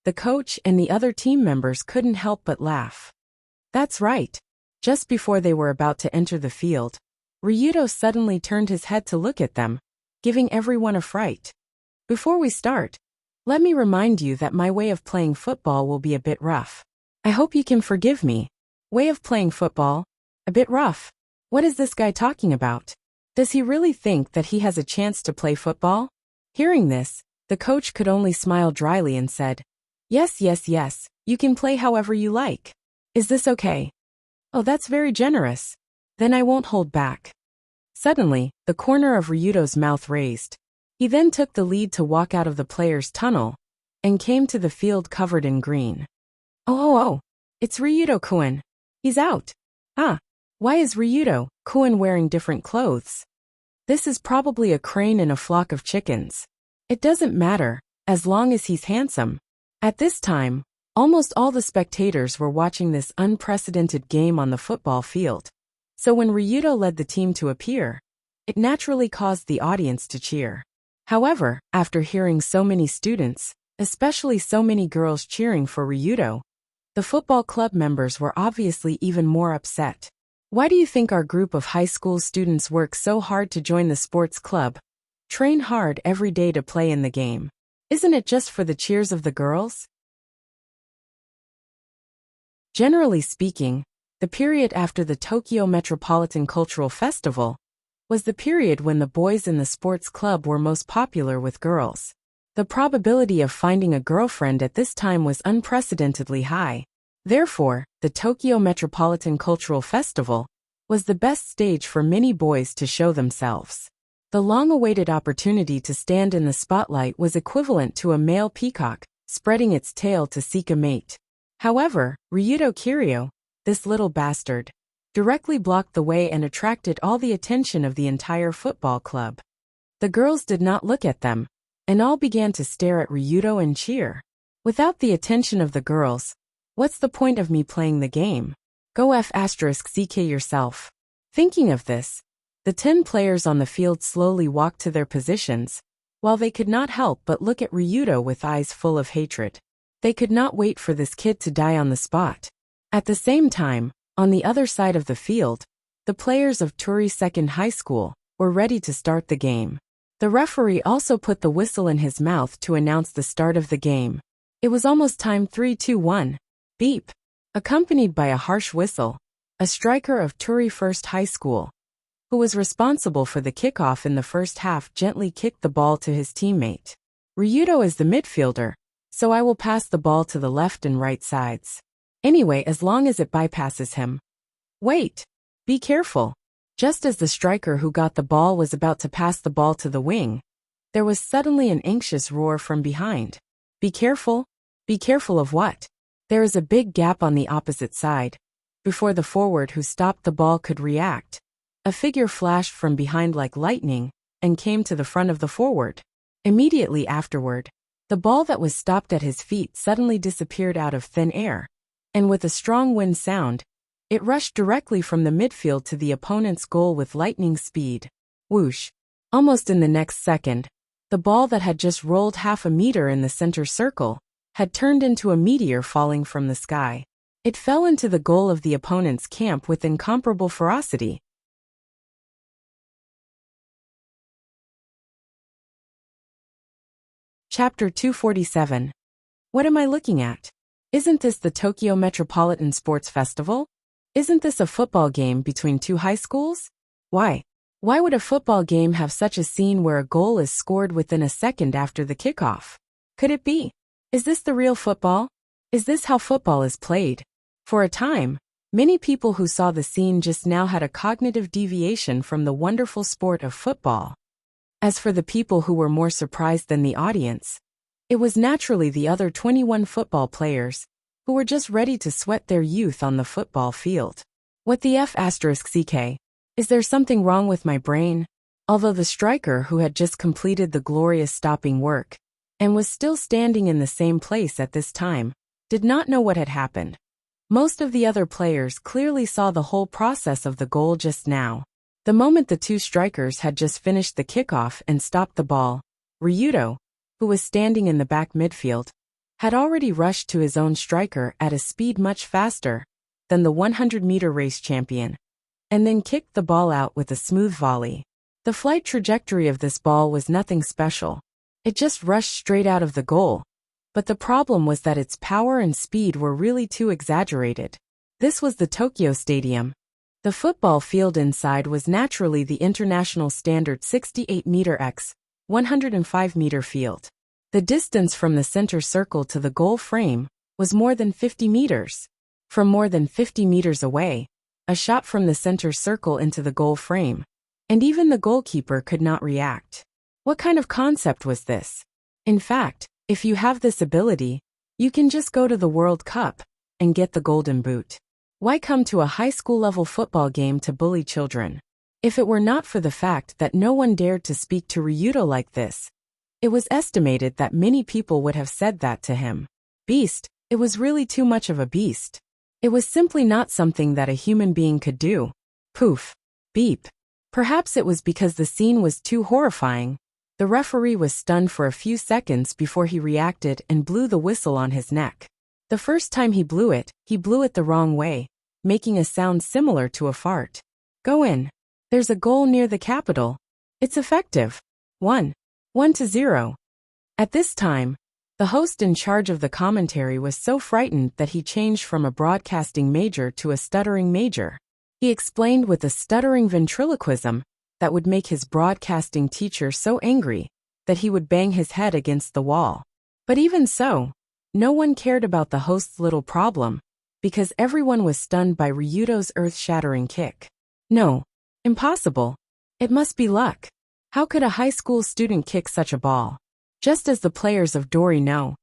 the coach and the other team members couldn't help but laugh. That's right. Just before they were about to enter the field, Ryudo suddenly turned his head to look at them, giving everyone a fright. Before we start, let me remind you that my way of playing football will be a bit rough. I hope you can forgive me. Way of playing football? A bit rough? What is this guy talking about? Does he really think that he has a chance to play football? Hearing this, the coach could only smile dryly and said, Yes, yes, yes, you can play however you like. Is this okay? Oh, that's very generous. Then I won't hold back. Suddenly, the corner of Ryudo's mouth raised. He then took the lead to walk out of the players' tunnel and came to the field covered in green. Oh, it's Ryudo-kun. He's out. Ah, why is Ryudo-kun wearing different clothes? This is probably a crane in a flock of chickens. It doesn't matter, as long as he's handsome. At this time, almost all the spectators were watching this unprecedented game on the football field. So when Ryudo led the team to appear, it naturally caused the audience to cheer. However, after hearing so many students, especially so many girls cheering for Ryudo, the football club members were obviously even more upset. Why do you think our group of high school students work so hard to join the sports club, train hard every day to play in the game? Isn't it just for the cheers of the girls? Generally speaking, the period after the Tokyo Metropolitan Cultural Festival was the period when the boys in the sports club were most popular with girls. The probability of finding a girlfriend at this time was unprecedentedly high. Therefore, the Tokyo Metropolitan Cultural Festival was the best stage for many boys to show themselves. The long-awaited opportunity to stand in the spotlight was equivalent to a male peacock spreading its tail to seek a mate. However, Ryudo Kiryu, this little bastard, directly blocked the way and attracted all the attention of the entire football club. The girls did not look at them, and all began to stare at Ryudo and cheer. Without the attention of the girls, what's the point of me playing the game? Go F***ck yourself. Thinking of this, the 10 players on the field slowly walked to their positions, while they could not help but look at Ryudo with eyes full of hatred. They could not wait for this kid to die on the spot. At the same time, on the other side of the field, the players of Turi Second High School were ready to start the game. The referee also put the whistle in his mouth to announce the start of the game. It was almost time. 3, 2, 1. Beep. Accompanied by a harsh whistle, a striker of Turi First High School, who was responsible for the kickoff in the first half, gently kicked the ball to his teammate. Ryudo is the midfielder, so I will pass the ball to the left and right sides. Anyway, as long as it bypasses him. Wait. Be careful. Just as the striker who got the ball was about to pass the ball to the wing, there was suddenly an anxious roar from behind. Be careful? Be careful of what? There is a big gap on the opposite side. Before the forward who stopped the ball could react, a figure flashed from behind like lightning and came to the front of the forward. Immediately afterward, the ball that was stopped at his feet suddenly disappeared out of thin air, and with a strong wind sound, it rushed directly from the midfield to the opponent's goal with lightning speed. Whoosh! Almost in the next second, the ball that had just rolled half a meter in the center circle had turned into a meteor falling from the sky. It fell into the goal of the opponent's camp with incomparable ferocity. Chapter 247. What am I looking at? Isn't this the Tokyo Metropolitan Sports Festival? Isn't this a football game between two high schools? Why? Why would a football game have such a scene where a goal is scored within a second after the kickoff? Could it be? Is this the real football? Is this how football is played? For a time, many people who saw the scene just now had a cognitive deviation from the wonderful sport of football. As for the people who were more surprised than the audience, it was naturally the other 21 football players, who were just ready to sweat their youth on the football field. What the F***ck? Is there something wrong with my brain? Although the striker who had just completed the glorious stopping work, and was still standing in the same place at this time, did not know what had happened. Most of the other players clearly saw the whole process of the goal just now. The moment the two strikers had just finished the kickoff and stopped the ball, Ryudo, who was standing in the back midfield, had already rushed to his own striker at a speed much faster than the 100-meter race champion, and then kicked the ball out with a smooth volley. The flight trajectory of this ball was nothing special. It just rushed straight out of the goal. But the problem was that its power and speed were really too exaggerated. This was the Tokyo Stadium. The football field inside was naturally the international standard 68-meter x 105-meter field. The distance from the center circle to the goal frame was more than 50 meters. From more than 50 meters away, a shot from the center circle into the goal frame, and even the goalkeeper could not react. What kind of concept was this? In fact, if you have this ability, you can just go to the World Cup and get the golden boot. Why come to a high school level football game to bully children? If it were not for the fact that no one dared to speak to Ryudo like this, it was estimated that many people would have said that to him. Beast, it was really too much of a beast. It was simply not something that a human being could do. Poof. Beep. Perhaps it was because the scene was too horrifying. The referee was stunned for a few seconds before he reacted and blew the whistle on his neck. The first time he blew it the wrong way, making a sound similar to a fart. Go in. There's a goal near the capital. It's effective. 1-0. At this time, the host in charge of the commentary was so frightened that he changed from a broadcasting major to a stuttering major. He explained with a stuttering ventriloquism that would make his broadcasting teacher so angry that he would bang his head against the wall. But even so, no one cared about the host's little problem, because everyone was stunned by Ryudo's earth-shattering kick. No. Impossible. It must be luck. How could a high school student kick such a ball? Just as the players of Dory know.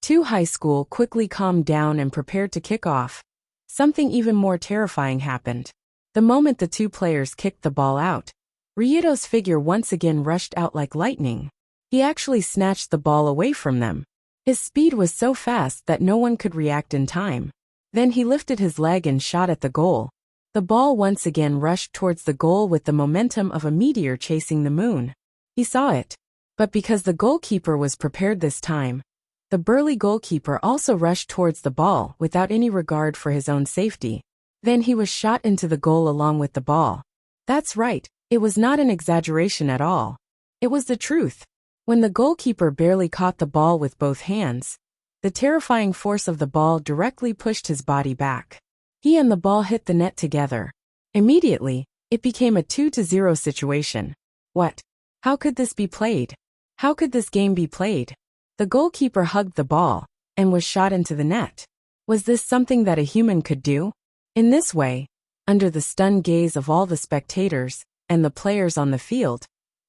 2 High school quickly calmed down and prepared to kick off. Something even more terrifying happened. The moment the 2 players kicked the ball out, Ryudo's figure once again rushed out like lightning. He actually snatched the ball away from them. His speed was so fast that no one could react in time. Then he lifted his leg and shot at the goal. The ball once again rushed towards the goal with the momentum of a meteor chasing the moon. He saw it. But because the goalkeeper was prepared this time, the burly goalkeeper also rushed towards the ball without any regard for his own safety. Then he was shot into the goal along with the ball. That's right, it was not an exaggeration at all. It was the truth. When the goalkeeper barely caught the ball with both hands, the terrifying force of the ball directly pushed his body back. He and the ball hit the net together. Immediately, it became a 2-0 situation. What? How could this be played? How could this game be played? The goalkeeper hugged the ball and was shot into the net. Was this something that a human could do? In this way, under the stunned gaze of all the spectators and the players on the field,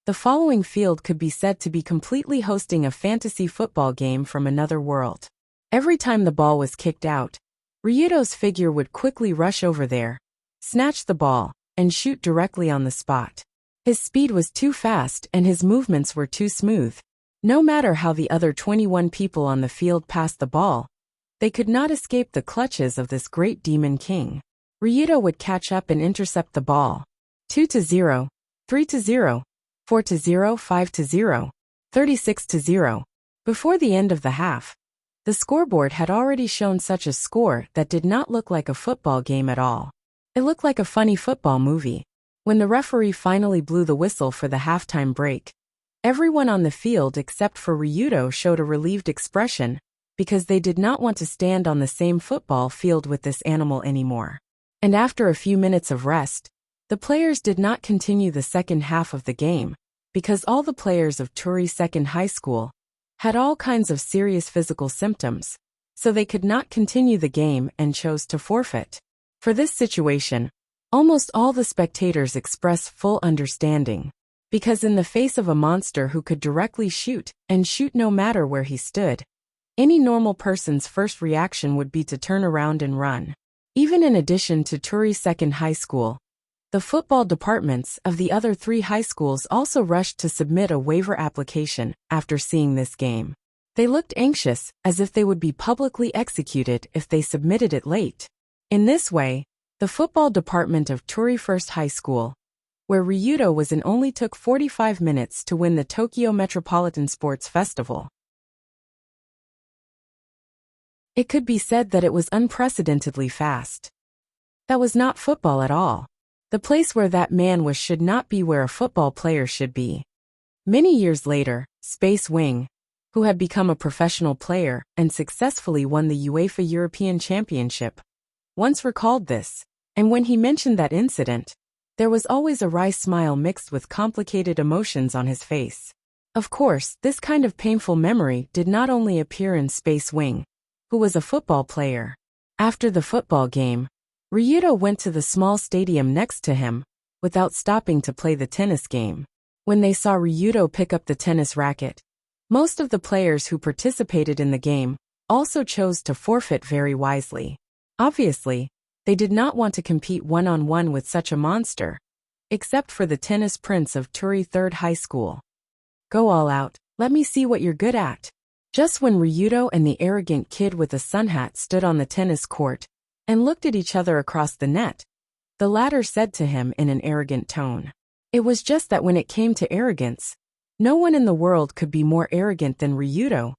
the following field could be said to be completely hosting a fantasy football game from another world. Every time the ball was kicked out, Ryudo's figure would quickly rush over there, snatch the ball, and shoot directly on the spot. His speed was too fast and his movements were too smooth. No matter how the other 21 people on the field passed the ball, they could not escape the clutches of this great demon king. Ryudo would catch up and intercept the ball. 2-0, 3-0, 4-0, 5-0, 36-0. Before the end of the half, the scoreboard had already shown such a score that did not look like a football game at all. It looked like a funny football movie. When the referee finally blew the whistle for the halftime break, everyone on the field except for Ryudo showed a relieved expression, because they did not want to stand on the same football field with this animal anymore. And after a few minutes of rest, the players did not continue the second half of the game, because all the players of Tori Second High School had all kinds of serious physical symptoms, so they could not continue the game and chose to forfeit. For this situation, almost all the spectators expressed full understanding, because in the face of a monster who could directly shoot, and shoot no matter where he stood, any normal person's first reaction would be to turn around and run. Even in addition to Tori Second High School, the football departments of the other 3 high schools also rushed to submit a waiver application after seeing this game. They looked anxious, as if they would be publicly executed if they submitted it late. In this way, the football department of Tori First High School, where Ryudo was in, only took 45 minutes to win the Tokyo Metropolitan Sports Festival. It could be said that it was unprecedentedly fast. That was not football at all. The place where that man was should not be where a football player should be. Many years later, Space Wing, who had become a professional player and successfully won the UEFA European Championship, once recalled this, and when he mentioned that incident, there was always a wry smile mixed with complicated emotions on his face. Of course, this kind of painful memory did not only appear in Space Wing, who was a football player. After the football game, Ryudo went to the small stadium next to him, without stopping to play the tennis game. When they saw Ryudo pick up the tennis racket, most of the players who participated in the game also chose to forfeit very wisely. Obviously, they did not want to compete one-on-one with such a monster, except for the tennis prince of Turi 3rd High School. Go all out, let me see what you're good at. Just when Ryudo and the arrogant kid with the sun hat stood on the tennis court and looked at each other across the net, the latter said to him in an arrogant tone. It was just that when it came to arrogance, no one in the world could be more arrogant than Ryudo,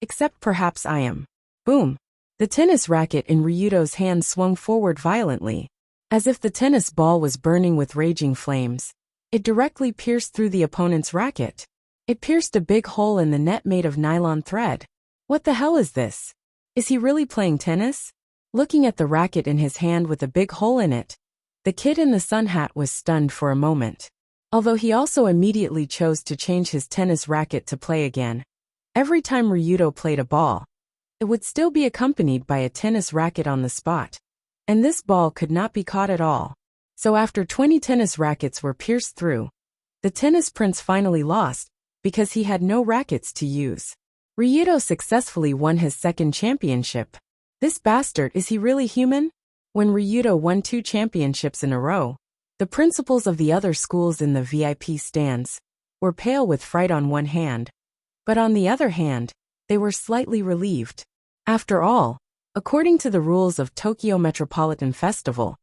except perhaps I am. Boom! The tennis racket in Ryudo's hand swung forward violently, as if the tennis ball was burning with raging flames. It directly pierced through the opponent's racket. It pierced a big hole in the net made of nylon thread. What the hell is this? Is he really playing tennis? Looking at the racket in his hand with a big hole in it, the kid in the sun hat was stunned for a moment. Although he also immediately chose to change his tennis racket to play again. Every time Ryudo played a ball, it would still be accompanied by a tennis racket on the spot. And this ball could not be caught at all. So after 20 tennis rackets were pierced through, the tennis prince finally lost, because he had no rackets to use. Ryudo successfully won his second championship. This bastard, is he really human? When Ryudo won 2 championships in a row, the principals of the other schools in the VIP stands were pale with fright on one hand, but on the other hand, they were slightly relieved. After all, according to the rules of Tokyo Metropolitan Festival,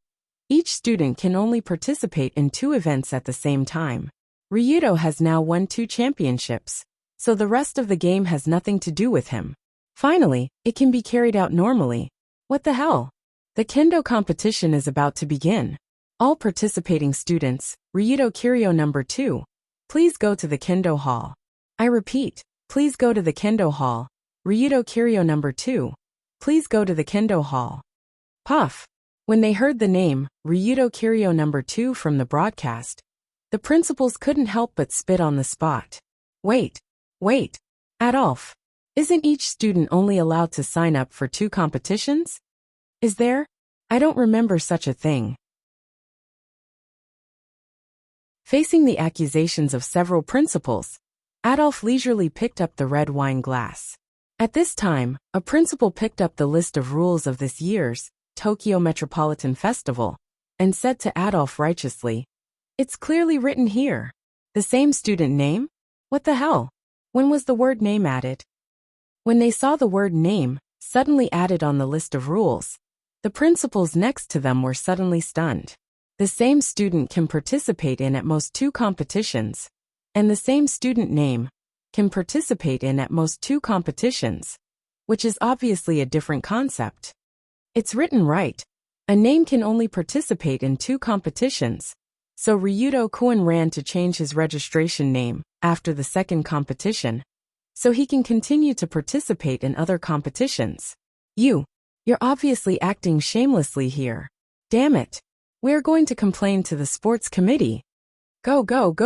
each student can only participate in 2 events at the same time. Ryudo has now won 2 championships, so the rest of the game has nothing to do with him. Finally, it can be carried out normally. What the hell? The kendo competition is about to begin. All participating students, Ryudo Kiryo number 2, please go to the kendo hall. I repeat, please go to the kendo hall. Ryudo Kiryo number 2, please go to the kendo hall. Puff. When they heard the name, Ryudo Kiryo number 2 from the broadcast, the principals couldn't help but spit on the spot. Wait. Adolf. Isn't each student only allowed to sign up for 2 competitions? Is there? I don't remember such a thing. Facing the accusations of several principals, Adolf leisurely picked up the red wine glass. At this time, a principal picked up the list of rules of this year's Tokyo Metropolitan Festival and said to Adolf righteously, "It's clearly written here. The same student name? What the hell? When was the word name added?" When they saw the word name suddenly added on the list of rules, the principals next to them were suddenly stunned. The same student can participate in at most 2 competitions, and the same student name can participate in at most 2 competitions, which is obviously a different concept. It's written right. A name can only participate in 2 competitions, so Ryudo Kun ran to change his registration name after the second competition, so he can continue to participate in other competitions. You're obviously acting shamelessly here. Damn it. We're going to complain to the sports committee. Go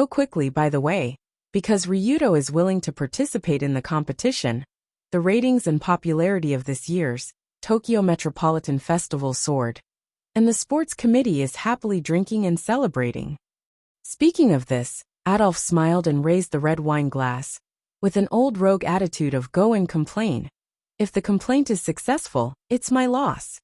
quickly, by the way, because Ryudo is willing to participate in the competition. The ratings and popularity of this year's Tokyo Metropolitan Festival soared, and the sports committee is happily drinking and celebrating. Speaking of this, Adolf smiled and raised the red wine glass, with an old rogue attitude of go and complain. If the complaint is successful, it's my loss.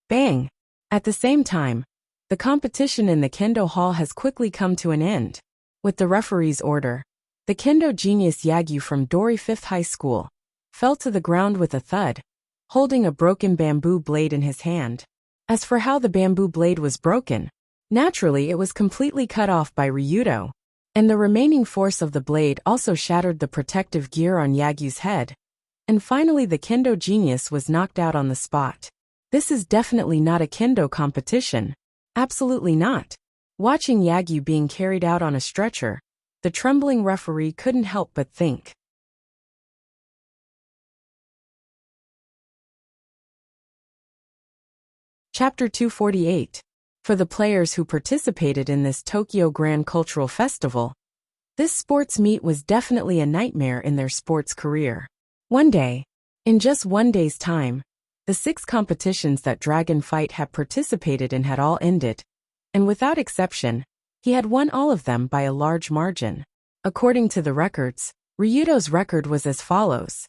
Bang! At the same time, the competition in the kendo hall has quickly come to an end. With the referee's order, the kendo genius Yagyu from Dori 5th High School fell to the ground with a thud, holding a broken bamboo blade in his hand. As for how the bamboo blade was broken, naturally it was completely cut off by Ryudo, and the remaining force of the blade also shattered the protective gear on Yagyu's head. And finally the kendo genius was knocked out on the spot. This is definitely not a kendo competition. Absolutely not. Watching Yagyu being carried out on a stretcher, the trembling referee couldn't help but think. Chapter 248. For the players who participated in this Tokyo Grand Cultural Festival, this sports meet was definitely a nightmare in their sports career. One day, in just one day's time, the 6 competitions that Dragon Fight had participated in had all ended, and without exception, he had won all of them by a large margin. According to the records, Ryudo's record was as follows.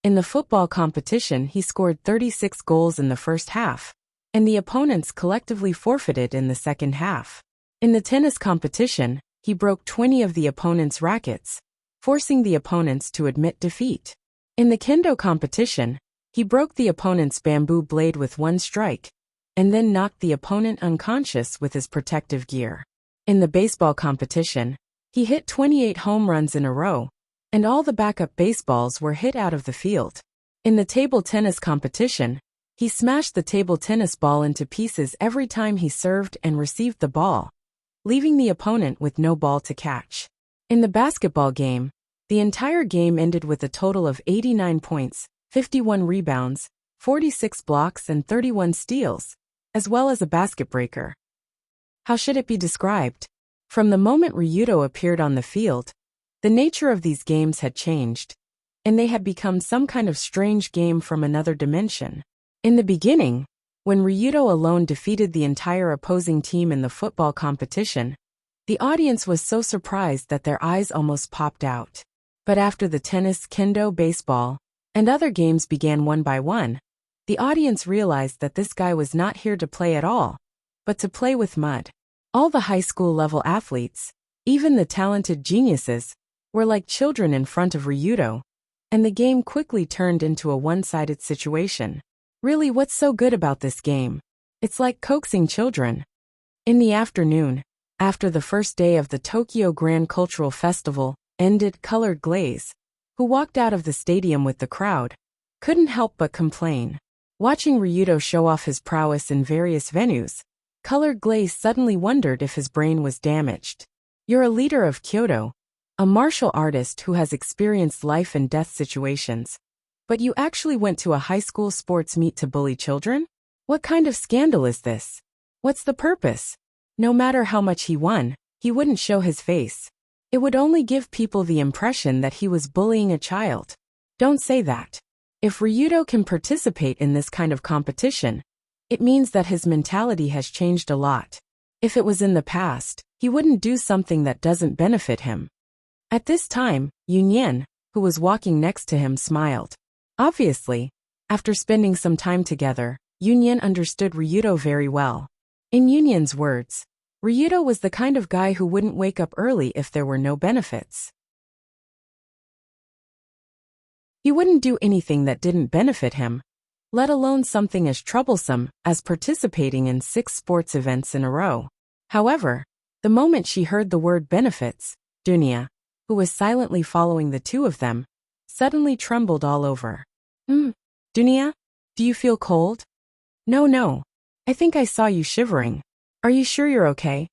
In the football competition, he scored 36 goals in the first half, and the opponents collectively forfeited in the second half. In the tennis competition, he broke 20 of the opponents' rackets, forcing the opponents to admit defeat. In the kendo competition, he broke the opponent's bamboo blade with one strike, and then knocked the opponent unconscious with his protective gear. In the baseball competition, he hit 28 home runs in a row, and all the backup baseballs were hit out of the field. In the table tennis competition, he smashed the table tennis ball into pieces every time he served and received the ball, leaving the opponent with no ball to catch. In the basketball game, the entire game ended with a total of 89 points, 51 rebounds, 46 blocks and 31 steals, as well as a basket breaker. How should it be described? From the moment Ryudo appeared on the field, the nature of these games had changed, and they had become some kind of strange game from another dimension. In the beginning, when Ryudo alone defeated the entire opposing team in the football competition, the audience was so surprised that their eyes almost popped out. But after the tennis, kendo, baseball, and other games began one by one, the audience realized that this guy was not here to play at all, but to play with mud. All the high school level athletes, even the talented geniuses, were like children in front of Ryudo, and the game quickly turned into a one-sided situation. Really, what's so good about this game? It's like coaxing children. In the afternoon, after the first day of the Tokyo Grand Cultural Festival ended, Colored Glaze, who walked out of the stadium with the crowd, couldn't help but complain. Watching Ryudo show off his prowess in various venues, Colored Glaze suddenly wondered if his brain was damaged. You're a leader of Kyoto, a martial artist who has experienced life and death situations, but you actually went to a high school sports meet to bully children? What kind of scandal is this? What's the purpose? No matter how much he won, he wouldn't show his face. It would only give people the impression that he was bullying a child. Don't say that. If Ryudo can participate in this kind of competition, it means that his mentality has changed a lot. If it was in the past, he wouldn't do something that doesn't benefit him. At this time, Yunyan, who was walking next to him, smiled. Obviously, after spending some time together, Yunyan understood Ryudo very well. In Yunyan's words, Ryudo was the kind of guy who wouldn't wake up early if there were no benefits. He wouldn't do anything that didn't benefit him, let alone something as troublesome as participating in 6 sports events in a row. However, the moment she heard the word benefits, Dunya, who was silently following the two of them, suddenly trembled all over. Dunya, do you feel cold? No. I think I saw you shivering. Are you sure you're okay?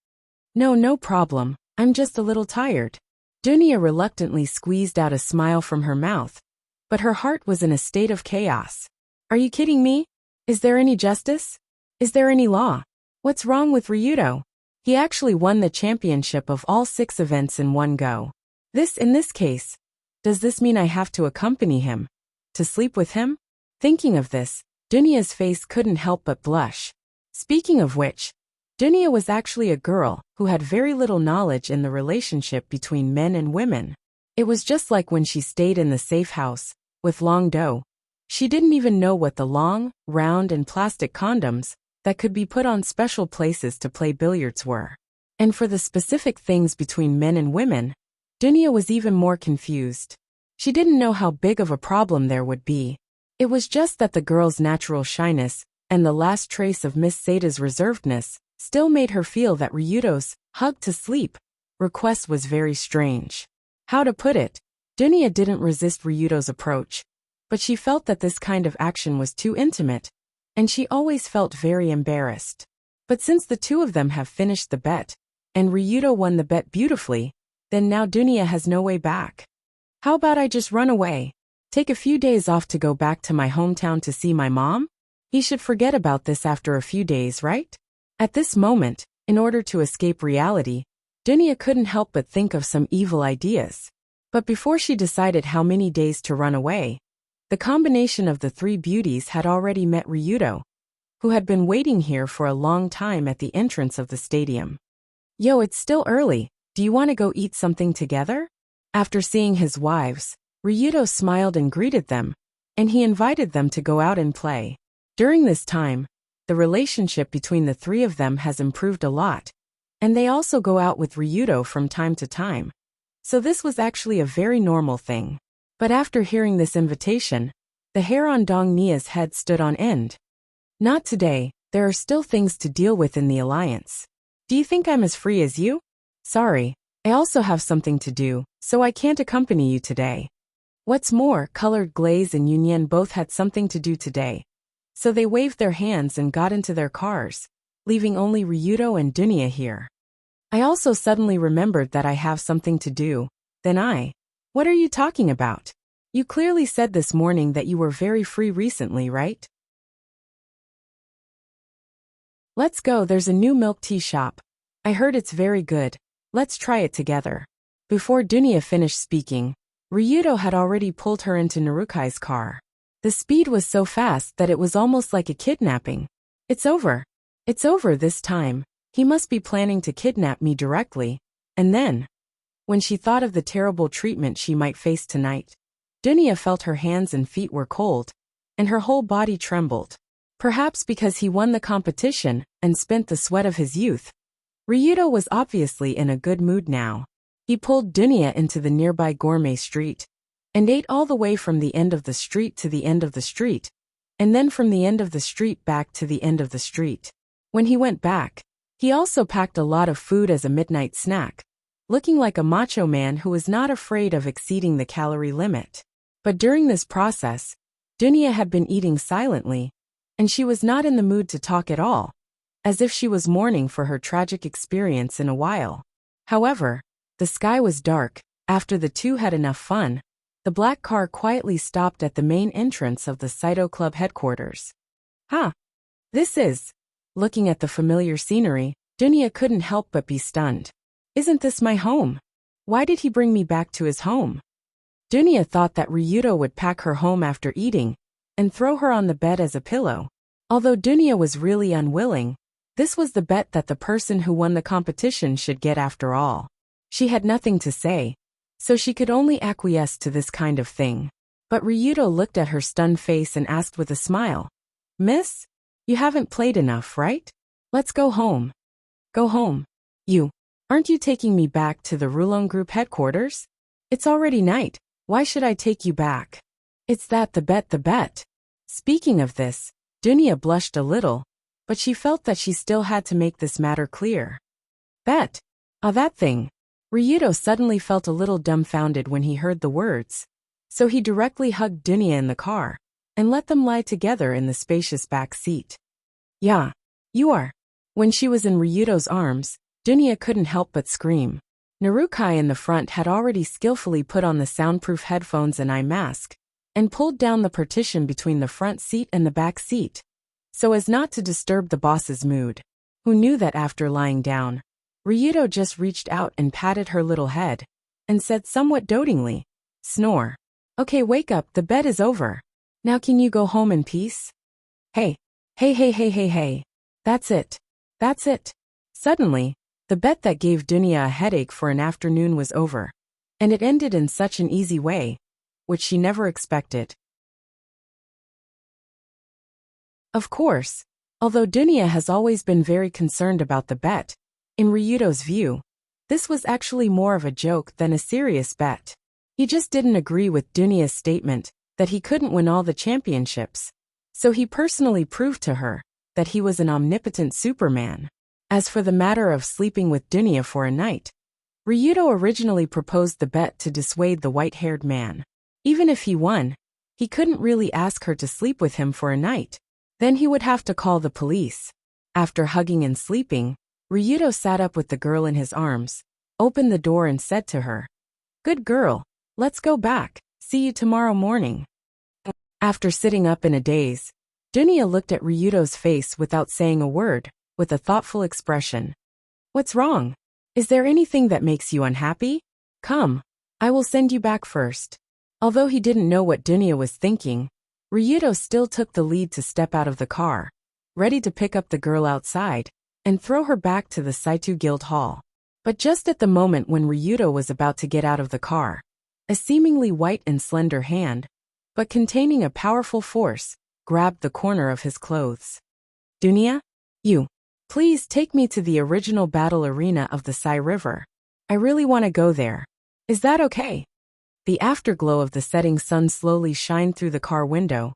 No problem. I'm just a little tired. Dunya reluctantly squeezed out a smile from her mouth, but her heart was in a state of chaos. Are you kidding me? Is there any justice? Is there any law? What's wrong with Ryudo? He actually won the championship of all 6 events in one go. In this case, does this mean I have to accompany him? To sleep with him? Thinking of this, Dunya's face couldn't help but blush. Speaking of which, Dunya was actually a girl who had very little knowledge in the relationship between men and women. It was just like when she stayed in the safe house with Long Do. She didn't even know what the long, round and plastic condoms that could be put on special places to play billiards were. And for the specific things between men and women, Dunya was even more confused. She didn't know how big of a problem there would be. It was just that the girl's natural shyness and the last trace of Miss Sada's reservedness still made her feel that Ryudo's hug to sleep request was very strange. How to put it, Dunya didn't resist Ryudo's approach, but she felt that this kind of action was too intimate, and she always felt very embarrassed. But since the two of them have finished the bet, and Ryudo won the bet beautifully, then now Dunya has no way back. How about I just run away? Take a few days off to go back to my hometown to see my mom? He should forget about this after a few days, right? At this moment, in order to escape reality, Dunya couldn't help but think of some evil ideas. But before she decided how many days to run away, the combination of the 3 beauties had already met Ryudo, who had been waiting here for a long time at the entrance of the stadium. Yo, it's still early. Do you want to go eat something together? After seeing his wives, Ryudo smiled and greeted them, and he invited them to go out and play. During this time, the relationship between the three of them has improved a lot, and they also go out with Ryudo from time to time. So this was actually a very normal thing. But after hearing this invitation, the hair on Dong Nia's head stood on end. Not today, there are still things to deal with in the alliance. Do you think I'm as free as you? Sorry, I also have something to do, so I can't accompany you today. What's more, Colored Glaze and Yunyan both had something to do today. So they waved their hands and got into their cars, leaving only Ryudo and Dunya here. I also suddenly remembered that I have something to do. What are you talking about? You clearly said this morning that you were very free recently, right? Let's go, there's a new milk tea shop. I heard it's very good. Let's try it together. Before Dunya finished speaking, Ryudo had already pulled her into Narukai's car. The speed was so fast that it was almost like a kidnapping. It's over. It's over this time. He must be planning to kidnap me directly. And then, when she thought of the terrible treatment she might face tonight, Dunya felt her hands and feet were cold, and her whole body trembled. Perhaps because he won the competition and spent the sweat of his youth. Ryudo was obviously in a good mood now. He pulled Dunya into the nearby gourmet street, and ate all the way from the end of the street to the end of the street, and then from the end of the street back to the end of the street. When he went back, he also packed a lot of food as a midnight snack, looking like a macho man who was not afraid of exceeding the calorie limit. But during this process, Dunya had been eating silently, and she was not in the mood to talk at all, as if she was mourning for her tragic experience in a while. However, the sky was dark. After the two had enough fun, the black car quietly stopped at the main entrance of the Saito Club headquarters. This is... Looking at the familiar scenery, Dunya couldn't help but be stunned. Isn't this my home? Why did he bring me back to his home? Dunya thought that Ryudo would pack her home after eating and throw her on the bed as a pillow. Although Dunya was really unwilling, this was the bet that the person who won the competition should get after all. She had nothing to say, so she could only acquiesce to this kind of thing. But Ryudo looked at her stunned face and asked with a smile, "Miss? You haven't played enough, right? Let's go home." Go home? Aren't you taking me back to the Rulon Group headquarters? It's already night, why should I take you back? It's that the bet. Speaking of this, Dunya blushed a little, but she felt that she still had to make this matter clear. Bet? That thing. Ryudo suddenly felt a little dumbfounded when he heard the words, so he directly hugged Dunya in the car and let them lie together in the spacious back seat. Yeah, you are. When she was in Ryudo's arms, Dunya couldn't help but scream. Narukai in the front had already skillfully put on the soundproof headphones and eye mask, and pulled down the partition between the front seat and the back seat, so as not to disturb the boss's mood, who knew that after lying down, Ryudo just reached out and patted her little head, and said somewhat dotingly, "Snore. Okay, wake up, the bed is over. Now can you go home in peace?" Hey. That's it. Suddenly, the bet that gave Dunya a headache for an afternoon was over, and it ended in such an easy way, which she never expected. Of course, although Dunya has always been very concerned about the bet, in Ryudo's view, this was actually more of a joke than a serious bet. He just didn't agree with Dunya's statement that he couldn't win all the championships, so he personally proved to her that he was an omnipotent Superman. As for the matter of sleeping with Dunya for a night, Ryudo originally proposed the bet to dissuade the white-haired man. Even if he won, he couldn't really ask her to sleep with him for a night. Then he would have to call the police. After hugging and sleeping, Ryudo sat up with the girl in his arms, opened the door and said to her, "Good girl, let's go back, see you tomorrow morning." After sitting up in a daze, Dunya looked at Ryudo's face without saying a word, with a thoughtful expression. "What's wrong? Is there anything that makes you unhappy? Come, I will send you back first." Although he didn't know what Dunya was thinking, Ryudo still took the lead to step out of the car, ready to pick up the girl outside and throw her back to the Saitu Guild Hall. But just at the moment when Ryudo was about to get out of the car, a seemingly white and slender hand but containing a powerful force, grabbed the corner of his clothes. Dunia? You. Please take me to the original battle arena of the Sai River. I really want to go there. Is that okay? The afterglow of the setting sun slowly shined through the car window.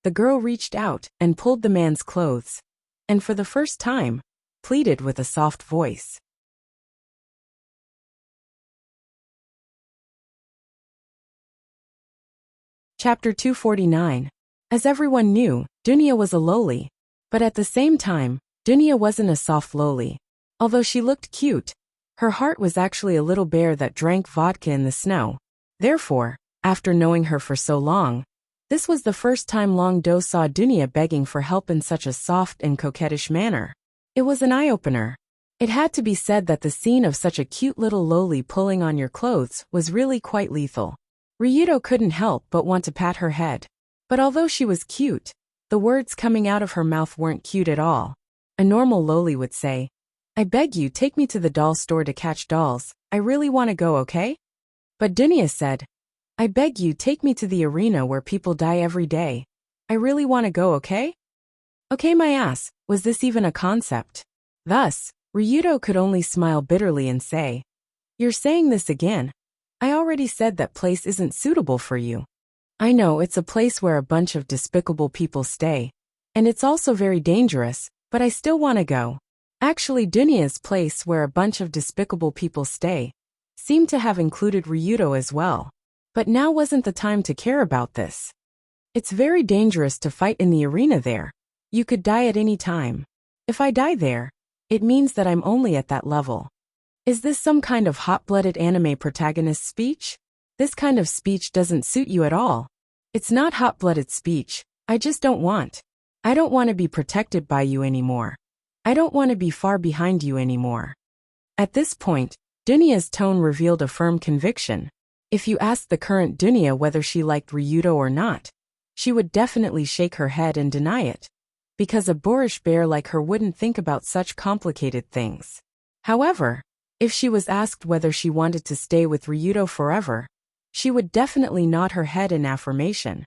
The girl reached out and pulled the man's clothes, and for the first time, pleaded with a soft voice. Chapter 249. As everyone knew, Dunia was a loli. But at the same time, Dunia wasn't a soft loli. Although she looked cute, her heart was actually a little bear that drank vodka in the snow. Therefore, after knowing her for so long, this was the first time Long Do saw Dunia begging for help in such a soft and coquettish manner. It was an eye-opener. It had to be said that the scene of such a cute little loli pulling on your clothes was really quite lethal. Ryudo couldn't help but want to pat her head. But although she was cute, the words coming out of her mouth weren't cute at all. A normal loli would say, "I beg you, take me to the doll store to catch dolls. I really want to go, okay?" But Dunia said, "I beg you, take me to the arena where people die every day. I really want to go, okay?" Okay, my ass, was this even a concept? Thus, Ryudo could only smile bitterly and say, "You're saying this again. I already said that place isn't suitable for you. I know it's a place where a bunch of despicable people stay, and it's also very dangerous, but I still want to go." Actually, Dunia's place where a bunch of despicable people stay seemed to have included Ryudo as well. But now wasn't the time to care about this. It's very dangerous to fight in the arena there. You could die at any time. If I die there, it means that I'm only at that level. Is this some kind of hot-blooded anime protagonist speech? This kind of speech doesn't suit you at all. It's not hot-blooded speech. I just don't want. I don't want to be protected by you anymore. I don't want to be far behind you anymore. At this point, Dunia's tone revealed a firm conviction. If you asked the current Dunia whether she liked Ryudo or not, she would definitely shake her head and deny it. Because a boorish bear like her wouldn't think about such complicated things. However, if she was asked whether she wanted to stay with Ryudo forever, she would definitely nod her head in affirmation.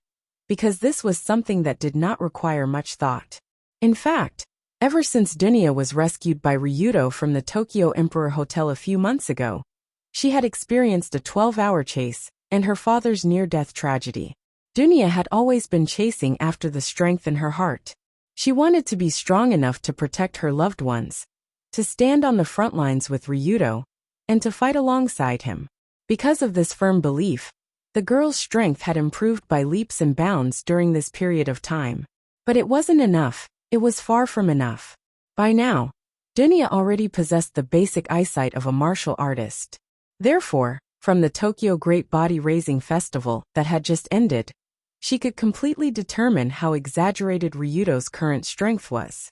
Because this was something that did not require much thought. In fact, ever since Dunia was rescued by Ryudo from the Tokyo Emperor Hotel a few months ago, she had experienced a 12-hour chase and her father's near-death tragedy. Dunia had always been chasing after the strength in her heart. She wanted to be strong enough to protect her loved ones, to stand on the front lines with Ryudo, and to fight alongside him. Because of this firm belief, the girl's strength had improved by leaps and bounds during this period of time. But it wasn't enough. It was far from enough. By now, Dunia already possessed the basic eyesight of a martial artist. Therefore, from the Tokyo Great Body Raising Festival that had just ended, she could completely determine how exaggerated Ryudo's current strength was.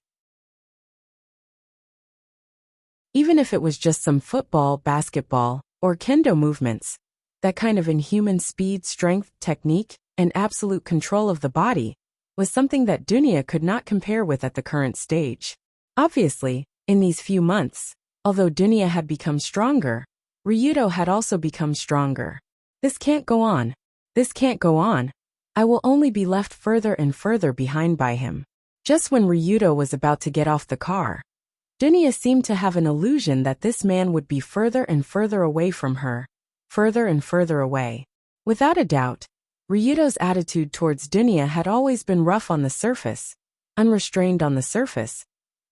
Even if it was just some football, basketball, or kendo movements, that kind of inhuman speed, strength, technique, and absolute control of the body was something that Dunia could not compare with at the current stage. Obviously, in these few months, although Dunia had become stronger, Ryudo had also become stronger. This can't go on. This can't go on. I will only be left further and further behind by him. Just when Ryudo was about to get off the car, Dunia seemed to have an illusion that this man would be further and further away from her, further and further away. Without a doubt, Ryudo's attitude towards Dunia had always been rough on the surface, unrestrained on the surface,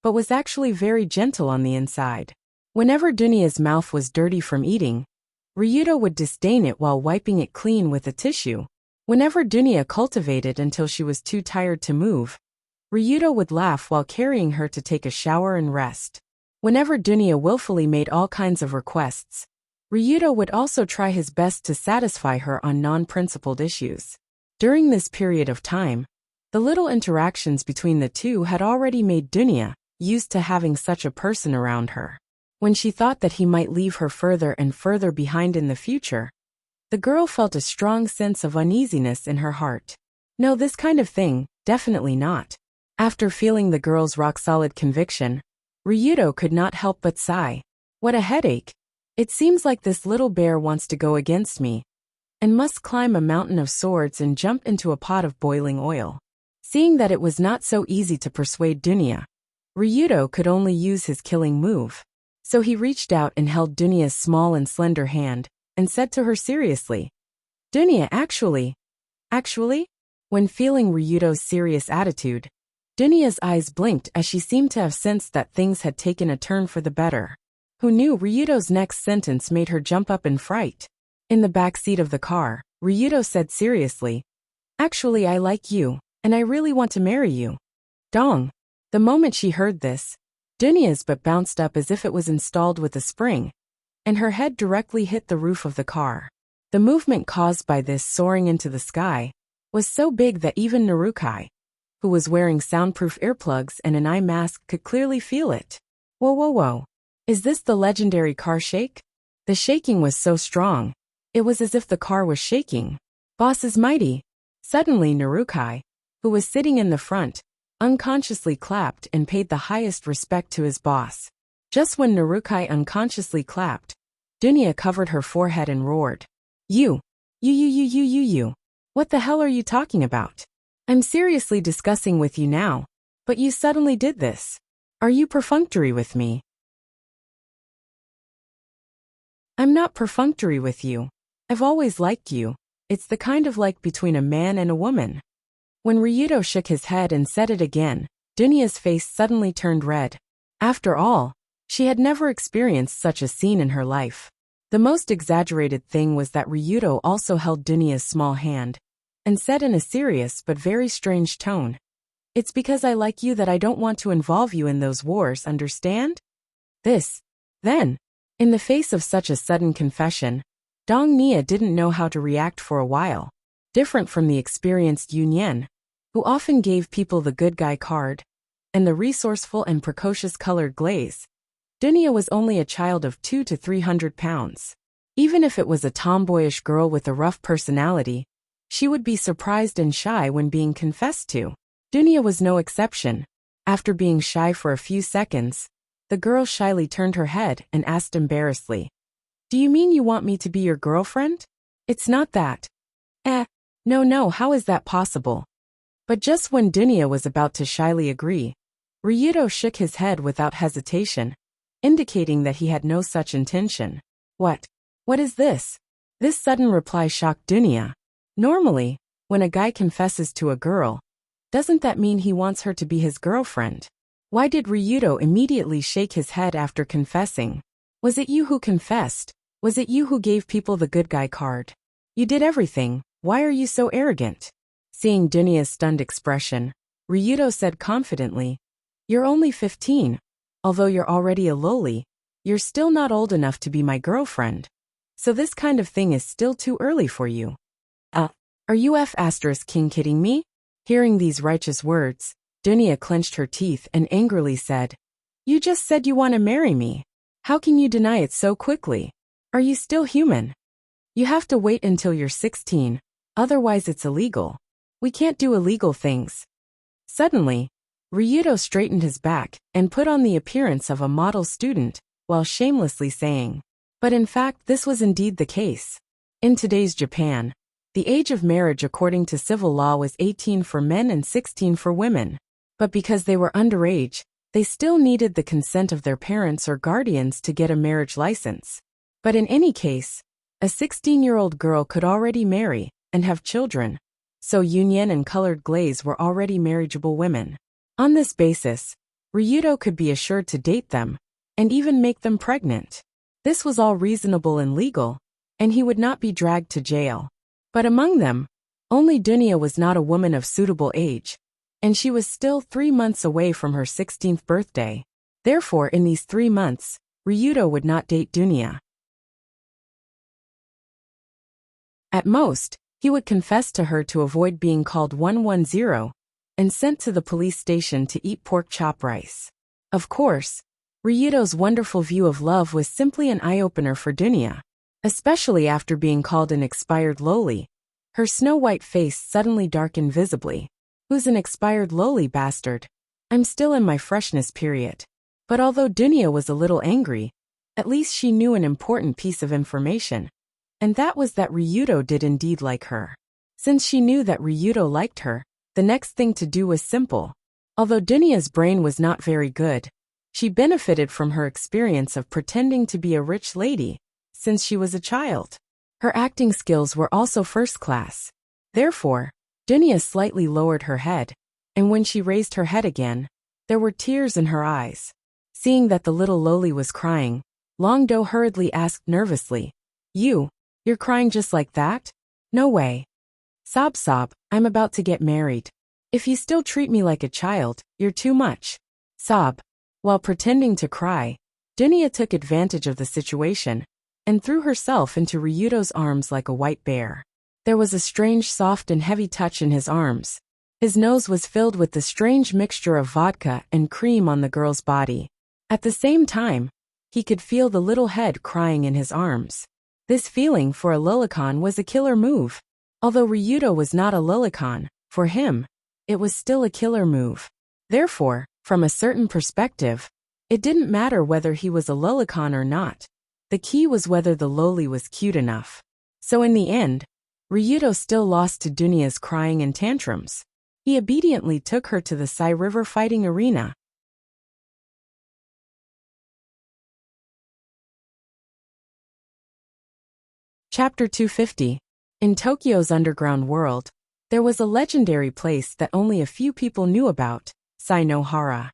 but was actually very gentle on the inside. Whenever Dunia's mouth was dirty from eating, Ryudo would disdain it while wiping it clean with a tissue. Whenever Dunia cultivated until she was too tired to move, Ryudo would laugh while carrying her to take a shower and rest. Whenever Dunia willfully made all kinds of requests, Ryudo would also try his best to satisfy her on non-principled issues. During this period of time, the little interactions between the two had already made Dunia used to having such a person around her. When she thought that he might leave her further and further behind in the future, the girl felt a strong sense of uneasiness in her heart. No, this kind of thing, definitely not. After feeling the girl's rock-solid conviction, Ryudo could not help but sigh. What a headache. It seems like this little bear wants to go against me. and must climb a mountain of swords and jump into a pot of boiling oil. Seeing that it was not so easy to persuade Dunya, Ryudo could only use his killing move. So he reached out and held Dunya's small and slender hand, and said to her seriously, "Dunya, actually?" When feeling Ryudo's serious attitude, Dunya's eyes blinked as she seemed to have sensed that things had taken a turn for the better. Who knew Ryudo's next sentence made her jump up in fright. In the back seat of the car, Ryudo said seriously, "Actually, I like you, and I really want to marry you." Dong. The moment she heard this, Dunya's butt bounced up as if it was installed with a spring, and her head directly hit the roof of the car. The movement caused by this soaring into the sky was so big that even Narukai, who was wearing soundproof earplugs and an eye mask, could clearly feel it. Whoa, whoa, whoa. Is this the legendary car shake? The shaking was so strong, it was as if the car was shaking. Boss is mighty. Suddenly Narukai, who was sitting in the front, unconsciously clapped and paid the highest respect to his boss. Just when Narukai unconsciously clapped, Dunya covered her forehead and roared, You. What the hell are you talking about? I'm seriously discussing with you now, but you suddenly did this. Are you perfunctory with me? I'm not perfunctory with you. I've always liked you. It's the kind of like between a man and a woman. When Ryudo shook his head and said it again, Dunya's face suddenly turned red. After all, she had never experienced such a scene in her life. The most exaggerated thing was that Ryudo also held Dunya's small hand, and said in a serious but very strange tone, "It's because I like you that I don't want to involve you in those wars, understand?" Then, in the face of such a sudden confession, Dong Nia didn't know how to react for a while. Different from the experienced Yunyen, who often gave people the good guy card, and the resourceful and precocious colored glaze, Dunya was only a child of 200 to 300 pounds. Even if it was a tomboyish girl with a rough personality, she would be surprised and shy when being confessed to. Dunya was no exception. After being shy for a few seconds, the girl shyly turned her head and asked embarrassedly, "Do you mean you want me to be your girlfriend?" "It's not that." No, how is that possible?" But just when Dunya was about to shyly agree, Ryudo shook his head without hesitation, indicating that he had no such intention. What is this? This sudden reply shocked Dunya. Normally, when a guy confesses to a girl, doesn't that mean he wants her to be his girlfriend? Why did Ryudo immediately shake his head after confessing? Was it you who confessed? Was it you who gave people the good guy card? You did everything. Why are you so arrogant? Seeing Dunya's stunned expression, Ryudo said confidently, "You're only 15. Although you're already a loli, you're still not old enough to be my girlfriend. So this kind of thing is still too early for you." Are you king kidding me? Hearing these righteous words, Dunya clenched her teeth and angrily said, "You just said you want to marry me. How can you deny it so quickly? Are you still human? You have to wait until you're 16, otherwise it's illegal. We can't do illegal things." Suddenly, Ryudo straightened his back and put on the appearance of a model student, while shamelessly saying, "But in fact this was indeed the case. In today's Japan, the age of marriage according to civil law was 18 for men and 16 for women. But because they were underage, they still needed the consent of their parents or guardians to get a marriage license. But in any case, a 16-year-old girl could already marry and have children, so Yunyen and colored glaze were already marriageable women. On this basis, Ryudo could be assured to date them, and even make them pregnant. This was all reasonable and legal, and he would not be dragged to jail. But among them, only Dunya was not a woman of suitable age, and she was still 3 months away from her 16th birthday. Therefore, in these 3 months, Ryudo would not date Dunya. At most, he would confess to her to avoid being called 110 and sent to the police station to eat pork chop rice. Of course, Ryudo's wonderful view of love was simply an eye-opener for Dunya, especially after being called an expired loli. Her snow-white face suddenly darkened visibly. "Who's an expired loli, bastard? I'm still in my freshness period." But although Dunya was a little angry, at least she knew an important piece of information, and that was that Ryudo did indeed like her. Since she knew that Ryudo liked her, the next thing to do was simple. Although Dunya's brain was not very good, she benefited from her experience of pretending to be a rich lady since she was a child. Her acting skills were also first class. Therefore, Dunya slightly lowered her head, and when she raised her head again, there were tears in her eyes. Seeing that the little loli was crying, Longdo hurriedly asked nervously, You're crying just like that? No way. Sob, I'm about to get married. If you still treat me like a child, you're too much. Sob. While pretending to cry, Dunya took advantage of the situation and threw herself into Ryudo's arms like a white bear. There was a strange soft and heavy touch in his arms. His nose was filled with the strange mixture of vodka and cream on the girl's body. At the same time, he could feel the little head crying in his arms. This feeling for a lolicon was a killer move. Although Ryudo was not a lolicon, for him, it was still a killer move. Therefore, from a certain perspective, it didn't matter whether he was a lolicon or not. The key was whether the loli was cute enough. So in the end, Ryudo still lost to Dunya's crying and tantrums. He obediently took her to the Sai River fighting arena. Chapter 250. In Tokyo's underground world, there was a legendary place that only a few people knew about, Sainohara.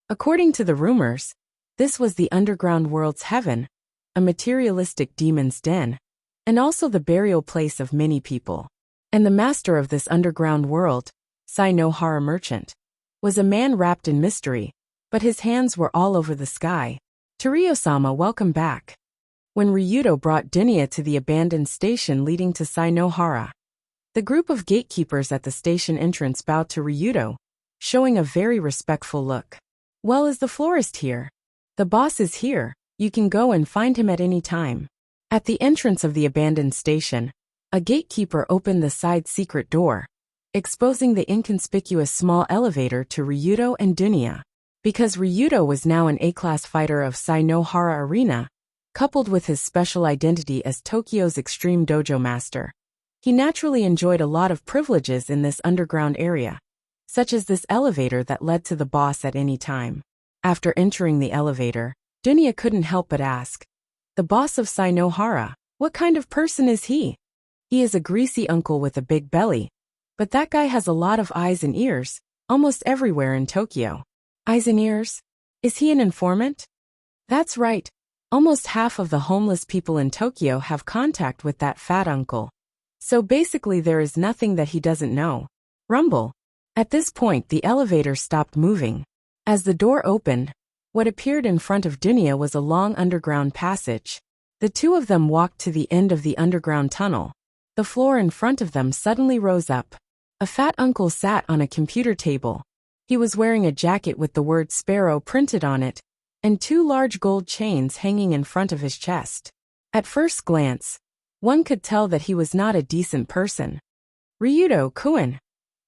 According to the rumors, this was the underground world's heaven, a materialistic demon's den, and also the burial place of many people. And the master of this underground world, Sainohara merchant, was a man wrapped in mystery, but his hands were all over the sky. Toriyo-sama, welcome back. When Ryudo brought Dunya to the abandoned station leading to Sainohara, the group of gatekeepers at the station entrance bowed to Ryudo, showing a very respectful look. Well, is the florist here? The boss is here, you can go and find him at any time. At the entrance of the abandoned station, a gatekeeper opened the side secret door, exposing the inconspicuous small elevator to Ryudo and Dunya. Because Ryudo was now an A-class fighter of Sainohara Arena, coupled with his special identity as Tokyo's extreme dojo master, he naturally enjoyed a lot of privileges in this underground area, such as this elevator that led to the boss at any time. After entering the elevator, Dunya couldn't help but ask, the boss of Sainohara, what kind of person is he? He is a greasy uncle with a big belly, but that guy has a lot of eyes and ears, almost everywhere in Tokyo. Eyes and ears? Is he an informant? That's right. Almost half of the homeless people in Tokyo have contact with that fat uncle. So basically there is nothing that he doesn't know. Rumble. At this point the elevator stopped moving. As the door opened, what appeared in front of Dunya was a long underground passage. The two of them walked to the end of the underground tunnel. The floor in front of them suddenly rose up. A fat uncle sat on a computer table. He was wearing a jacket with the word Sparrow printed on it, and two large gold chains hanging in front of his chest. At first glance, one could tell that he was not a decent person. Ryudo-kun,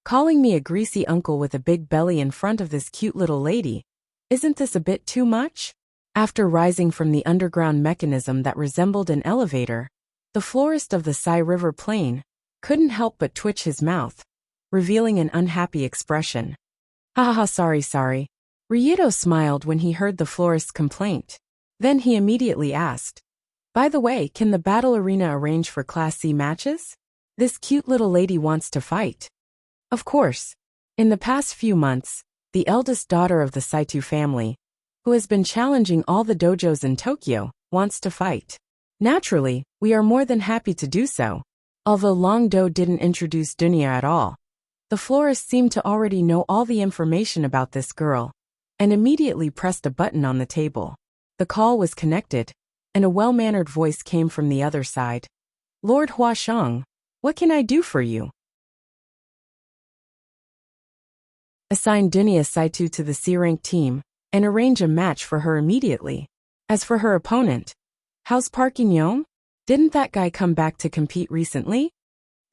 calling me a greasy uncle with a big belly in front of this cute little lady, isn't this a bit too much? After rising from the underground mechanism that resembled an elevator, the florist of the Sai River Plain couldn't help but twitch his mouth, revealing an unhappy expression. Haha, sorry. Ryudo smiled when he heard the florist's complaint. Then he immediately asked, by the way, can the battle arena arrange for Class C matches? This cute little lady wants to fight. Of course. In the past few months, the eldest daughter of the Saito family, who has been challenging all the dojos in Tokyo, wants to fight. Naturally, we are more than happy to do so. Although Longdo didn't introduce Dunya at all, the florist seemed to already know all the information about this girl, and immediately pressed a button on the table. The call was connected, and a well-mannered voice came from the other side. Lord Huasheng, what can I do for you? Assign Dunya Saito to the C-rank team, and arrange a match for her immediately. As for her opponent, how's Park In-young? Didn't that guy come back to compete recently?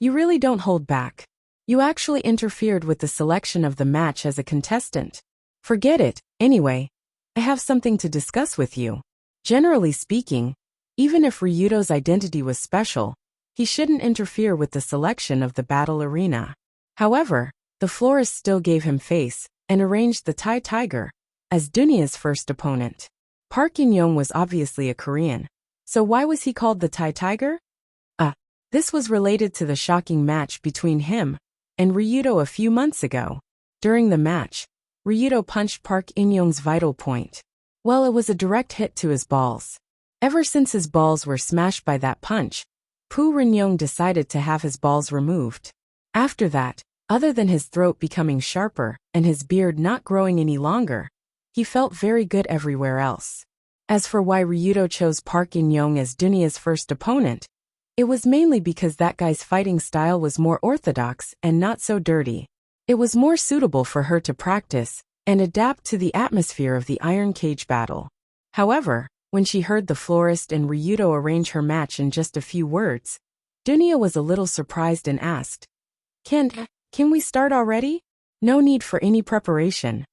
You really don't hold back. You actually interfered with the selection of the match as a contestant. Forget it. Anyway, I have something to discuss with you. Generally speaking, Even if Ryudo's identity was special, he shouldn't interfere with the selection of the battle arena. However, the florist still gave him face and arranged the Thai Tiger as Dunya's first opponent. Park In-young was obviously a Korean, so why was he called the Thai Tiger? This was related to the shocking match between him and Ryudo a few months ago. During the match, Ryudo punched Park In-young's vital point. Well, it was a direct hit to his balls. Ever since his balls were smashed by that punch, Park In-young decided to have his balls removed. After that, other than his throat becoming sharper and his beard not growing any longer, he felt very good everywhere else. As for why Ryudo chose Park In-young as Dunya's first opponent, it was mainly because that guy's fighting style was more orthodox and not so dirty. It was more suitable for her to practice and adapt to the atmosphere of the Iron Cage battle. However, when she heard the florist and Ryudo arrange her match in just a few words, Dunya was a little surprised and asked, Can we start already? No need for any preparation.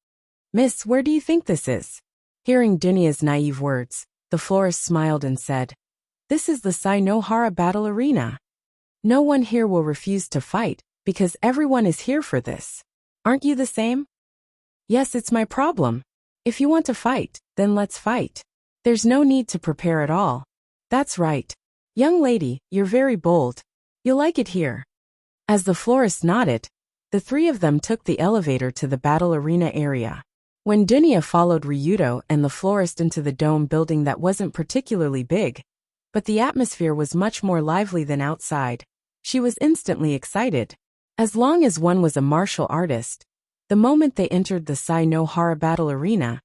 Miss, where do you think this is? Hearing Dunya's naive words, the florist smiled and said, This is the Sai-no-hara battle arena. No one here will refuse to fight, because everyone is here for this. Aren't you the same? Yes, it's my problem. If you want to fight, then let's fight. There's no need to prepare at all. That's right. Young lady, you're very bold. You'll like it here. As the florist nodded, the three of them took the elevator to the battle arena area. When Dunya followed Ryudo and the florist into the dome building that wasn't particularly big, but the atmosphere was much more lively than outside, she was instantly excited. As long as one was a martial artist, the moment they entered the Sai-no-hara battle arena,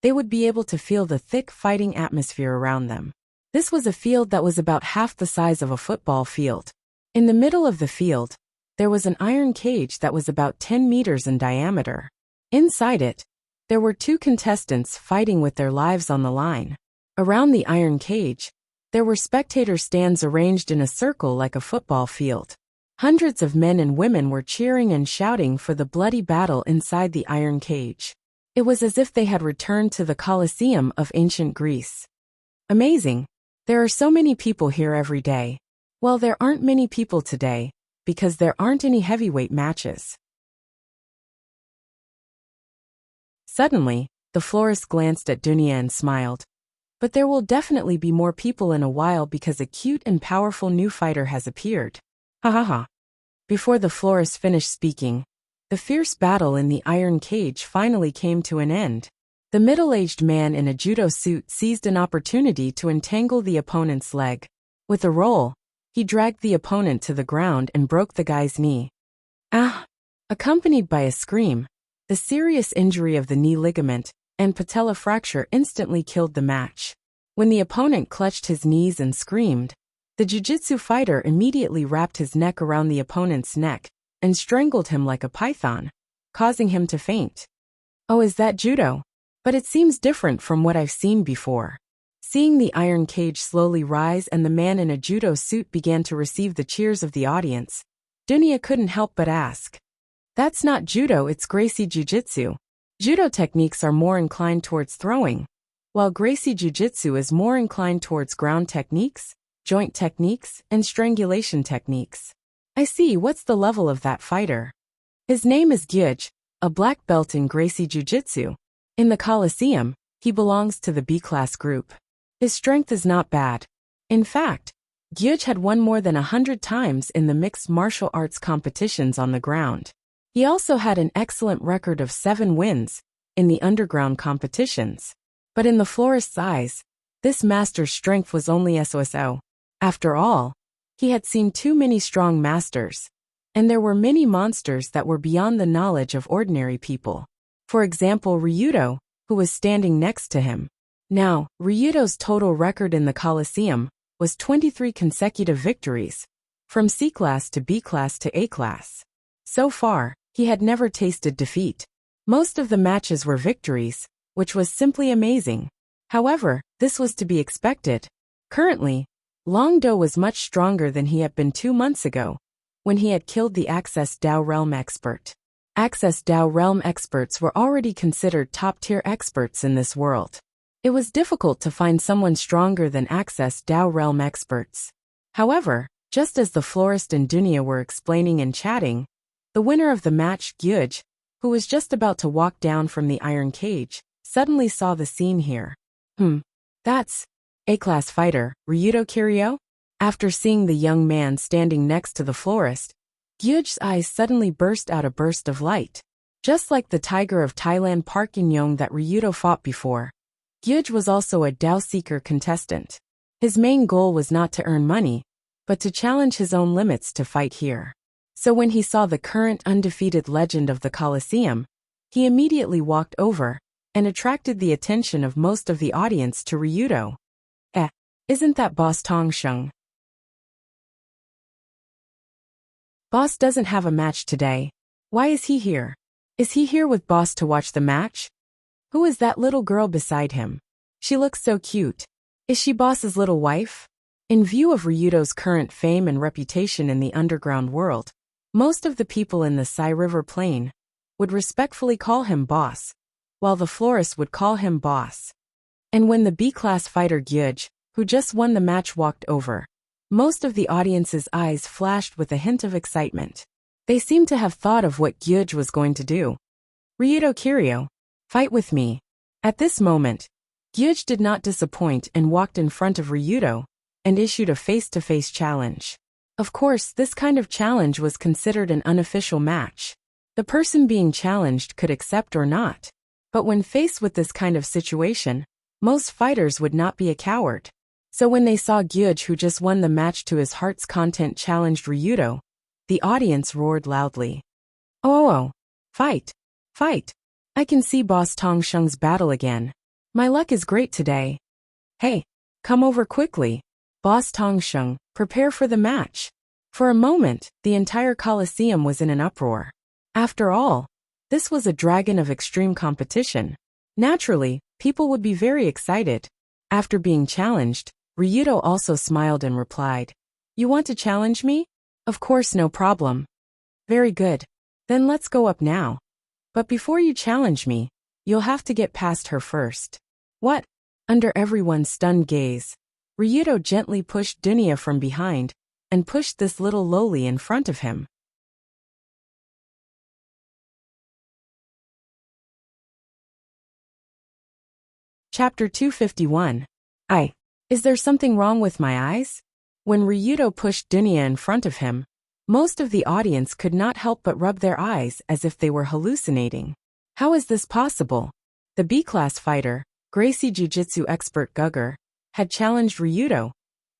they would be able to feel the thick fighting atmosphere around them. This was a field that was about half the size of a football field. In the middle of the field, there was an iron cage that was about 10 meters in diameter. Inside it, there were two contestants fighting with their lives on the line. Around the iron cage, there were spectator stands arranged in a circle like a football field. Hundreds of men and women were cheering and shouting for the bloody battle inside the iron cage. It was as if they had returned to the Colosseum of ancient Greece. Amazing. There are so many people here every day. Well, there aren't many people today, because there aren't any heavyweight matches. Suddenly, the florist glanced at Dunya and smiled. But there will definitely be more people in a while because a cute and powerful new fighter has appeared. Ha ha ha. Before the florist finished speaking, the fierce battle in the iron cage finally came to an end. The middle-aged man in a judo suit seized an opportunity to entangle the opponent's leg. With a roll, he dragged the opponent to the ground and broke the guy's knee. Ah! Accompanied by a scream, the serious injury of the knee ligament and patella fracture instantly killed the match. When the opponent clutched his knees and screamed, the jiu-jitsu fighter immediately wrapped his neck around the opponent's neck and strangled him like a python, causing him to faint. Oh, is that judo? But it seems different from what I've seen before. Seeing the iron cage slowly rise and the man in a judo suit began to receive the cheers of the audience, Dunya couldn't help but ask. That's not judo, it's Gracie Jiu-Jitsu. Judo techniques are more inclined towards throwing, while Gracie Jiu-Jitsu is more inclined towards ground techniques, joint techniques, and strangulation techniques. I see, what's the level of that fighter? His name is Gyuj, a black belt in Gracie Jiu-Jitsu. In the Colosseum, he belongs to the B-class group. His strength is not bad. In fact, Gyuj had won more than 100 times in the mixed martial arts competitions on the ground. He also had an excellent record of 7 wins in the underground competitions. But in the florist's eyes, this master's strength was only so-so. After all, he had seen too many strong masters, and there were many monsters that were beyond the knowledge of ordinary people. For example, Ryudo, who was standing next to him. Now, Ryudo's total record in the Colosseum was 23 consecutive victories, from C-class to B-class to A-class. So far, he had never tasted defeat. Most of the matches were victories, which was simply amazing. However, this was to be expected. Currently, Long Do was much stronger than he had been 2 months ago, when he had killed the Access Dao Realm expert. Access Dao Realm experts were already considered top-tier experts in this world. It was difficult to find someone stronger than Access Dao realm experts. However, just as the florist and Dunya were explaining and chatting, the winner of the match, Gyuj, who was just about to walk down from the iron cage, suddenly saw the scene here. That's A-class fighter, Ryudo Kiryu? After seeing the young man standing next to the florist, Gyuj's eyes suddenly burst out a burst of light. Just like the tiger of Thailand Park In-yong that Ryudo fought before, Gyuj was also a Dao Seeker contestant. His main goal was not to earn money, but to challenge his own limits to fight here. So when he saw the current undefeated legend of the Colosseum, he immediately walked over and attracted the attention of most of the audience to Ryudo. Isn't that Boss Tong Sheng? Boss doesn't have a match today. Why is he here? Is he here with Boss to watch the match? Who is that little girl beside him? She looks so cute. Is she Boss's little wife? In view of Ryudo's current fame and reputation in the underground world, most of the people in the Sai River Plain would respectfully call him Boss, while the florist would call him Boss. And when the B-class fighter Gyuj, who just won the match, walked over, most of the audience's eyes flashed with a hint of excitement. They seemed to have thought of what Gyuj was going to do. Ryudo Kiryu, fight with me. At this moment, Gyuj did not disappoint and walked in front of Ryudo and issued a face-to-face challenge. Of course, this kind of challenge was considered an unofficial match. The person being challenged could accept or not. But when faced with this kind of situation, most fighters would not be a coward. So when they saw Gyuj, who just won the match to his heart's content, challenged Ryudo, the audience roared loudly. Oh, fight! Fight! I can see Boss Tong Sheng's battle again. My luck is great today. Hey, come over quickly. Boss Tong Sheng, prepare for the match. For a moment, the entire Colosseum was in an uproar. After all, this was a dragon of extreme competition. Naturally, people would be very excited. After being challenged, Ryudo also smiled and replied, "You want to challenge me? Of course, no problem." Very good. Then let's go up now. But before you challenge me, you'll have to get past her first. What? Under everyone's stunned gaze, Ryudo gently pushed Dunya from behind and pushed this little loli in front of him. Chapter 251. Is there something wrong with my eyes? When Ryudo pushed Dunya in front of him, most of the audience could not help but rub their eyes as if they were hallucinating. How is this possible? The B-class fighter, Gracie Jiu-Jitsu expert Gugger, had challenged Ryudo,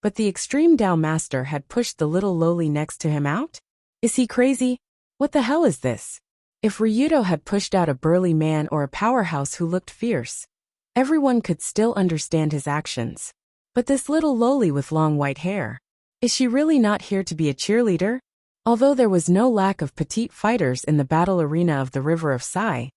but the extreme Dao master had pushed the little loli next to him out? Is he crazy? What the hell is this? If Ryudo had pushed out a burly man or a powerhouse who looked fierce, everyone could still understand his actions. But this little loli with long white hair, is she really not here to be a cheerleader? Although there was no lack of petite fighters in the battle arena of the River of Sai,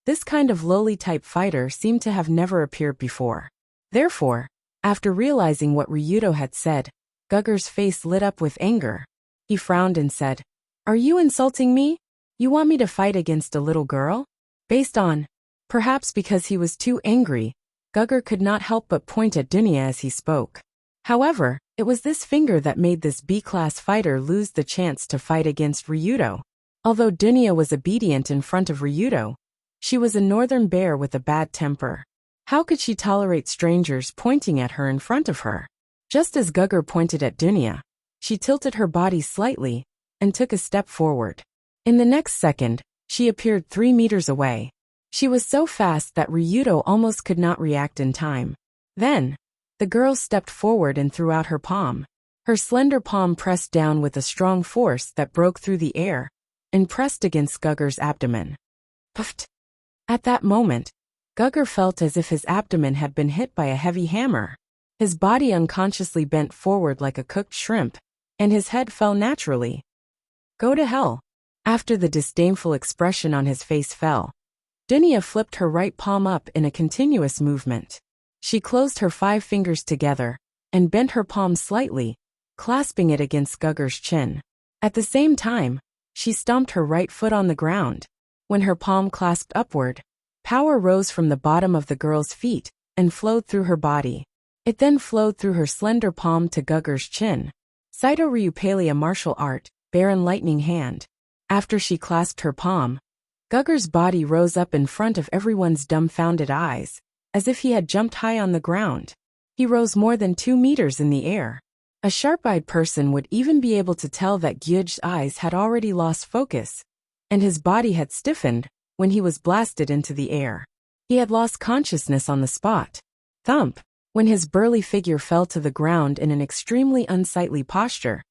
this kind of loli-type fighter seemed to have never appeared before. Therefore, after realizing what Ryudo had said, Gugger's face lit up with anger. He frowned and said, "Are you insulting me? You want me to fight against a little girl?" Perhaps because he was too angry, Gugger could not help but point at Dunya as he spoke. However, it was this finger that made this B-class fighter lose the chance to fight against Ryudo. Although Dunya was obedient in front of Ryudo, she was a northern bear with a bad temper. How could she tolerate strangers pointing at her in front of her? Just as Gugger pointed at Dunya, she tilted her body slightly and took a step forward. In the next second, she appeared 3 meters away. She was so fast that Ryudo almost could not react in time. Then, the girl stepped forward and threw out her palm. Her slender palm pressed down with a strong force that broke through the air and pressed against Gugger's abdomen. Puffed! At that moment, Gugger felt as if his abdomen had been hit by a heavy hammer. His body unconsciously bent forward like a cooked shrimp, and his head fell naturally. Go to hell. After the disdainful expression on his face fell, Dunya flipped her right palm up in a continuous movement. She closed her 5 fingers together and bent her palm slightly, clasping it against Gugger's chin. At the same time, she stomped her right foot on the ground. When her palm clasped upward, power rose from the bottom of the girl's feet and flowed through her body. It then flowed through her slender palm to Gugger's chin. Saito Ryupalia martial art, Baron Lightning Hand. After she clasped her palm, Gugger's body rose up in front of everyone's dumbfounded eyes, as if he had jumped high on the ground. He rose more than 2 meters in the air. A sharp-eyed person would even be able to tell that Gyuj's eyes had already lost focus, and his body had stiffened when he was blasted into the air. He had lost consciousness on the spot. Thump! When his burly figure fell to the ground in an extremely unsightly posture,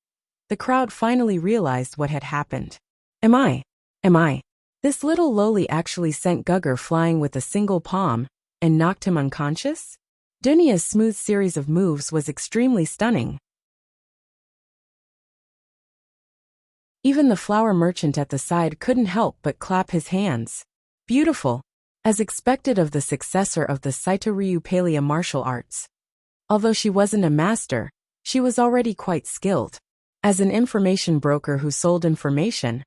the crowd finally realized what had happened. Am I? This little loli actually sent Gugger flying with a single palm and knocked him unconscious? Dunya's smooth series of moves was extremely stunning. Even the flower merchant at the side couldn't help but clap his hands. Beautiful, as expected of the successor of the Saito Ryupalia martial arts. Although she wasn't a master, she was already quite skilled. As an information broker who sold information,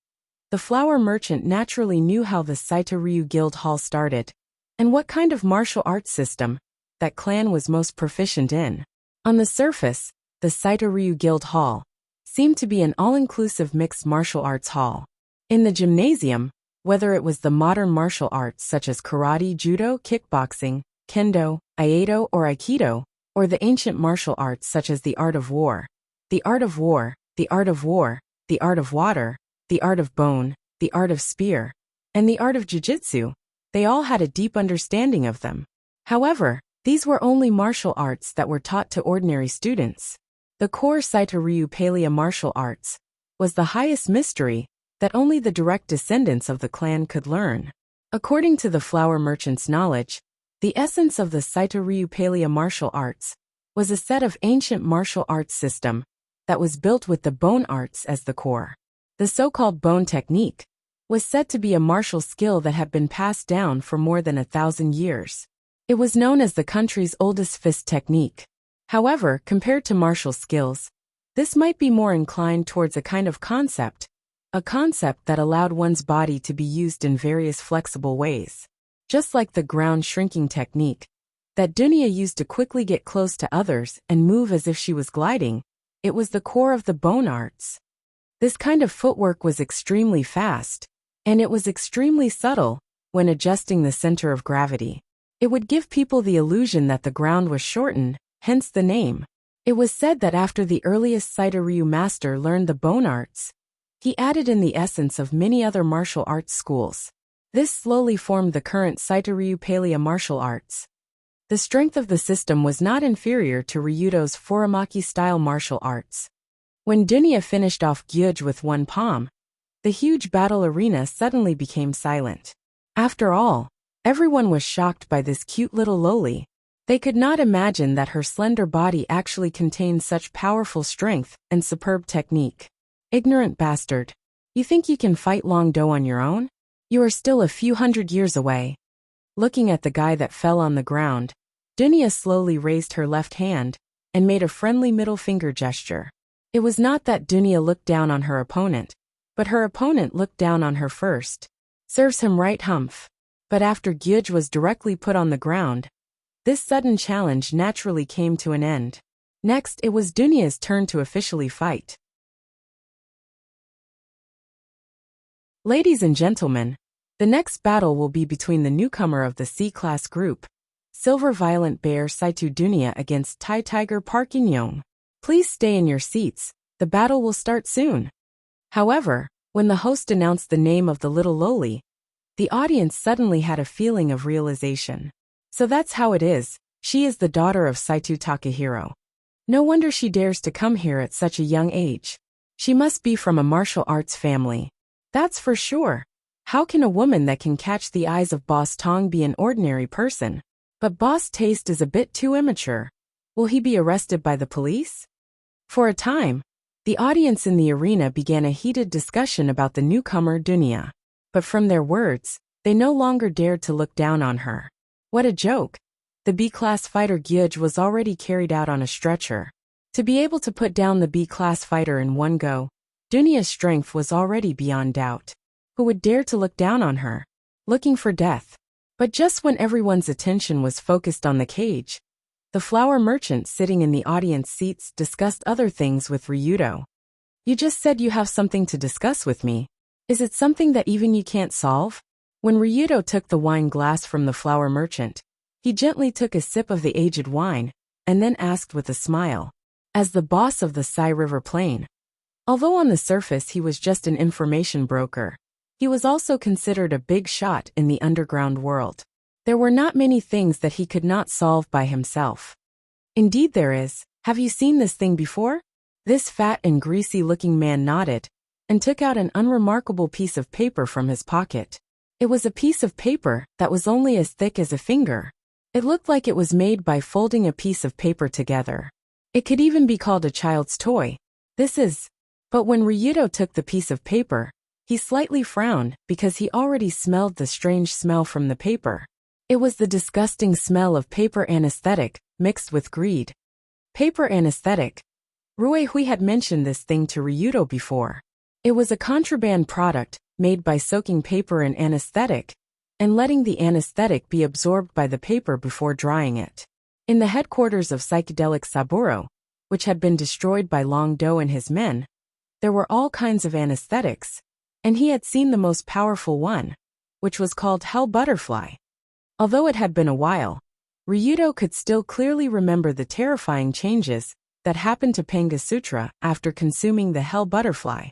the flower merchant naturally knew how the Saito Ryu Guild Hall started, and what kind of martial arts system that clan was most proficient in. On the surface, the Saito Ryu Guild Hall seemed to be an all-inclusive mixed martial arts hall. In the gymnasium, whether it was the modern martial arts such as karate, judo, kickboxing, kendo, aikido, or aikido, or the ancient martial arts such as the art of war, the art of war, the art of war, the art of water, the art of bone, the art of spear, and the art of jiu-jitsu, they all had a deep understanding of them. However, these were only martial arts that were taught to ordinary students. The core Saito Ryupalia martial arts was the highest mystery that only the direct descendants of the clan could learn. According to the flower merchant's knowledge, the essence of the Saito Ryupalia martial arts was a set of ancient martial arts system that was built with the bone arts as the core. The so-called bone technique was said to be a martial skill that had been passed down for more than 1,000 years. It was known as the country's oldest fist technique. However, compared to martial skills, this might be more inclined towards a kind of concept, a concept that allowed one's body to be used in various flexible ways. Just like the ground shrinking technique that Dunya used to quickly get close to others and move as if she was gliding, it was the core of the bone arts. This kind of footwork was extremely fast, and it was extremely subtle when adjusting the center of gravity. It would give people the illusion that the ground was shortened, hence the name. It was said that after the earliest Saito Ryu master learned the bone arts, he added in the essence of many other martial arts schools. This slowly formed the current Saito Ryupalia martial arts. The strength of the system was not inferior to Ryudo's Furamaki-style martial arts. When Dunya finished off Gyuj with one palm, the huge battle arena suddenly became silent. After all, everyone was shocked by this cute little loli. They could not imagine that her slender body actually contained such powerful strength and superb technique. Ignorant bastard. You think you can fight Long Do on your own? You are still a few hundred years away. Looking at the guy that fell on the ground, Dunya slowly raised her left hand and made a friendly middle finger gesture. It was not that Dunya looked down on her opponent, but her opponent looked down on her first. Serves him right, humph. But after Gyuj was directly put on the ground, this sudden challenge naturally came to an end. Next, it was Dunya's turn to officially fight. Ladies and gentlemen, the next battle will be between the newcomer of the C-Class group, Silver Violent Bear Saito Dunya against Thai Tiger Park In-young. Please stay in your seats, the battle will start soon. However, when the host announced the name of the little loli, the audience suddenly had a feeling of realization. So that's how it is, she is the daughter of Saito Takahiro. No wonder she dares to come here at such a young age. She must be from a martial arts family. That's for sure. How can a woman that can catch the eyes of Boss Tong be an ordinary person? But Boss Taste is a bit too immature. Will he be arrested by the police? For a time, the audience in the arena began a heated discussion about the newcomer Dunya. But from their words, they no longer dared to look down on her. What a joke. The B-class fighter Gyuj was already carried out on a stretcher. To be able to put down the B-class fighter in one go, Dunya's strength was already beyond doubt. Who would dare to look down on her? Looking for death. But just when everyone's attention was focused on the cage, the flower merchant sitting in the audience seats discussed other things with Ryudo. You just said you have something to discuss with me. Is it something that even you can't solve? When Ryudo took the wine glass from the flower merchant, he gently took a sip of the aged wine, and then asked with a smile. As the boss of the Sai River Plain, although on the surface he was just an information broker, he was also considered a big shot in the underground world. There were not many things that he could not solve by himself. Indeed there is. Have you seen this thing before? This fat and greasy-looking man nodded, and took out an unremarkable piece of paper from his pocket. It was a piece of paper that was only as thick as a finger. It looked like it was made by folding a piece of paper together. It could even be called a child's toy. But when Ryudo took the piece of paper, he slightly frowned because he already smelled the strange smell from the paper. It was the disgusting smell of paper anesthetic mixed with greed. Paper anesthetic. Ruehui had mentioned this thing to Ryudo before. It was a contraband product made by soaking paper in anesthetic and letting the anesthetic be absorbed by the paper before drying it. In the headquarters of psychedelic Saburo, which had been destroyed by Long Do and his men, there were all kinds of anesthetics, and he had seen the most powerful one, which was called Hell Butterfly. Although it had been a while, Ryudo could still clearly remember the terrifying changes that happened to Pangasutra after consuming the Hell Butterfly.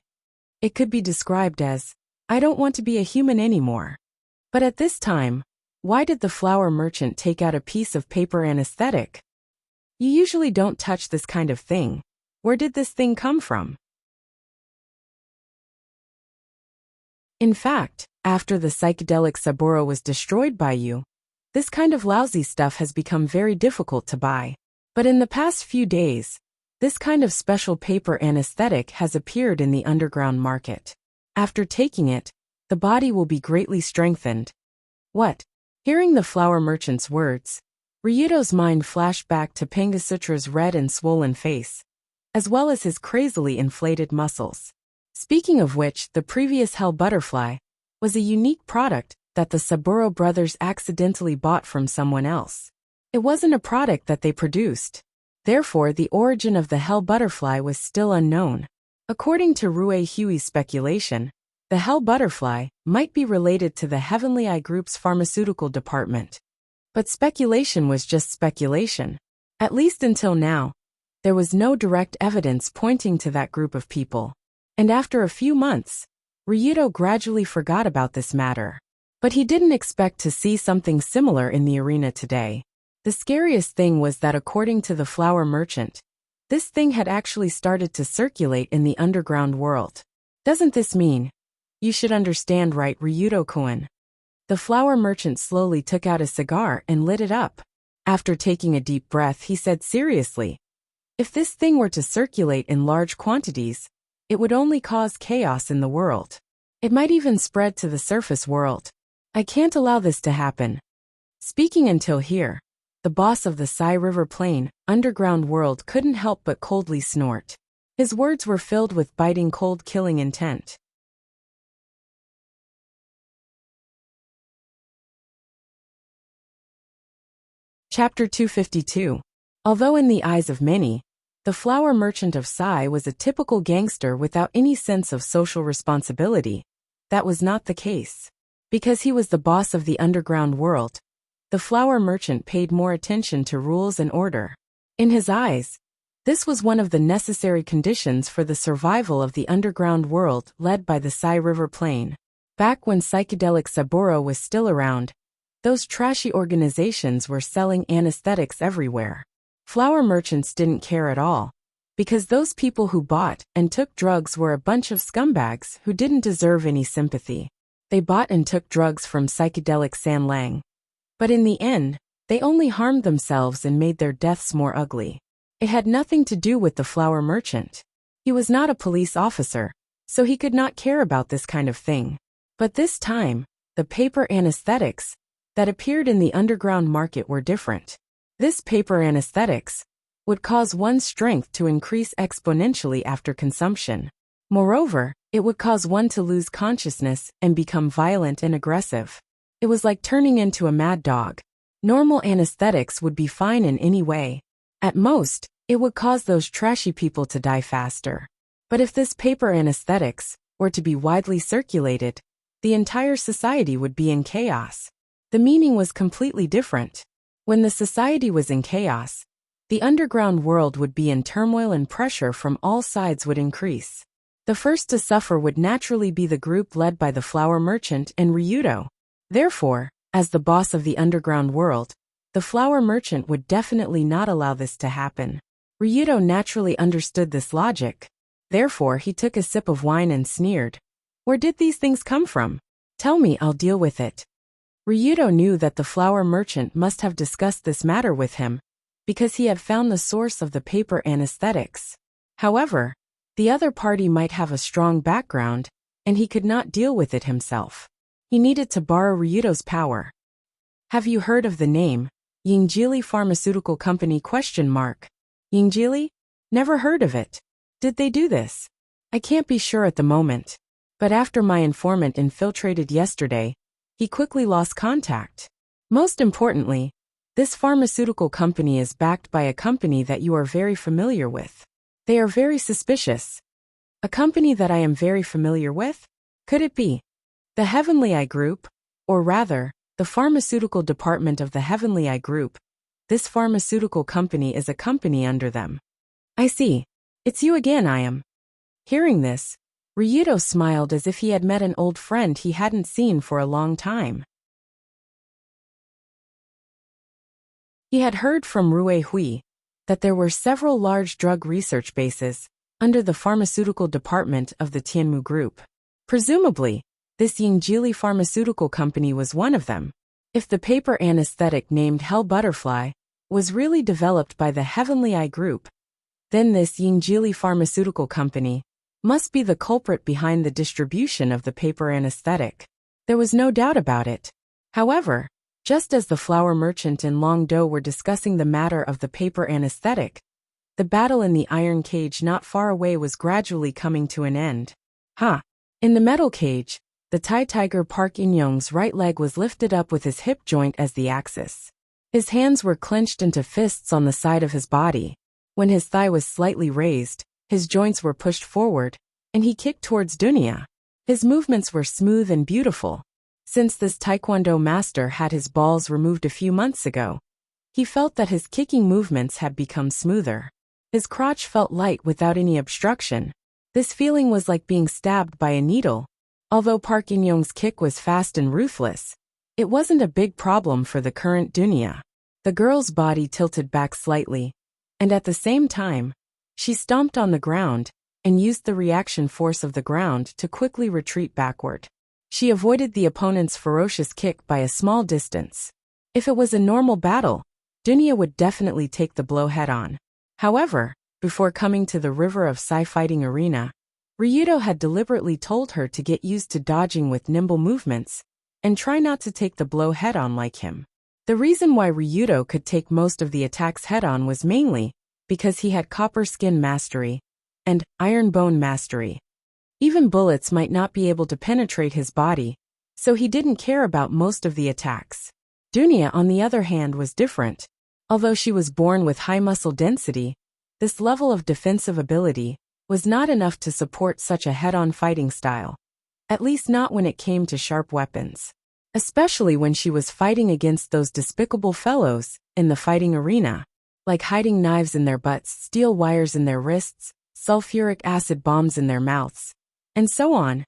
It could be described as, I don't want to be a human anymore. But at this time, why did the flower merchant take out a piece of paper anesthetic? You usually don't touch this kind of thing. Where did this thing come from? In fact, after the psychedelic Saburo was destroyed by you, this kind of lousy stuff has become very difficult to buy. But in the past few days, this kind of special paper anesthetic has appeared in the underground market. After taking it, the body will be greatly strengthened. What? Hearing the flower merchant's words, Ryudo's mind flashed back to Pangasutra's red and swollen face, as well as his crazily inflated muscles. Speaking of which, the previous Hell Butterfly was a unique product that the Saburo brothers accidentally bought from someone else. It wasn't a product that they produced. Therefore, the origin of the Hell Butterfly was still unknown. According to Ruehui's speculation, the Hell Butterfly might be related to the Heavenly Eye Group's pharmaceutical department. But speculation was just speculation. At least until now, there was no direct evidence pointing to that group of people. And after a few months, Ryudo gradually forgot about this matter. But he didn't expect to see something similar in the arena today. The scariest thing was that according to the flower merchant, this thing had actually started to circulate in the underground world. Doesn't this mean? You should understand, right, Ryudo-kun? The flower merchant slowly took out a cigar and lit it up. After taking a deep breath, he said seriously, if this thing were to circulate in large quantities, it would only cause chaos in the world. It might even spread to the surface world. I can't allow this to happen. Speaking until here, the boss of the Sai River Plain underground world couldn't help but coldly snort. His words were filled with biting cold killing intent. Chapter 252. Although in the eyes of many, the flower merchant of Sai was a typical gangster without any sense of social responsibility, that was not the case. Because he was the boss of the underground world, the flower merchant paid more attention to rules and order. In his eyes, this was one of the necessary conditions for the survival of the underground world led by the Sai River Plain. Back when psychedelic Saburo was still around, those trashy organizations were selling anesthetics everywhere. Flower merchants didn't care at all, because those people who bought and took drugs were a bunch of scumbags who didn't deserve any sympathy. They bought and took drugs from psychedelic Sanlang. But in the end, they only harmed themselves and made their deaths more ugly. It had nothing to do with the flower merchant. He was not a police officer, so he could not care about this kind of thing. But this time, the paper anesthetics that appeared in the underground market were different. This paper anesthetics would cause one's strength to increase exponentially after consumption. Moreover, it would cause one to lose consciousness and become violent and aggressive. It was like turning into a mad dog. Normal anesthetics would be fine in any way. At most, it would cause those trashy people to die faster. But if this paper anesthetics were to be widely circulated, the entire society would be in chaos. The meaning was completely different. When the society was in chaos, the underground world would be in turmoil and pressure from all sides would increase. The first to suffer would naturally be the group led by the flower merchant and Ryudo. Therefore, as the boss of the underground world, the flower merchant would definitely not allow this to happen. Ryudo naturally understood this logic. Therefore, he took a sip of wine and sneered. Where did these things come from? Tell me, I'll deal with it. Ryudo knew that the flower merchant must have discussed this matter with him, because he had found the source of the paper anesthetics. However, the other party might have a strong background, and he could not deal with it himself. He needed to borrow Ryudo's power. Have you heard of the name, Yingjili Pharmaceutical Company ? Yingjili? Never heard of it. Did they do this? I can't be sure at the moment. But after my informant infiltrated yesterday, he quickly lost contact. Most importantly, this pharmaceutical company is backed by a company that you are very familiar with. They are very suspicious. A company that I am very familiar with? Could it be the Heavenly Eye Group? Or rather, the pharmaceutical department of the Heavenly Eye Group. This pharmaceutical company is a company under them. I see. It's you again, I am. Hearing this, Ryudo smiled as if he had met an old friend he hadn't seen for a long time. He had heard from Rue Hui that there were several large drug research bases under the pharmaceutical department of the Tianmu Group. Presumably, this Yingjili Pharmaceutical Company was one of them. If the paper anesthetic named Hell Butterfly was really developed by the Heavenly Eye Group, then this Yingjili Pharmaceutical Company must be the culprit behind the distribution of the paper anesthetic. There was no doubt about it. However, just as the flower merchant and Long Do were discussing the matter of the paper anesthetic, the battle in the iron cage not far away was gradually coming to an end. In the metal cage, the Thai tiger Park In-young's right leg was lifted up with his hip joint as the axis. His hands were clenched into fists on the side of his body. When his thigh was slightly raised, his joints were pushed forward, and he kicked towards Dunya. His movements were smooth and beautiful. Since this taekwondo master had his balls removed a few months ago, he felt that his kicking movements had become smoother. His crotch felt light without any obstruction. This feeling was like being stabbed by a needle. Although Park In-young's kick was fast and ruthless, it wasn't a big problem for the current Dunya. The girl's body tilted back slightly, and at the same time, she stomped on the ground and used the reaction force of the ground to quickly retreat backward. She avoided the opponent's ferocious kick by a small distance. If it was a normal battle, Dunya would definitely take the blow head-on. However, before coming to the River of Sai fighting arena, Ryudo had deliberately told her to get used to dodging with nimble movements and try not to take the blow head-on like him. The reason why Ryudo could take most of the attacks head-on was mainly because he had copper skin mastery and iron bone mastery. Even bullets might not be able to penetrate his body, so he didn't care about most of the attacks. Dunya, on the other hand, was different. Although she was born with high muscle density, this level of defensive ability was not enough to support such a head-on fighting style. At least not when it came to sharp weapons. Especially when she was fighting against those despicable fellows in the fighting arena, like hiding knives in their butts, steel wires in their wrists, sulfuric acid bombs in their mouths, and so on.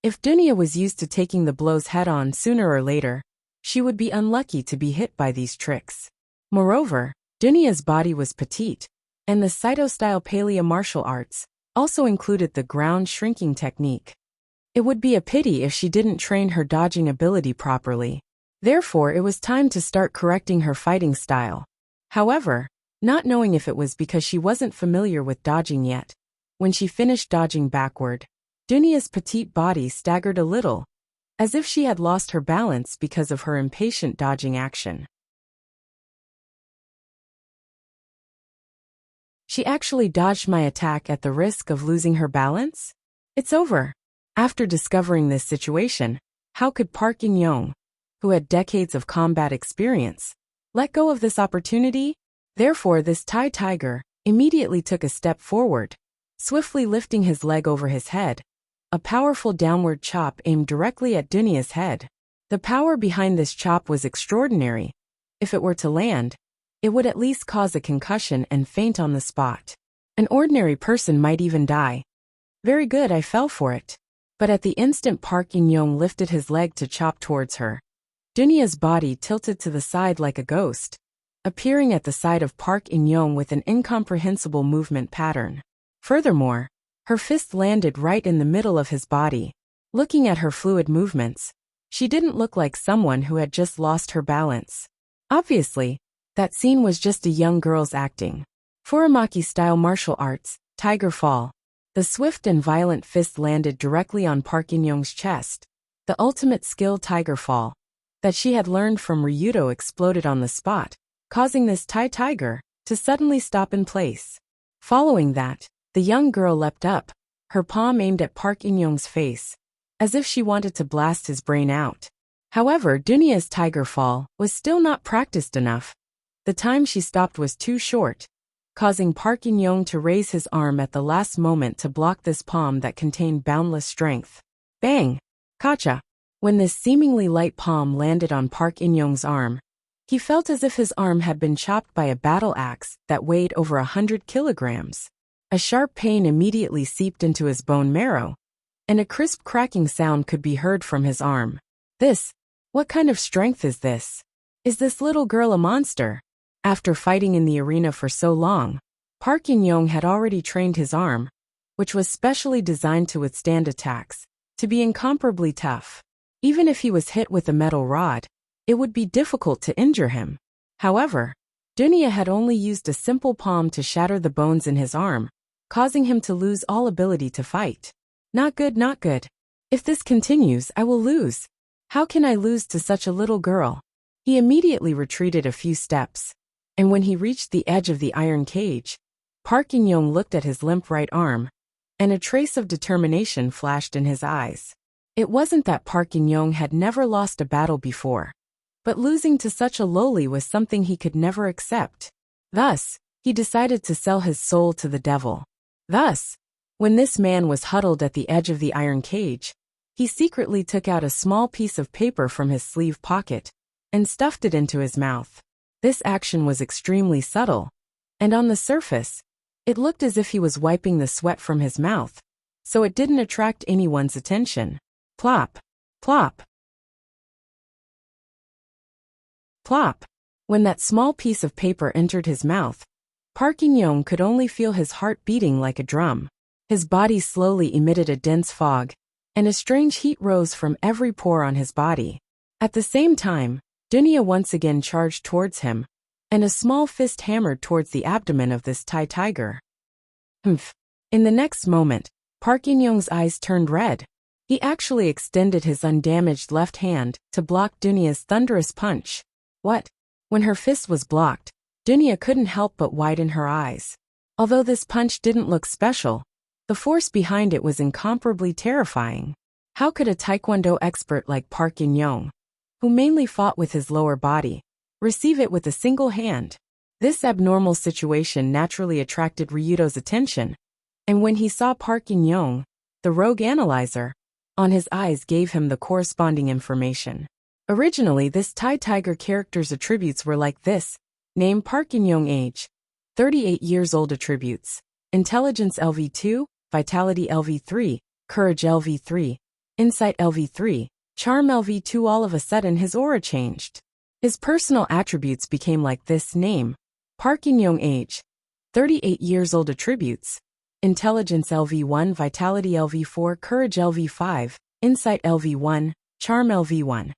If Dunya was used to taking the blows head-on sooner or later, she would be unlucky to be hit by these tricks. Moreover, Dunya's body was petite, and the Saito-style paleo martial arts also included the ground shrinking technique. It would be a pity if she didn't train her dodging ability properly. Therefore, it was time to start correcting her fighting style. However, not knowing if it was because she wasn't familiar with dodging yet, when she finished dodging backward, Dunya's petite body staggered a little, as if she had lost her balance because of her impatient dodging action. She actually dodged my attack at the risk of losing her balance? It's over. After discovering this situation, how could Park In-young, who had decades of combat experience, let go of this opportunity. Therefore, this Thai tiger immediately took a step forward, swiftly lifting his leg over his head. A powerful downward chop aimed directly at Dunia's head. The power behind this chop was extraordinary. If it were to land, it would at least cause a concussion and faint on the spot. An ordinary person might even die. Very good, I fell for it. But at the instant Park In-young lifted his leg to chop towards her, Dunia's body tilted to the side like a ghost, appearing at the side of Park In-young with an incomprehensible movement pattern. Furthermore, her fist landed right in the middle of his body. Looking at her fluid movements, she didn't look like someone who had just lost her balance. Obviously, that scene was just a young girl's acting. Furamaki-style martial arts, tiger fall. The swift and violent fist landed directly on Park In-young's chest. The ultimate skill tiger fall that she had learned from Ryudo exploded on the spot, causing this Thai tiger to suddenly stop in place. Following that, the young girl leapt up, her palm aimed at Park In-young's face, as if she wanted to blast his brain out. However, Dunia's tiger fall was still not practiced enough. The time she stopped was too short, causing Park In-young to raise his arm at the last moment to block this palm that contained boundless strength. Bang! Kacha! When this seemingly light palm landed on Park In-young's arm, he felt as if his arm had been chopped by a battle axe that weighed over 100 kilograms. A sharp pain immediately seeped into his bone marrow, and a crisp cracking sound could be heard from his arm. What kind of strength is this? Is this little girl a monster? After fighting in the arena for so long, Park In-young had already trained his arm, which was specially designed to withstand attacks, to be incomparably tough. Even if he was hit with a metal rod, it would be difficult to injure him. However, Dunia had only used a simple palm to shatter the bones in his arm, causing him to lose all ability to fight. Not good, not good. If this continues, I will lose. How can I lose to such a little girl? He immediately retreated a few steps, and when he reached the edge of the iron cage, Park In-young looked at his limp right arm, and a trace of determination flashed in his eyes. It wasn't that Park In-young had never lost a battle before, but losing to such a lowly was something he could never accept. Thus, he decided to sell his soul to the devil. Thus, when this man was huddled at the edge of the iron cage, he secretly took out a small piece of paper from his sleeve pocket and stuffed it into his mouth. This action was extremely subtle, and on the surface, it looked as if he was wiping the sweat from his mouth, so it didn't attract anyone's attention. Plop, plop, plop. When that small piece of paper entered his mouth, Park In-young could only feel his heart beating like a drum. His body slowly emitted a dense fog, and a strange heat rose from every pore on his body. At the same time, Dunia once again charged towards him, and a small fist hammered towards the abdomen of this Thai tiger. Humph. In the next moment, Park In-young's eyes turned red. He actually extended his undamaged left hand to block Dunia's thunderous punch. What? When her fist was blocked, Dunia couldn't help but widen her eyes. Although this punch didn't look special, the force behind it was incomparably terrifying. How could a taekwondo expert like Park In-young, who mainly fought with his lower body, receive it with a single hand? This abnormal situation naturally attracted Ryudo's attention, and when he saw Park In-young, the rogue analyzer, on his eyes gave him the corresponding information. Originally, this Thai tiger character's attributes were like this. Name: Park In-young. Age: 38 years old. Attributes: Intelligence LV2, Vitality LV3, Courage LV3, Insight LV3, Charm LV2. All of a sudden his aura changed. His personal attributes became like this. Name: Park In-young. Age: 38 years old. Attributes: Intelligence LV1, Vitality LV4, Courage LV5, Insight LV1, Charm LV1.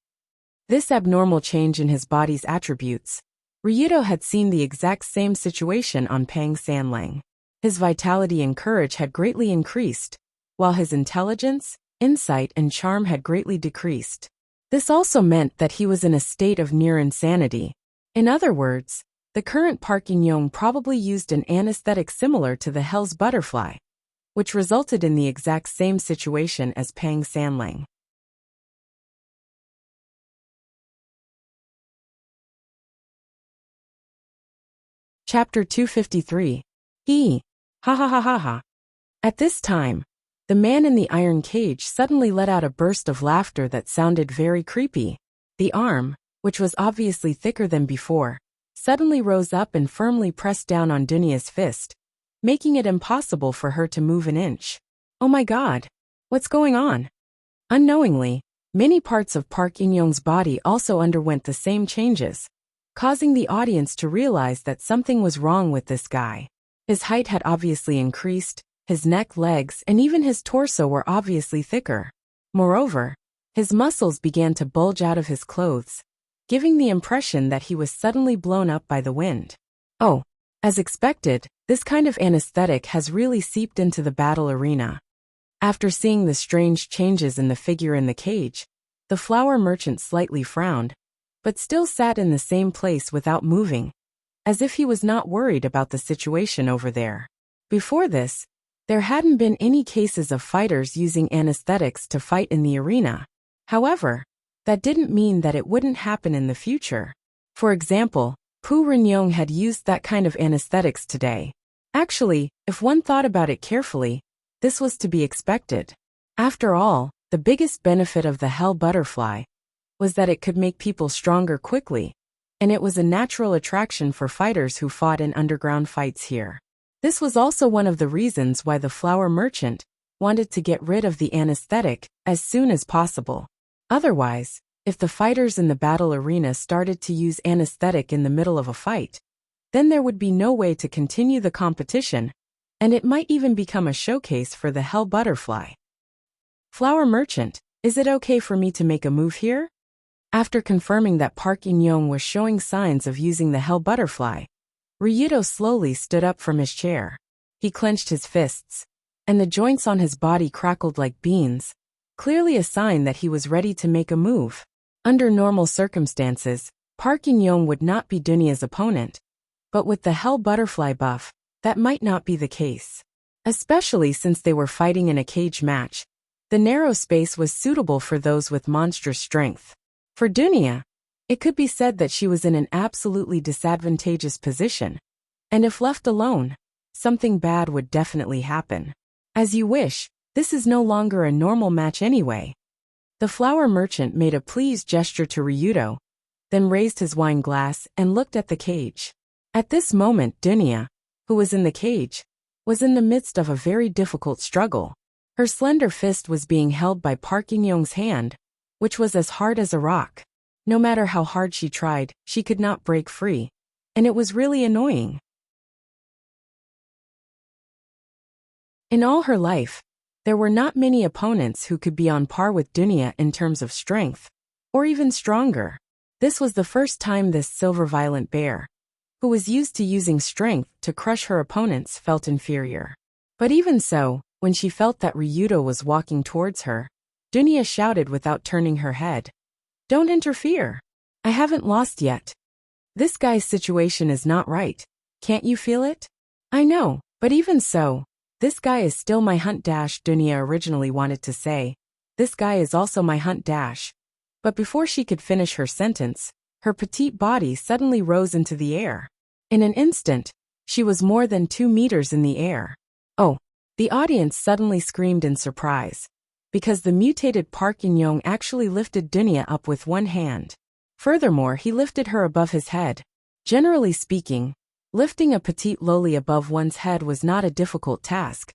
This abnormal change in his body's attributes. Ryudo had seen the exact same situation on Pang Sanlang. His vitality and courage had greatly increased, while his intelligence, insight, and charm had greatly decreased. This also meant that he was in a state of near insanity. In other words, the current Park In-young probably used an anesthetic similar to the Hell's Butterfly, which resulted in the exact same situation as Pang Sanlang. Chapter 253. He. Ha ha ha ha ha. At this time, the man in the iron cage suddenly let out a burst of laughter that sounded very creepy. The arm, which was obviously thicker than before, suddenly rose up and firmly pressed down on Dunia's fist, making it impossible for her to move an inch. Oh my god! What's going on? Unknowingly, many parts of Park In-young's body also underwent the same changes, causing the audience to realize that something was wrong with this guy. His height had obviously increased, his neck, legs, and even his torso were obviously thicker. Moreover, his muscles began to bulge out of his clothes, giving the impression that he was suddenly blown up by the wind. Oh, as expected, this kind of anesthetic has really seeped into the battle arena. After seeing the strange changes in the figure in the cage, the flower merchant slightly frowned, but still sat in the same place without moving, as if he was not worried about the situation over there. Before this, there hadn't been any cases of fighters using anesthetics to fight in the arena. However, that didn't mean that it wouldn't happen in the future. For example, Pu Ren-yong had used that kind of anesthetics today. Actually, if one thought about it carefully, this was to be expected. After all, the biggest benefit of the hell butterfly was that it could make people stronger quickly, and it was a natural attraction for fighters who fought in underground fights here. This was also one of the reasons why the flower merchant wanted to get rid of the anesthetic as soon as possible. Otherwise, if the fighters in the battle arena started to use anesthetic in the middle of a fight, then there would be no way to continue the competition, and it might even become a showcase for the hell butterfly. Flower merchant, is it okay for me to make a move here? After confirming that Park In-young was showing signs of using the hell butterfly, Ryudo slowly stood up from his chair. He clenched his fists, and the joints on his body crackled like beans, clearly a sign that he was ready to make a move. Under normal circumstances, Park In-young would not be Dunia's opponent, but with the hell butterfly buff, that might not be the case. Especially since they were fighting in a cage match, the narrow space was suitable for those with monstrous strength. For Dunia, it could be said that she was in an absolutely disadvantageous position, and if left alone, something bad would definitely happen. As you wish, this is no longer a normal match anyway. The flower merchant made a pleased gesture to Ryudo, then raised his wine glass and looked at the cage. At this moment Dunia, who was in the cage, was in the midst of a very difficult struggle. Her slender fist was being held by Park In-young's hand, which was as hard as a rock. No matter how hard she tried, she could not break free, and it was really annoying. In all her life, there were not many opponents who could be on par with Dunia in terms of strength, or even stronger. This was the first time this silver violent bear, who was used to using strength to crush her opponents, felt inferior. But even so, when she felt that Ryudo was walking towards her, Dunia shouted without turning her head, "Don't interfere. I haven't lost yet. This guy's situation is not right. Can't you feel it? I know, but even so, this guy is still my hunt dash." Dunia originally wanted to say, "This guy is also my hunt dash." But before she could finish her sentence, her petite body suddenly rose into the air. In an instant, she was more than 2 meters in the air. Oh, the audience suddenly screamed in surprise, because the mutated Park In-young actually lifted Dunia up with one hand. Furthermore, he lifted her above his head. Generally speaking, lifting a petite loli above one's head was not a difficult task,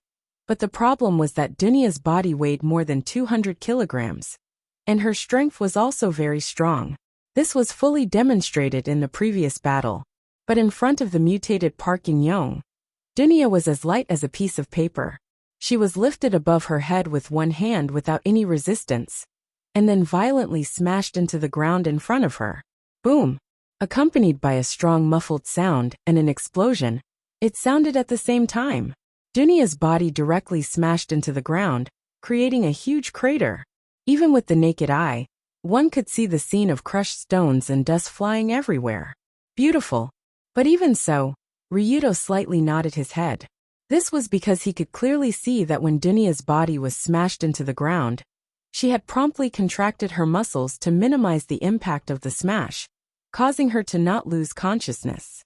but the problem was that Dunia's body weighed more than 200 kilograms, and her strength was also very strong. This was fully demonstrated in the previous battle, but in front of the mutated Park In-young, Dunia was as light as a piece of paper. She was lifted above her head with one hand without any resistance, and then violently smashed into the ground in front of her. Boom! Accompanied by a strong muffled sound and an explosion, it sounded at the same time. Dunia's body directly smashed into the ground, creating a huge crater. Even with the naked eye, one could see the scene of crushed stones and dust flying everywhere. Beautiful. But even so, Ryudo slightly nodded his head. This was because he could clearly see that when Dunia's body was smashed into the ground, she had promptly contracted her muscles to minimize the impact of the smash, causing her to not lose consciousness.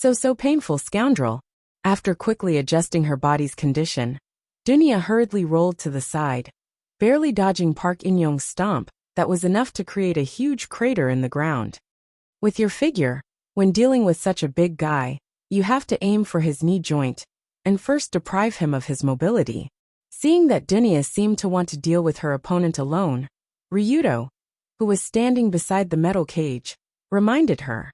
So painful scoundrel. After quickly adjusting her body's condition, Dunya hurriedly rolled to the side, barely dodging Park In-young's stomp that was enough to create a huge crater in the ground. With your figure, when dealing with such a big guy, you have to aim for his knee joint and first deprive him of his mobility. Seeing that Dunya seemed to want to deal with her opponent alone, Ryudo, who was standing beside the metal cage, reminded her.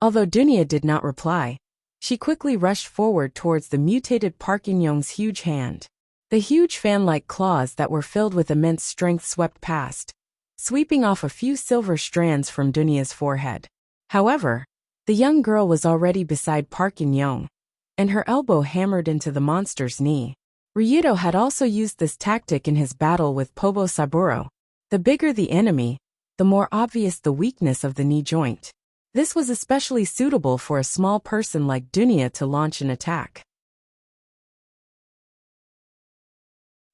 Although Dunya did not reply, she quickly rushed forward towards the mutated Park In-young's huge hand. The huge fan-like claws that were filled with immense strength swept past, sweeping off a few silver strands from Dunya's forehead. However, the young girl was already beside Park In-young, and her elbow hammered into the monster's knee. Ryudo had also used this tactic in his battle with Pobo Saburo. The bigger the enemy, the more obvious the weakness of the knee joint. This was especially suitable for a small person like Dunya to launch an attack.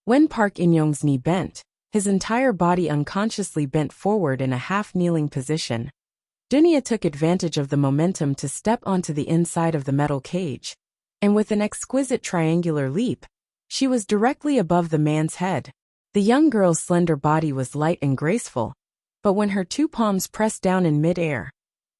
When Park In-young's knee bent, his entire body unconsciously bent forward in a half-kneeling position. Dunya took advantage of the momentum to step onto the inside of the metal cage, and with an exquisite triangular leap, she was directly above the man's head. The young girl's slender body was light and graceful, but when her two palms pressed down in mid-air,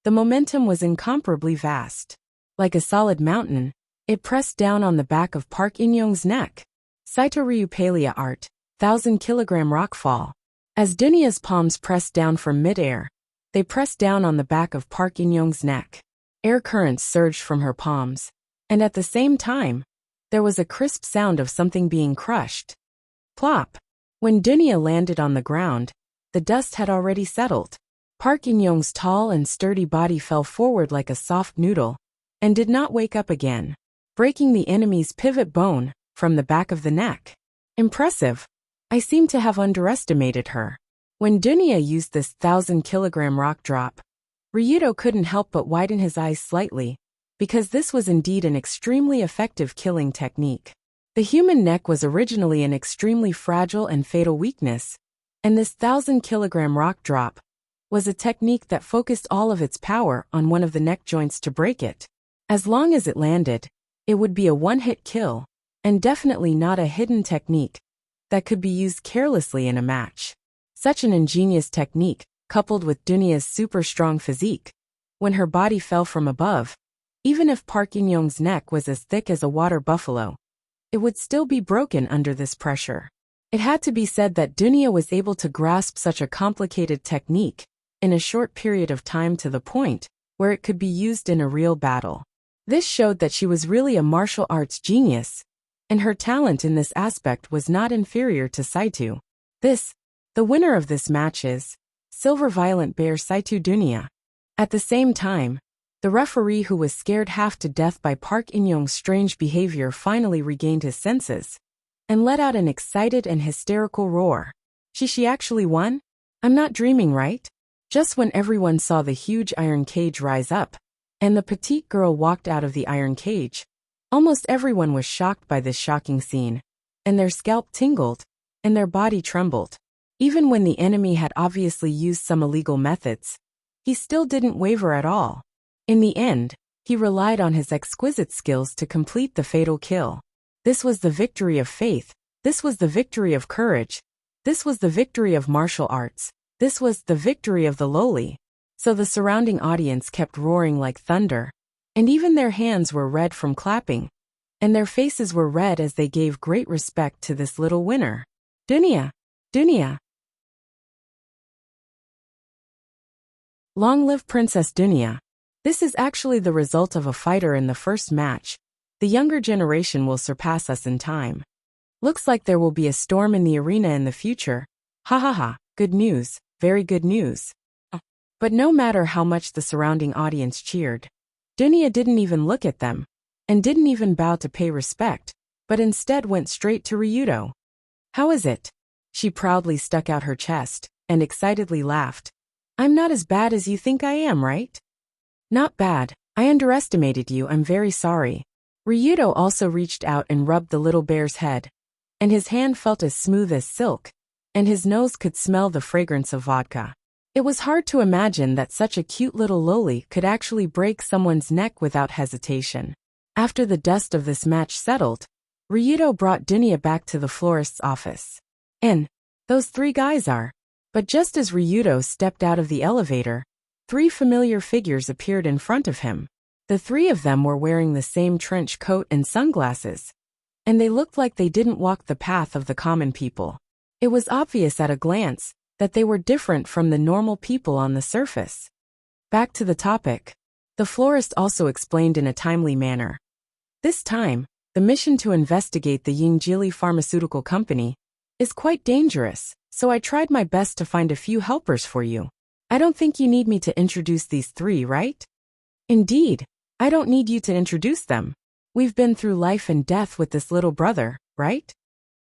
the momentum was incomparably vast. Like a solid mountain, it pressed down on the back of Park In-young's neck. Saito Ryu Palea Art, 1,000-kilogram rockfall. As Dunya's palms pressed down from mid-air, they pressed down on the back of Park In-young's neck. Air currents surged from her palms, and at the same time, there was a crisp sound of something being crushed. Plop! When Dunya landed on the ground, the dust had already settled. Park In-young's tall and sturdy body fell forward like a soft noodle, and did not wake up again, breaking the enemy's pivot bone from the back of the neck. Impressive. I seem to have underestimated her. When Dunya used this 1,000-kilogram rock drop, Ryudo couldn't help but widen his eyes slightly, because this was indeed an extremely effective killing technique. The human neck was originally an extremely fragile and fatal weakness, and this 1,000-kilogram rock drop was a technique that focused all of its power on one of the neck joints to break it. As long as it landed, it would be a one-hit kill, and definitely not a hidden technique that could be used carelessly in a match. Such an ingenious technique, coupled with Dunya's super strong physique, when her body fell from above, even if Park In-young's neck was as thick as a water buffalo, it would still be broken under this pressure. It had to be said that Dunya was able to grasp such a complicated technique in a short period of time to the point where it could be used in a real battle. This showed that she was really a martial arts genius, and her talent in this aspect was not inferior to Saito. The winner of this match is Silver Violent Bear Saito Dunya. At the same time, the referee, who was scared half to death by Park In-young's strange behavior, finally regained his senses and let out an excited and hysterical roar. She actually won? I'm not dreaming, right? Just when everyone saw the huge iron cage rise up, and the petite girl walked out of the iron cage, almost everyone was shocked by this shocking scene, and their scalp tingled, and their body trembled. Even when the enemy had obviously used some illegal methods, he still didn't waver at all. In the end, he relied on his exquisite skills to complete the fatal kill. This was the victory of faith. This was the victory of courage. This was the victory of martial arts. This was the victory of the lowly. So the surrounding audience kept roaring like thunder, and even their hands were red from clapping, and their faces were red as they gave great respect to this little winner. Dunya! Dunya! Long live Princess Dunya! This is actually the result of a fighter in the first match. The younger generation will surpass us in time. Looks like there will be a storm in the arena in the future. Ha ha ha, good news, very good news. But no matter how much the surrounding audience cheered, Dunya didn't even look at them, and didn't even bow to pay respect, but instead went straight to Ryudo. How is it? She proudly stuck out her chest, and excitedly laughed. I'm not as bad as you think I am, right? Not bad. I underestimated you, I'm very sorry. Ryudo also reached out and rubbed the little bear's head, and his hand felt as smooth as silk, and his nose could smell the fragrance of vodka. It was hard to imagine that such a cute little loli could actually break someone's neck without hesitation. After the dust of this match settled, Ryudo brought Dunya back to the florist's office. And those three guys are. But just as Ryudo stepped out of the elevator, three familiar figures appeared in front of him. The three of them were wearing the same trench coat and sunglasses, and they looked like they didn't walk the path of the common people. It was obvious at a glance that they were different from the normal people on the surface. Back to the topic. The florist also explained in a timely manner. This time, the mission to investigate the Yingjili pharmaceutical company is quite dangerous, so I tried my best to find a few helpers for you. I don't think you need me to introduce these three, right? Indeed, I don't need you to introduce them. We've been through life and death with this little brother, right?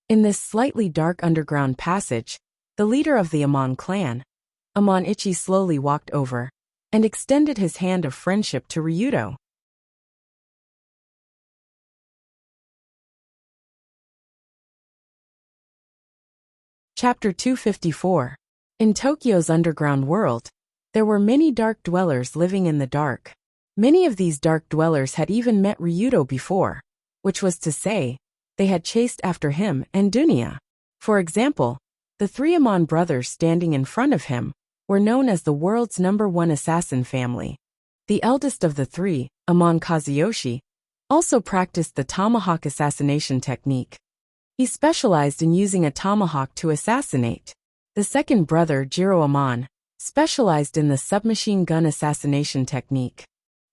In this slightly dark underground passage, the leader of the Amon clan, Amon Ichi, slowly walked over and extended his hand of friendship to Ryudo. Chapter 254. In Tokyo's underground world, there were many dark dwellers living in the dark. Many of these dark dwellers had even met Ryudo before, which was to say, they had chased after him and Dunya. For example, the three Amon brothers standing in front of him were known as the world's #1 assassin family. The eldest of the three, Amon Kazuyoshi, also practiced the tomahawk assassination technique. He specialized in using a tomahawk to assassinate. The second brother, Jiro Amon, specialized in the submachine gun assassination technique.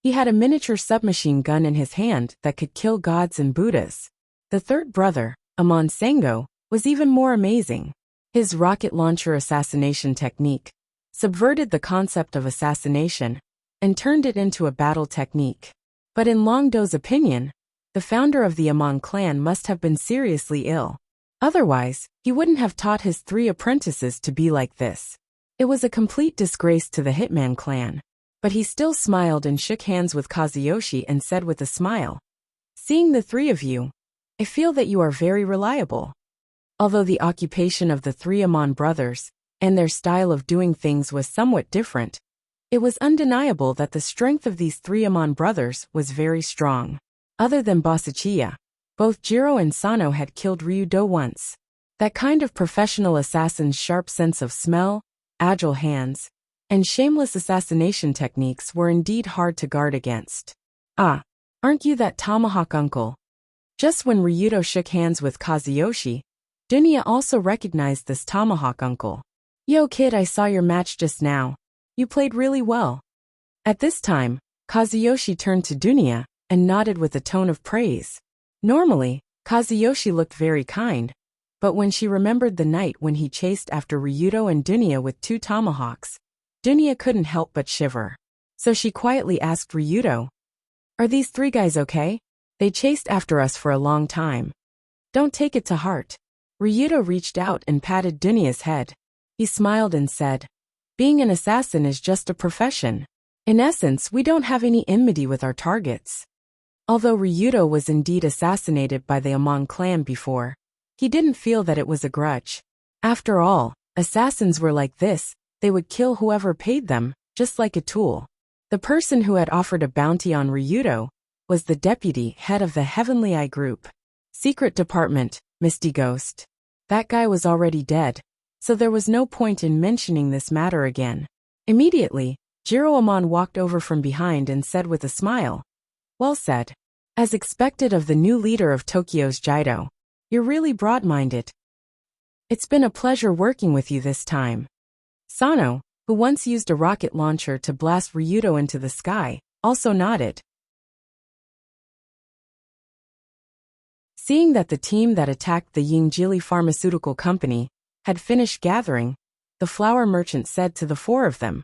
He had a miniature submachine gun in his hand that could kill gods and Buddhas. The third brother, Amon Sengo, was even more amazing. His rocket launcher assassination technique subverted the concept of assassination and turned it into a battle technique. But in Longdo's opinion, the founder of the Amon clan must have been seriously ill. Otherwise, he wouldn't have taught his three apprentices to be like this. It was a complete disgrace to the Hitman clan. But he still smiled and shook hands with Kazuyoshi and said with a smile, "Seeing the three of you, I feel that you are very reliable." Although the occupation of the three Amon brothers and their style of doing things was somewhat different, it was undeniable that the strength of these three Amon brothers was very strong. Other than Bosachiya, both Jiro and Sano had killed Ryudo once. That kind of professional assassin's sharp sense of smell, agile hands, and shameless assassination techniques were indeed hard to guard against. "Ah, aren't you that tomahawk uncle?" Just when Ryudo shook hands with Kazuyoshi, Dunya also recognized this tomahawk uncle. "Yo kid, I saw your match just now. You played really well." At this time, Kazuyoshi turned to Dunya and nodded with a tone of praise. Normally, Kazuyoshi looked very kind, but when she remembered the night when he chased after Ryudo and Dunya with 2 tomahawks, Dunya couldn't help but shiver. So she quietly asked Ryudo, "Are these 3 guys okay? They chased after us for a long time." "Don't take it to heart." Ryudo reached out and patted Dunya's head. He smiled and said, "Being an assassin is just a profession. In essence, we don't have any enmity with our targets." Although Ryudo was indeed assassinated by the Amon clan before, he didn't feel that it was a grudge. After all, assassins were like this, they would kill whoever paid them, just like a tool. The person who had offered a bounty on Ryudo was the deputy head of the Heavenly Eye Group. Secret Department, Misty Ghost. That guy was already dead, so there was no point in mentioning this matter again. Immediately, Jiro Amon walked over from behind and said with a smile, "Well said. As expected of the new leader of Tokyo's Jaido. You're really broad-minded. It's been a pleasure working with you this time." Sano, who once used a rocket launcher to blast Ryudo into the sky, also nodded. Seeing that the team that attacked the Yingjili pharmaceutical company had finished gathering, the flower merchant said to the 4 of them,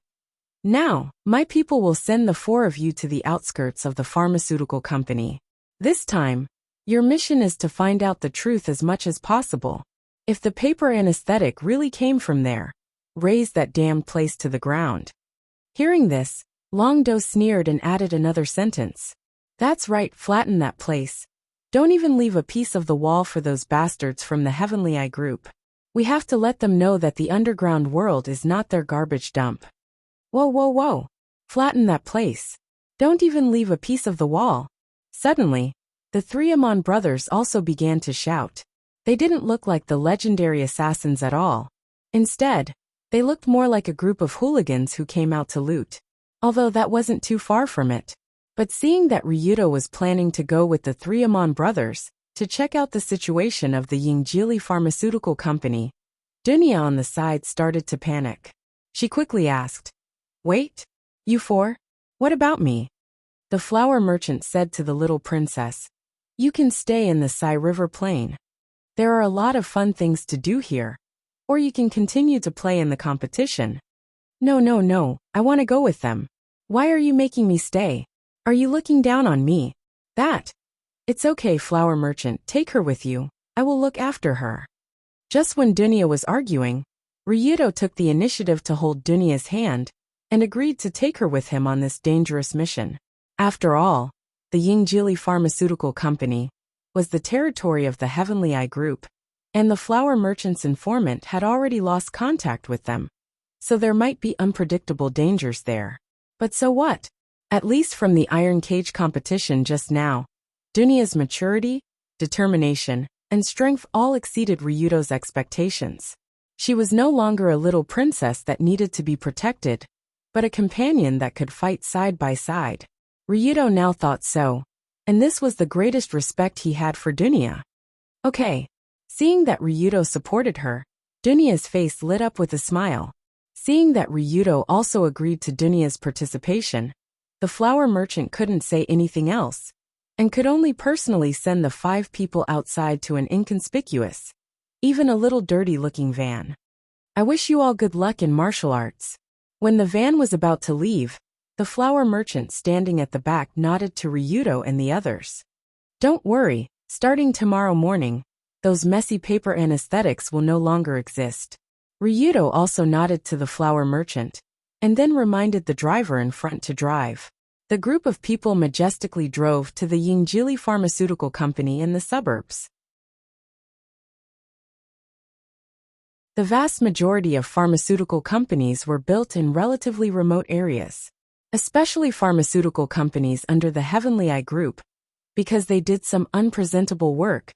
"Now, my people will send the 4 of you to the outskirts of the pharmaceutical company. This time, your mission is to find out the truth as much as possible. If the paper anesthetic really came from there, raze that damned place to the ground." Hearing this, Longdo sneered and added another sentence. "That's right, flatten that place. Don't even leave a piece of the wall for those bastards from the Heavenly Eye Group." We have to let them know that the underground world is not their garbage dump. Whoa, whoa, whoa. Flatten that place. Don't even leave a piece of the wall. Suddenly, the three Amon brothers also began to shout. They didn't look like the legendary assassins at all. Instead, they looked more like a group of hooligans who came out to loot. Although that wasn't too far from it. But seeing that Ryudo was planning to go with the three Amon brothers to check out the situation of the Yingjili pharmaceutical company, Dunya on the side started to panic. She quickly asked, "Wait, you four? What about me?" The flower merchant said to the little princess, "You can stay in the Sai River Plain. There are a lot of fun things to do here. Or you can continue to play in the competition." "No, no, no, I want to go with them. Why are you making me stay? Are you looking down on me?" It's okay, flower merchant, take her with you. I will look after her." Just when Dunya was arguing, Ryudo took the initiative to hold Dunya's hand and agreed to take her with him on this dangerous mission. After all, the Yingjili pharmaceutical company was the territory of the Heavenly Eye group, and the flower merchant's informant had already lost contact with them. So there might be unpredictable dangers there. But so what? At least from the Iron Cage competition just now, Dunya's maturity, determination, and strength all exceeded Ryudo's expectations. She was no longer a little princess that needed to be protected, but a companion that could fight side by side. Ryudo now thought so, and this was the greatest respect he had for Dunya. Okay. Seeing that Ryudo supported her, Dunya's face lit up with a smile. Seeing that Ryudo also agreed to Dunya's participation, the flower merchant couldn't say anything else, and could only personally send the 5 people outside to an inconspicuous, even a little dirty-looking van. "I wish you all good luck in martial arts." When the van was about to leave, the flower merchant standing at the back nodded to Ryudo and the others. "Don't worry, starting tomorrow morning, those messy paper anesthetics will no longer exist." Ryudo also nodded to the flower merchant, and then reminded the driver in front to drive. The group of people majestically drove to the Yingjili pharmaceutical company in the suburbs. The vast majority of pharmaceutical companies were built in relatively remote areas, especially pharmaceutical companies under the Heavenly Eye group, because they did some unpresentable work.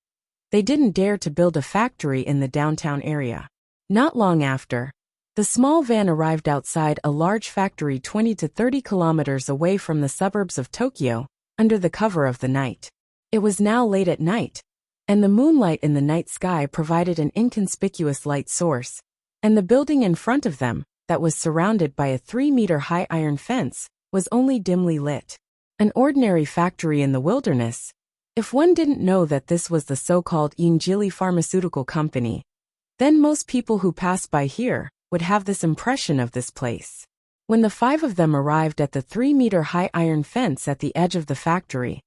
They didn't dare to build a factory in the downtown area. Not long after, the small van arrived outside a large factory 20 to 30 kilometers away from the suburbs of Tokyo, under the cover of the night. It was now late at night, and the moonlight in the night sky provided an inconspicuous light source, and the building in front of them, that was surrounded by a 3-meter-high iron fence, was only dimly lit. An ordinary factory in the wilderness. If one didn't know that this was the so-called Yingjili pharmaceutical company, then most people who passed by here would have this impression of this place. When the 5 of them arrived at the 3-meter-high iron fence at the edge of the factory,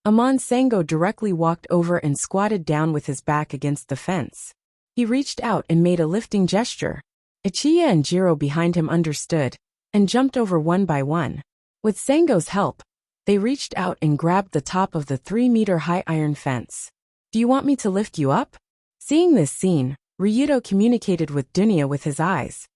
Amon Sango directly walked over and squatted down with his back against the fence. He reached out and made a lifting gesture. Ichiya and Jiro behind him understood, and jumped over one by one. With Sango's help, they reached out and grabbed the top of the 3-meter-high iron fence. "Do you want me to lift you up?" Seeing this scene, Ryudo communicated with Dunya with his eyes.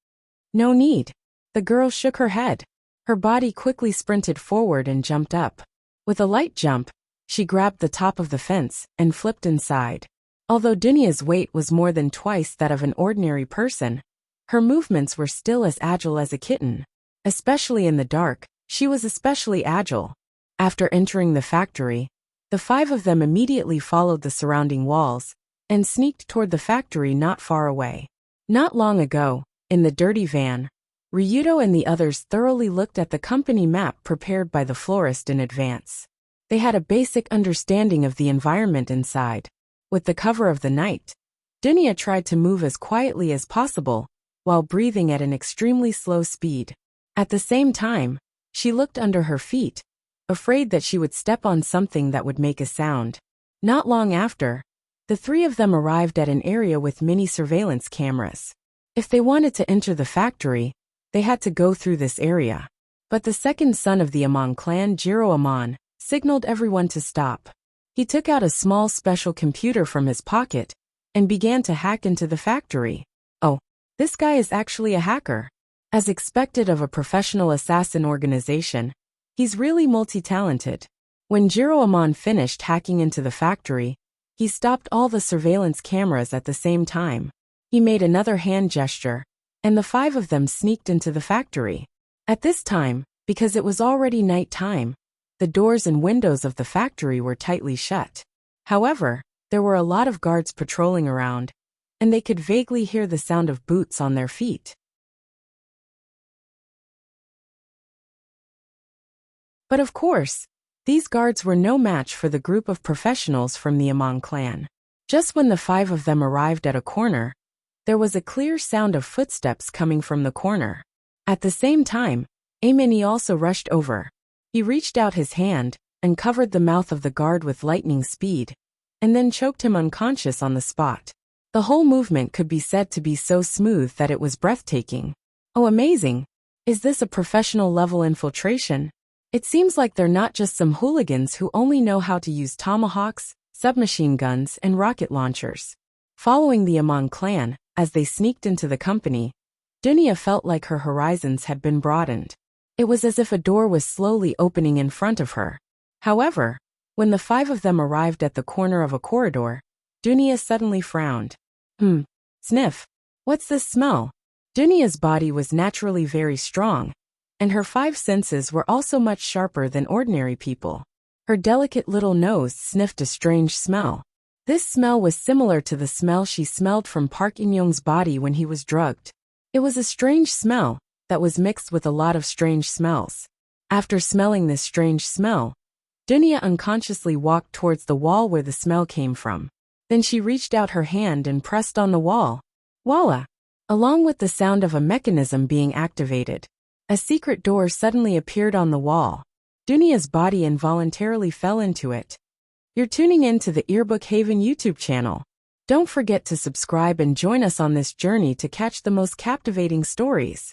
"No need." The girl shook her head. Her body quickly sprinted forward and jumped up. With a light jump, she grabbed the top of the fence and flipped inside. Although Dunya's weight was more than twice that of an ordinary person, her movements were still as agile as a kitten. Especially in the dark, she was especially agile. After entering the factory, the 5 of them immediately followed the surrounding walls and sneaked toward the factory not far away. Not long ago, in the dirty van, Ryudo and the others thoroughly looked at the company map prepared by the florist in advance. They had a basic understanding of the environment inside. With the cover of the night, Dunya tried to move as quietly as possible, while breathing at an extremely slow speed. At the same time, she looked under her feet, afraid that she would step on something that would make a sound. Not long after, the 3 of them arrived at an area with many surveillance cameras. If they wanted to enter the factory, they had to go through this area. But the second son of the Amon clan, Jiro Amon, signaled everyone to stop. He took out a small special computer from his pocket and began to hack into the factory. Oh, this guy is actually a hacker. As expected of a professional assassin organization, he's really multi-talented. When Jiro Amon finished hacking into the factory, he stopped all the surveillance cameras at the same time. He made another hand gesture, and the 5 of them sneaked into the factory. At this time, because it was already night time, the doors and windows of the factory were tightly shut. However, there were a lot of guards patrolling around, and they could vaguely hear the sound of boots on their feet. But of course, these guards were no match for the group of professionals from the Amon clan. Just when the 5 of them arrived at a corner, there was a clear sound of footsteps coming from the corner. At the same time, Amini also rushed over. He reached out his hand and covered the mouth of the guard with lightning speed, and then choked him unconscious on the spot. The whole movement could be said to be so smooth that it was breathtaking. Oh, amazing! Is this a professional level infiltration? It seems like they're not just some hooligans who only know how to use tomahawks, submachine guns, and rocket launchers. Following the Amon clan, as they sneaked into the company, Dunya felt like her horizons had been broadened. It was as if a door was slowly opening in front of her. However, when the 5 of them arrived at the corner of a corridor, Dunya suddenly frowned. Sniff. What's this smell? Dunya's body was naturally very strong, and her 5 senses were also much sharper than ordinary people. Her delicate little nose sniffed a strange smell. This smell was similar to the smell she smelled from Park In-young's body when he was drugged. It was a strange smell that was mixed with a lot of strange smells. After smelling this strange smell, Dunya unconsciously walked towards the wall where the smell came from. Then she reached out her hand and pressed on the wall. Voila! Along with the sound of a mechanism being activated, a secret door suddenly appeared on the wall. Dunya's body involuntarily fell into it. You're tuning in to the Earbook Haven YouTube channel. Don't forget to subscribe and join us on this journey to catch the most captivating stories.